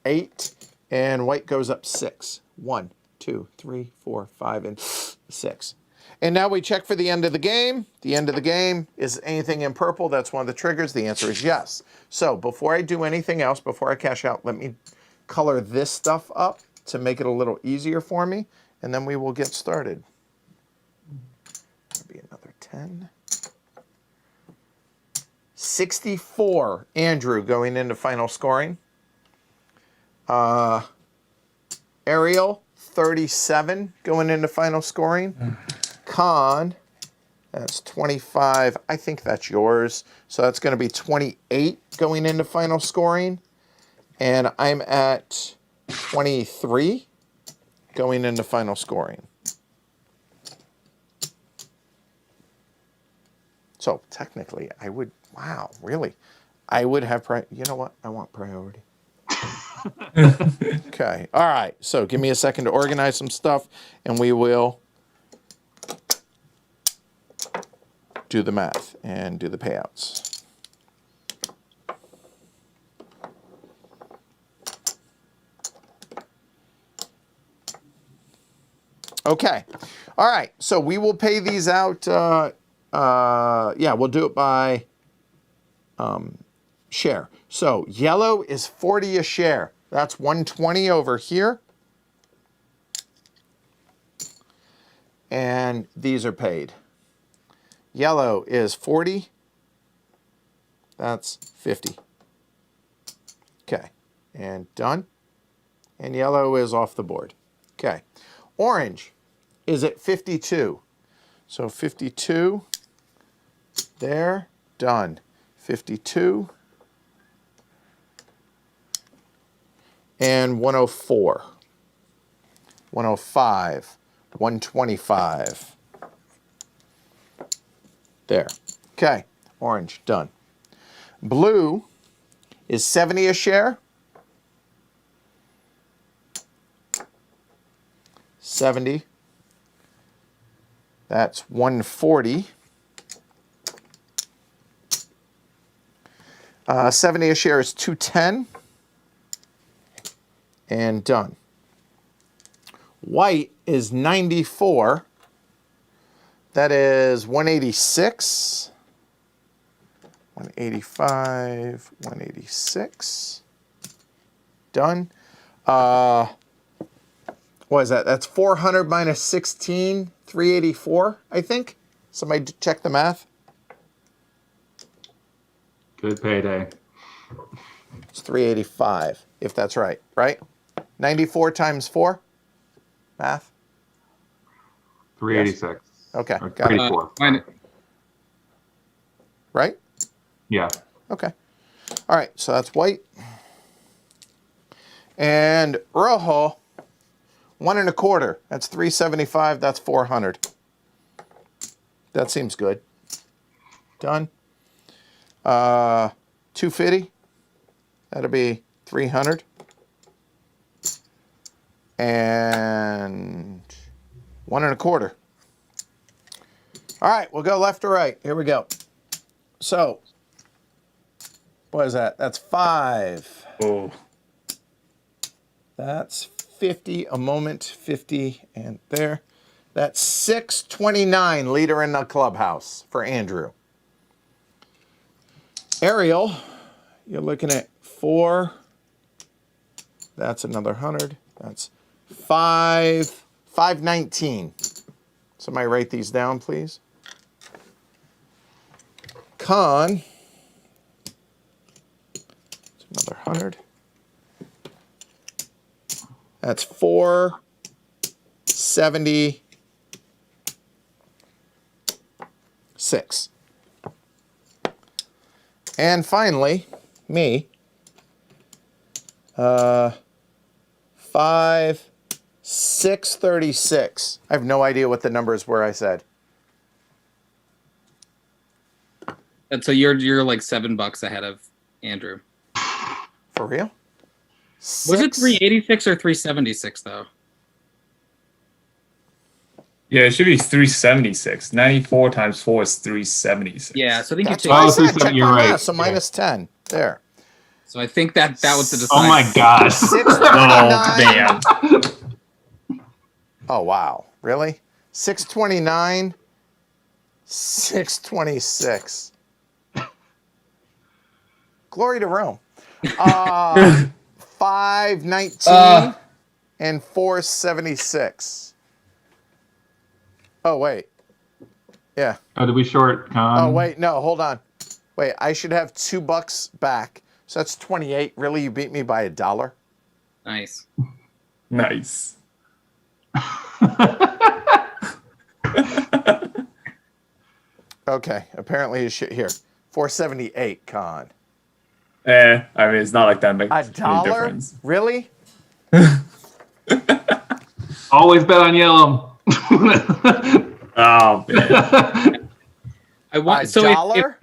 S1: 8. And white goes up 6. 1, 2, 3, 4, 5, and 6. And now we check for the end of the game. The end of the game is anything in purple. That's one of the triggers. The answer is yes. So before I do anything else, before I cash out, let me color this stuff up to make it a little easier for me. And then we will get started. That'll be another 10. 64, Andrew, going into final scoring. Ariel, 37, going into final scoring. Con, that's 25. I think that's yours. So that's going to be 28 going into final scoring. And I'm at 23 going into final scoring. So technically, I would, wow, really? I would have, you know what? I want priority. Okay, all right. So give me a second to organize some stuff, and we will do the math and do the payouts. Okay, all right. So we will pay these out. Yeah, we'll do it by share. So yellow is 40 a share. That's 120 over here. And these are paid. Yellow is 40. That's 50. Okay. And done. And yellow is off the board. Okay. Orange is at 52. So 52. There. Done. 52. And 104. 105. 125. There. Okay. Orange. Done. Blue is 70 a share. 70. That's 140. 70 a share is 210. And done. White is 94. That is 186. 185. 186. Done. What is that? That's 400 minus 16, 384, I think. Somebody check the math.
S3: Good payday.
S1: It's 385, if that's right, right? 94 times 4? Math?
S3: 386.
S1: Okay,
S3: Or
S1: got it.
S3: 384.
S1: Right?
S3: Yeah.
S1: Okay. All right, so that's white. And rojo, 1 1/4. That's 375. That's 400. That seems good. Done. 250. That'll be 300. And 1 1/4. All right, we'll go left to right. Here we go. So, what is that? That's 5.
S2: Oh.
S1: That's 50 a moment, 50 and there. That's 629 leader in the clubhouse for Andrew. Ariel, you're looking at 4. That's another 100. That's 519. Somebody write these down, please. Con, it's another 100. That's 476. And finally, me, 636. I have no idea what the numbers were I said.
S4: And so you're like $7 ahead of Andrew.
S1: For real?
S4: Was it 386 or 376 though?
S2: Yeah, it should be 376. 94 times 4 is 376.
S4: Yeah, so I think
S1: That's
S4: you
S1: what
S4: take.
S1: I
S3: Oh,
S1: said. Check
S3: you're
S1: my
S3: right.
S1: math. So minus 10. There.
S4: So I think that was the
S3: Oh
S4: decider.
S3: my gosh.
S1: 629.
S2: Oh, man.
S1: Oh, wow. Really? 629. 626. Glory to Rome. 519 and 476. Oh, wait. Yeah.
S3: Oh, did we short Con?
S1: Oh, wait. No, hold on. Wait, I should have $2 back. So that's 28. Really? You beat me by $1?
S4: Nice.
S2: Nice.
S1: Okay. Apparently his shit here. 478, Con.
S2: I mean, it's not like that makes any
S1: $1?
S2: difference.
S1: Really?
S3: Always bet on yellow.
S2: Oh, man.
S4: I want if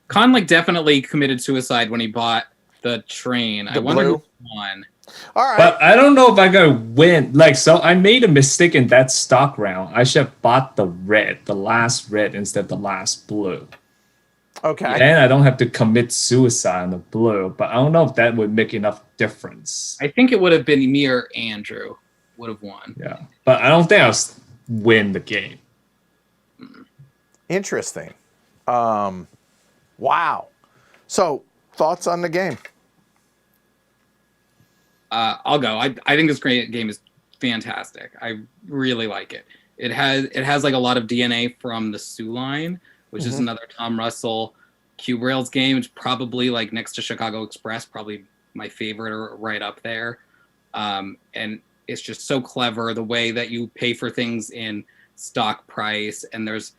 S4: Con like definitely committed suicide when he bought the train. I wonder
S1: blue?
S4: who won.
S1: All right.
S2: But I don't know if I'm going to win. Like, so I made a mistake in that stock round. I should have bought the last red instead of the last blue.
S1: Okay.
S2: Then I don't have to commit suicide on the blue, but I don't know if that would make enough difference.
S4: I think it would have been me or Andrew would have won.
S2: Yeah, but I don't think I'll win the game.
S1: Interesting. Wow. So, thoughts on the game?
S4: I'll go. I think this game is fantastic. I really like it. It has like a lot of DNA from the Sioux line, which is another Tom Russell Cube Rails game. It's probably like next to Chicago Express, probably my favorite or right up there. And it's just so clever the way that you pay for things in stock price, and there's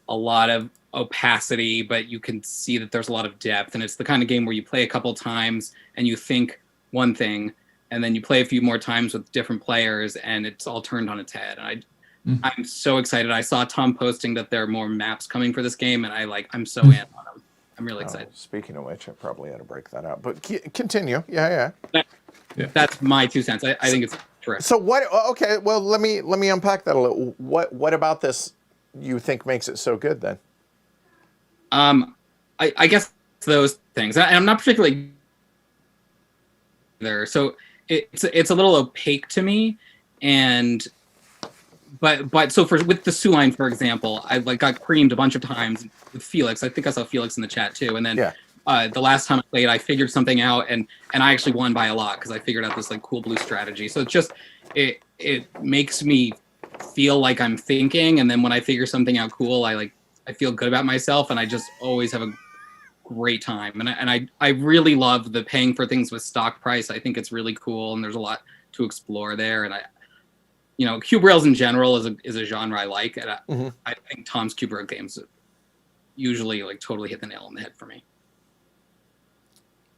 S4: a lot of opacity, but you can see that there's a lot of depth. And it's the kind of game where you play a couple times and you think one thing, and then you play a few more times with different players, and it's all turned on its head. And I'm so excited. I saw Tom posting that there are more maps coming for this game, and I'm so in on them. I'm really excited.
S1: Speaking of which, I probably had to break that out. But continue. Yeah.
S4: That's my 2 cents. I think it's terrific.
S1: So what? Okay, well let me unpack that a little. What about this you think makes it so good then?
S4: I guess those things, and I'm not particularly there. So it's a little opaque to me, and but so with the Sue line, for example, I got creamed a bunch of times with Felix. I think I saw Felix in the chat too, and then.
S1: Yeah.
S4: The last time I played, I figured something out, and I actually won by a lot because I figured out this cool blue strategy. So it's just it makes me feel like I'm thinking, and then when I figure something out cool, I feel good about myself, and I just always have a great time. And I really love the paying for things with stock price. I think it's really cool, and there's a lot to explore there. And cube rails in general is a genre I like, and I think Tom's cube rail games usually totally hit the nail on the head for me.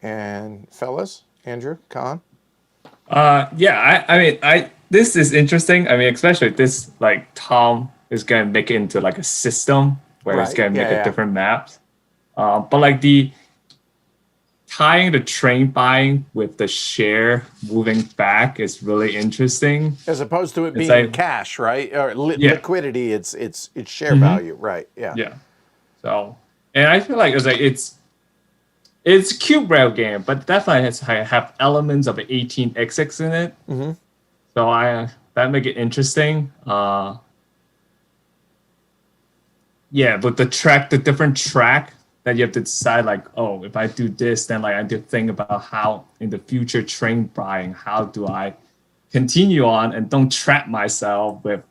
S1: And fellas, Andrew, Khan?
S2: This is interesting. I mean, especially this, Tom is going to make it into a system where he's going to make different maps. But the tying the train buying with the share moving back is really interesting.
S1: As opposed to it being cash, right? Or liquidity, it's share value, right? Yeah.
S2: Yeah. So, and I feel it's a cube rail game, but definitely has have elements of 18xx in it.
S1: Mm-hmm.
S2: So that make it interesting. But the different track that you have to decide, if I do this, then I have to think about how in the future train buying, how do I continue on and don't trap myself with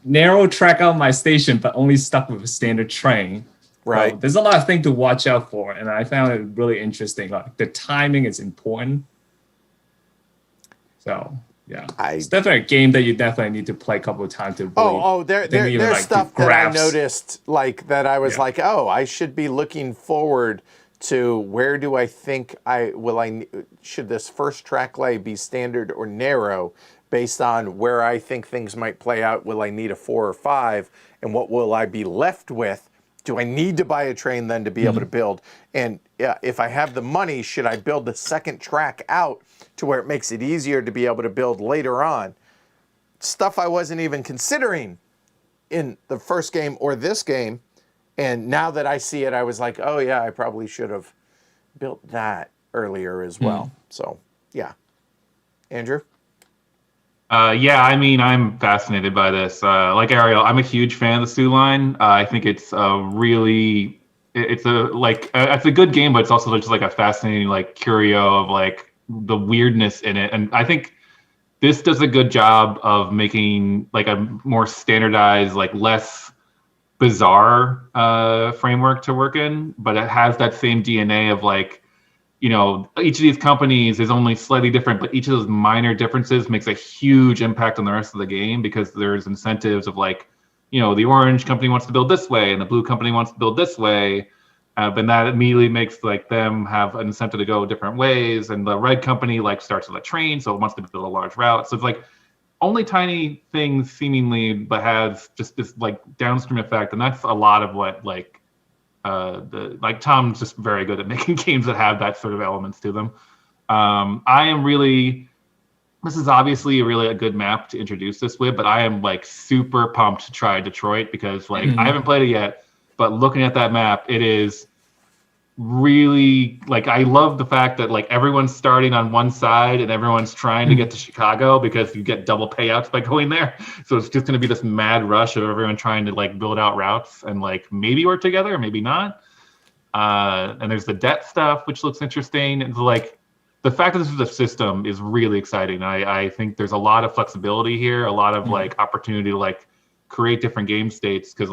S2: narrow track out my station, but only stuck with a standard train.
S1: Right.
S2: So there's a lot of things to watch out for, and I found it really interesting. The timing is important. So yeah, it's definitely a game that you definitely need to play a couple of times to.
S1: There's stuff that I noticed that I was I should be looking forward to. Where do I think should this first track lay be standard or narrow, based on where I think things might play out? Will I need a 4 or 5, and what will I be left with? Do I need to buy a train then to be able to build? And if I have the money, should I build the second track out to where it makes it easier to be able to build later on? Stuff I wasn't even considering in the first game or this game. And now that I see it, I was like, oh yeah, I probably should have built that earlier as well. So yeah. Andrew?
S3: I'm fascinated by this. Like Ariel, I'm a huge fan of the Sue line. I think it's it's a good game, but it's also just a fascinating curio of the weirdness in it. And I think this does a good job of making a more standardized, less bizarre framework to work in, but it has that same DNA of each of these companies is only slightly different, but each of those minor differences makes a huge impact on the rest of the game, because there's incentives of the orange company wants to build this way and the blue company wants to build this way. But that immediately makes them have an incentive to go different ways. And the red company starts with a train, so it wants to build a large route. So it's only tiny things seemingly, but has just this downstream effect. And that's a lot of what Tom's just very good at making games that have that sort of elements to them. This is obviously really a good map to introduce this with, but I am super pumped to try Detroit, because I haven't played it yet, but looking at that map, it is really I love the fact that everyone's starting on one side and everyone's trying to get to Chicago, because you get double payouts by going there. So it's just going to be this mad rush of everyone trying to build out routes and maybe work together or maybe not. And there's the debt stuff, which looks interesting. And the fact that this is a system is really exciting. I think there's a lot of flexibility here, a lot of opportunity to create different game states, because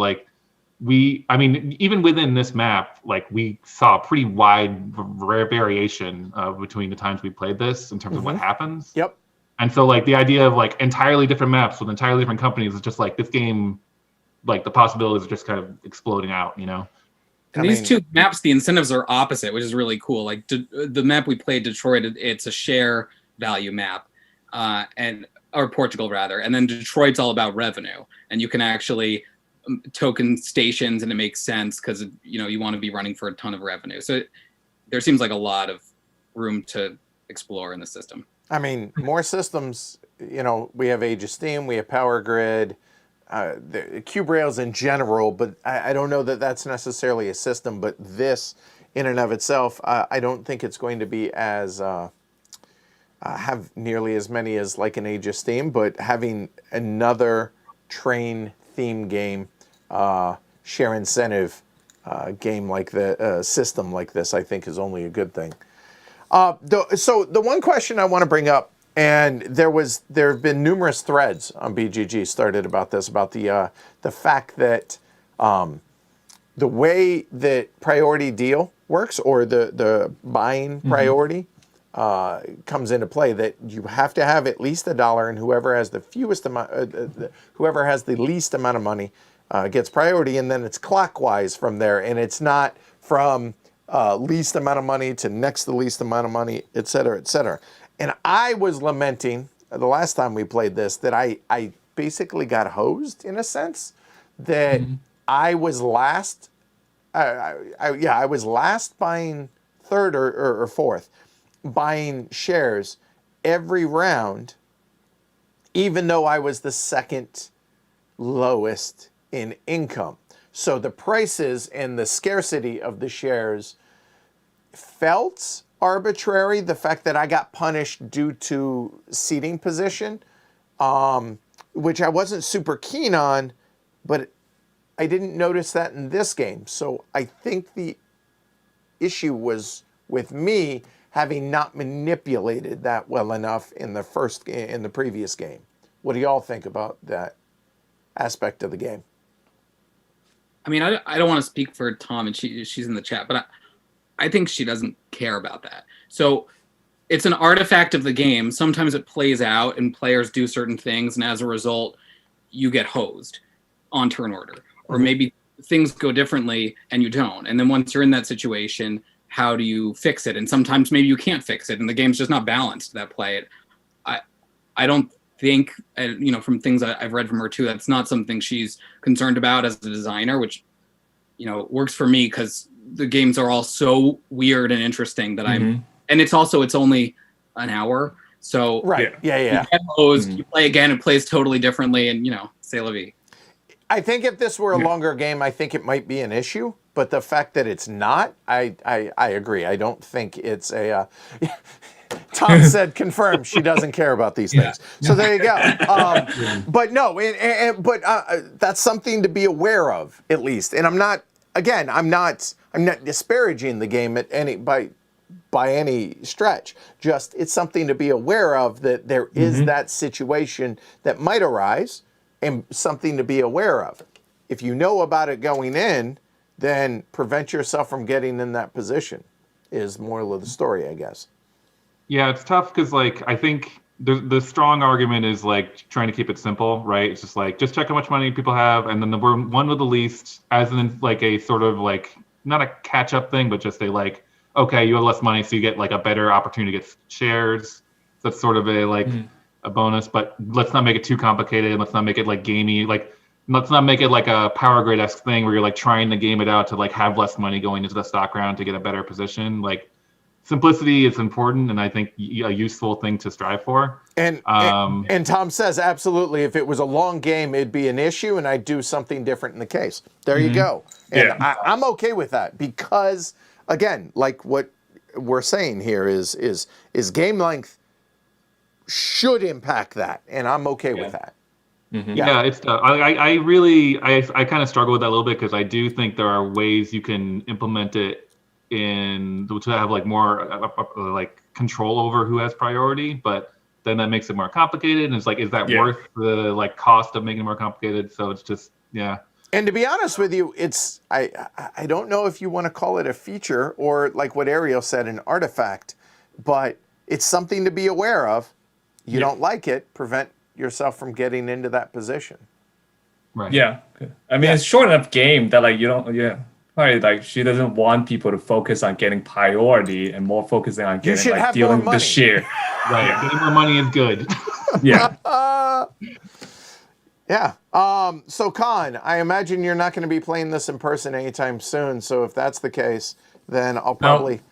S3: I mean, even within this map, like we saw a pretty wide variation between the times we played this in terms of what happens.
S1: Yep.
S3: And so like the idea of like entirely different maps with entirely different companies is just like this game, like the possibilities are just kind of exploding out, you know?
S4: And these two maps, the incentives are opposite, which is really cool. Like the map we played, Detroit, it's a share value map, or Portugal rather, and then Detroit's all about revenue, and you can actually token stations, and it makes sense because you want to be running for a ton of revenue. So there seems like a lot of room to explore in the system.
S1: I mean, more systems. We have Age of Steam, we have Power Grid. The cube rails in general, but I don't know that that's necessarily a system. But this, in and of itself, I don't think it's going to be as have nearly as many as like an Age of Steam. But having another train theme game, share incentive game like the system like this, I think is only a good thing. So the one question I want to bring up. And there have been numerous threads on BGG started about this, about the fact that the way that priority deal works, or the buying priority comes into play, that you have to have at least $1, and whoever has the fewest amount, whoever has the least amount of money gets priority, and then it's clockwise from there, and it's not from least amount of money to next to the least amount of money, et cetera, et cetera. And I was lamenting the last time we played this that I basically got hosed in a sense, that I was last. I was last buying third or fourth, buying shares every round, even though I was the second lowest in income. So the prices and the scarcity of the shares felt arbitrary. The fact that I got punished due to seating position, which I wasn't super keen on, but I didn't notice that in this game. So I think the issue was with me having not manipulated that well enough in the previous game. What do y'all think about that aspect of the game?
S4: I mean, I don't want to speak for Tom, and she's in the chat, but I think she doesn't care about that. So it's an artifact of the game. Sometimes it plays out and players do certain things, and as a result, you get hosed on turn order. Or maybe things go differently and you don't. And then once you're in that situation, how do you fix it? And sometimes maybe you can't fix it, and the game's just not balanced that play. I don't think, from things I've read from her too, that's not something she's concerned about as a designer, which, works for me because the games are all so weird and interesting that and it's only an hour. So
S1: right. Yeah.
S4: You get hosed, you play again, it plays totally differently, and c'est la vie.
S1: I think if this were a longer game, I think it might be an issue. But the fact that it's not, I agree. I don't think it's a... Tom said, confirmed, she doesn't care about these things. So there you go. But no, but that's something to be aware of, at least. And I'm not disparaging the game by any stretch. Just, it's something to be aware of, that there is that situation that might arise, and something to be aware of. If you know about it going in, then prevent yourself from getting in that position, is moral of the story, I guess.
S3: Yeah, it's tough because, I think the strong argument is, trying to keep it simple, right? It's just check how much money people have, and then the one with the least, as in, a sort of, not a catch-up thing, but just okay, you have less money, so you get, a better opportunity to get shares. So that's sort of a bonus, but let's not make it too complicated. Let's not make it, gamey. Let's not make it a Power Grid-esque thing where you're, trying to game it out to, have less money going into the stock round to get a better position. Simplicity is important, and I think a useful thing to strive for.
S1: And Tom says, absolutely, if it was a long game, it'd be an issue, and I'd do something different in the case. There you go. And I'm okay with that because, again, what we're saying here is game length should impact that, and I'm okay with that.
S3: Yeah, it's tough. I kind of struggle with that a little bit because I do think there are ways you can implement it to have more control over who has priority, but then that makes it more complicated, and it's is that worth the cost of making it more complicated? So it's just
S1: And to be honest with you, it's I don't know if you want to call it a feature or like what Ariel said, an artifact, but it's something to be aware of. You don't like it, prevent yourself from getting into that position.
S3: Right.
S2: Yeah. I mean, it's short enough game that like you don't. Yeah. Probably like she doesn't want people to focus on getting priority and more focusing on getting
S1: should
S2: like
S1: have
S2: dealing
S1: more
S2: with the
S1: money.
S2: share.
S3: Right. Getting more money is good.
S2: Yeah.
S1: Yeah. So Con, I imagine you're not going to be playing this in person anytime soon. So if that's the case, then I'll probably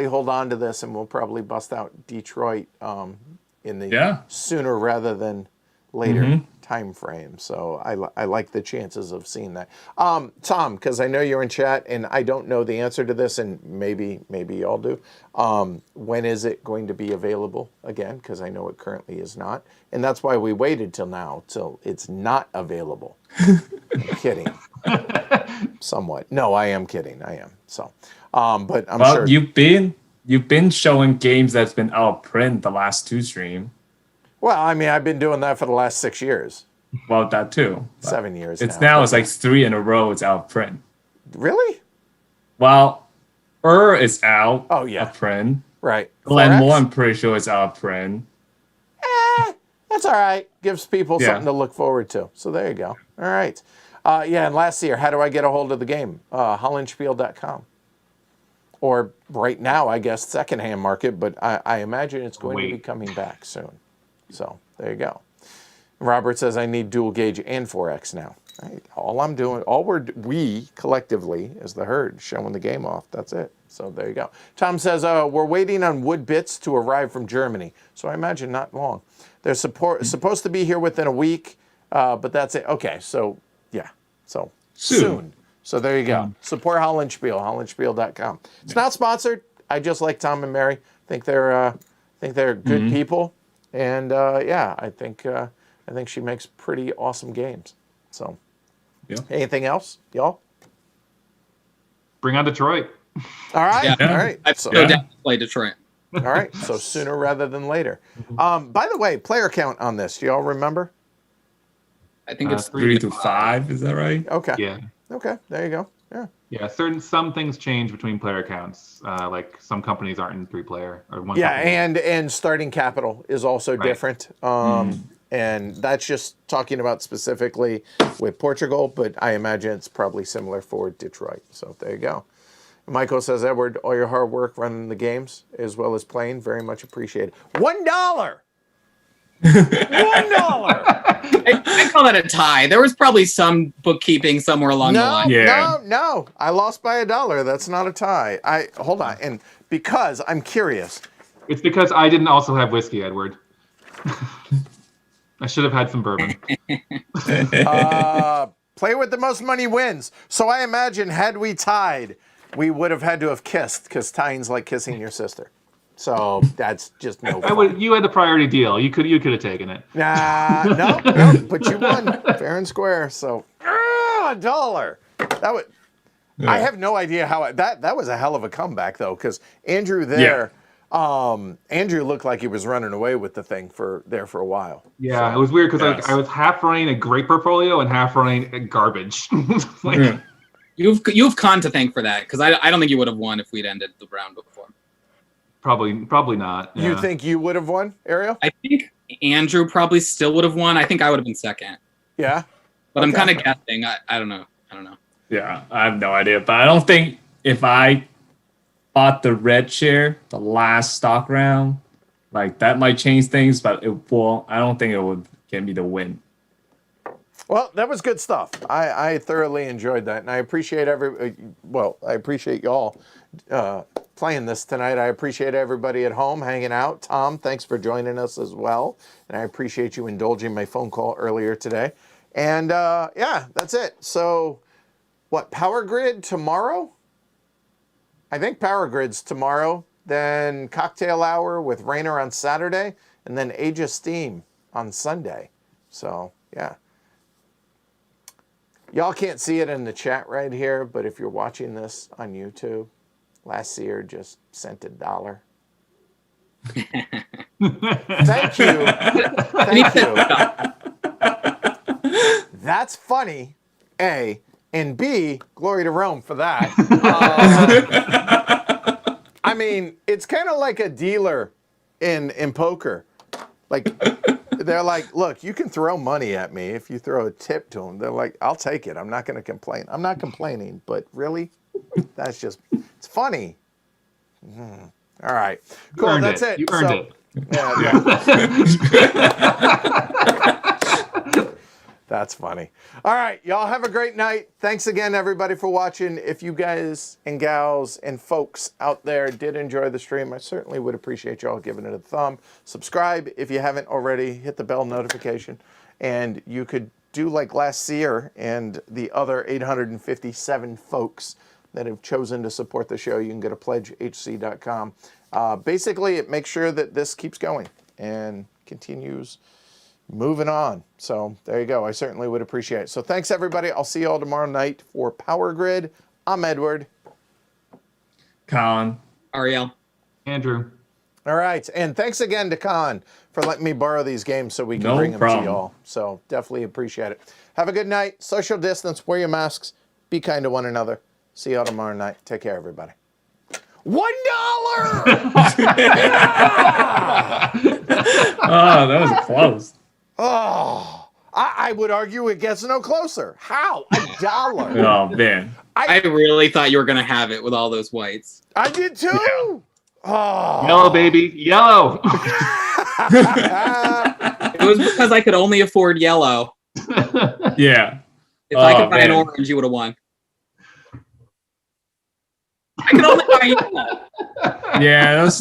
S1: hold on to this, and we'll probably bust out Detroit in the sooner rather than later time frame. So I like the chances of seeing that. Tom, because I know you're in chat, and I don't know the answer to this, and maybe y'all do. When is it going to be available again? Because I know it currently is not. And that's why we waited till now, till it's not available. I'm kidding. Somewhat. No, I am kidding. I am. So, but I'm sure.
S2: You've been showing games that's been out of print the last 2 streams.
S1: Well, I mean, I've been doing that for the last 6 years.
S2: Well, that too.
S1: 7 years
S2: It's
S1: now.
S2: it's like 3 in a row it's out of print.
S1: Really?
S2: Well, is out of print.
S1: Right.
S2: Glenmore, I'm pretty sure it's out of print.
S1: That's all right. Gives people something to look forward to. So there you go. All right. And last year, how do I get a hold of the game? Hollandspiele.com. Or right now, I guess, secondhand market, but I imagine it's going to be coming back soon. So there you go. Robert says I need dual gauge and 4X now. Right. We collectively as the herd showing the game off. That's it. So there you go. Tom says we're waiting on wood bits to arrive from Germany. So I imagine not long. They're supposed to be here within a week, but that's it. Okay, so yeah, so soon. So there you go. Support Hollandspiele, hollandspiele.com. It's not sponsored. I just like Tom and Mary. Think they're good people, and I think she makes pretty awesome games. So, anything else, y'all?
S3: Bring on Detroit.
S1: All right, all right.
S4: I've no doubt to play Detroit.
S1: All right, so sooner rather than later. By the way, player count on this. Do y'all remember?
S4: I think it's
S2: 3 to 5. Is that right?
S1: Okay.
S3: Yeah.
S1: Okay, there you go. Yeah.
S3: Yeah, some things change between player counts. Like some companies aren't in 3-player or 1.
S1: Yeah,
S3: company.
S1: and starting capital is also different. And that's just talking about specifically with Portugal, but I imagine it's probably similar for Detroit. So there you go. Michael says, Edward, all your hard work running the games as well as playing, very much appreciated. $1. $1.
S4: I call that a tie. There was probably some bookkeeping somewhere along the line.
S1: No. I lost by $1. That's not a tie. Hold on. And because I'm curious.
S3: It's because I didn't also have whiskey, Edward. I should have had some bourbon.
S1: Play with the most money wins. So I imagine had we tied, we would have had to have kissed because tying's like kissing your sister. So that's just no fun.
S3: You had the priority deal. You could have taken it.
S1: No, but you won fair and square. So $1. That would. Yeah. I have no idea how that was a hell of a comeback though, because Andrew there. Yeah. Andrew looked like he was running away with the thing for a while.
S3: Yeah, so, it was weird because I was half running a great portfolio and half running a garbage.
S4: You've Con to thank for that because I don't think you would have won if we'd ended the round before.
S3: Probably not. Yeah.
S1: You think you would have won, Ariel?
S4: I think Andrew probably still would have won. I think I would have been second.
S1: Yeah.
S4: But I'm kind of guessing. I don't know.
S2: Yeah, I have no idea. But I don't think if I bought the red share the last stock round, like that might change things, but I don't think it would get me the win.
S1: Well, that was good stuff. I thoroughly enjoyed that, and I appreciate I appreciate y'all playing this tonight. I appreciate everybody at home hanging out. Tom, thanks for joining us as well, and I appreciate you indulging my phone call earlier today. And that's it. So, what, Power Grid tomorrow? I think Power Grid's tomorrow. Then Cocktail Hour with Rainer on Saturday, and then Age of Steam on Sunday. So yeah. Y'all can't see it in the chat right here, but if you're watching this on YouTube, last year just sent $1. Thank you. Thank you. That's funny. A, and B, glory to Rome for that. I mean, it's kind of like a dealer in poker. Like, they're like, look, you can throw money at me if you throw a tip to them. They're like, I'll take it. I'm not going to complain. I'm not complaining, but really, that's just, it's funny. All right, cool. That's it.
S3: You earned it.
S1: Yeah. That's funny. All right, y'all have a great night. Thanks again, everybody, for watching. If you guys and gals and folks out there did enjoy the stream, I certainly would appreciate y'all giving it a thumb. Subscribe if you haven't already. Hit the bell notification. And you could do like last year and the other 857 folks that have chosen to support the show. You can go to pledgehc.com. Basically, it makes sure that this keeps going and continues moving on. So there you go. I certainly would appreciate it. So thanks, everybody. I'll see you all tomorrow night for Power Grid. I'm Edward.
S2: Colin.
S4: Ariel.
S3: Andrew.
S1: All right. And thanks again to Khan for letting me borrow these games so we can
S2: No
S1: bring them
S2: problem.
S1: to you all. So definitely appreciate it. Have a good night. Social distance. Wear your masks. Be kind to one another. See you all tomorrow night. Take care, everybody. $1! Yeah!
S2: Oh, that was close.
S1: Oh, I would argue it gets no closer. How? $1.
S2: Oh, man.
S4: I really thought you were going to have it with all those whites.
S1: I did too.
S2: Yeah.
S1: Oh.
S3: Yellow, baby. Yellow.
S4: It was because I could only afford yellow.
S2: Yeah.
S4: If I could
S2: Oh,
S4: buy an
S2: man.
S4: orange, you would have won. I could only buy yellow.
S2: Yeah, that was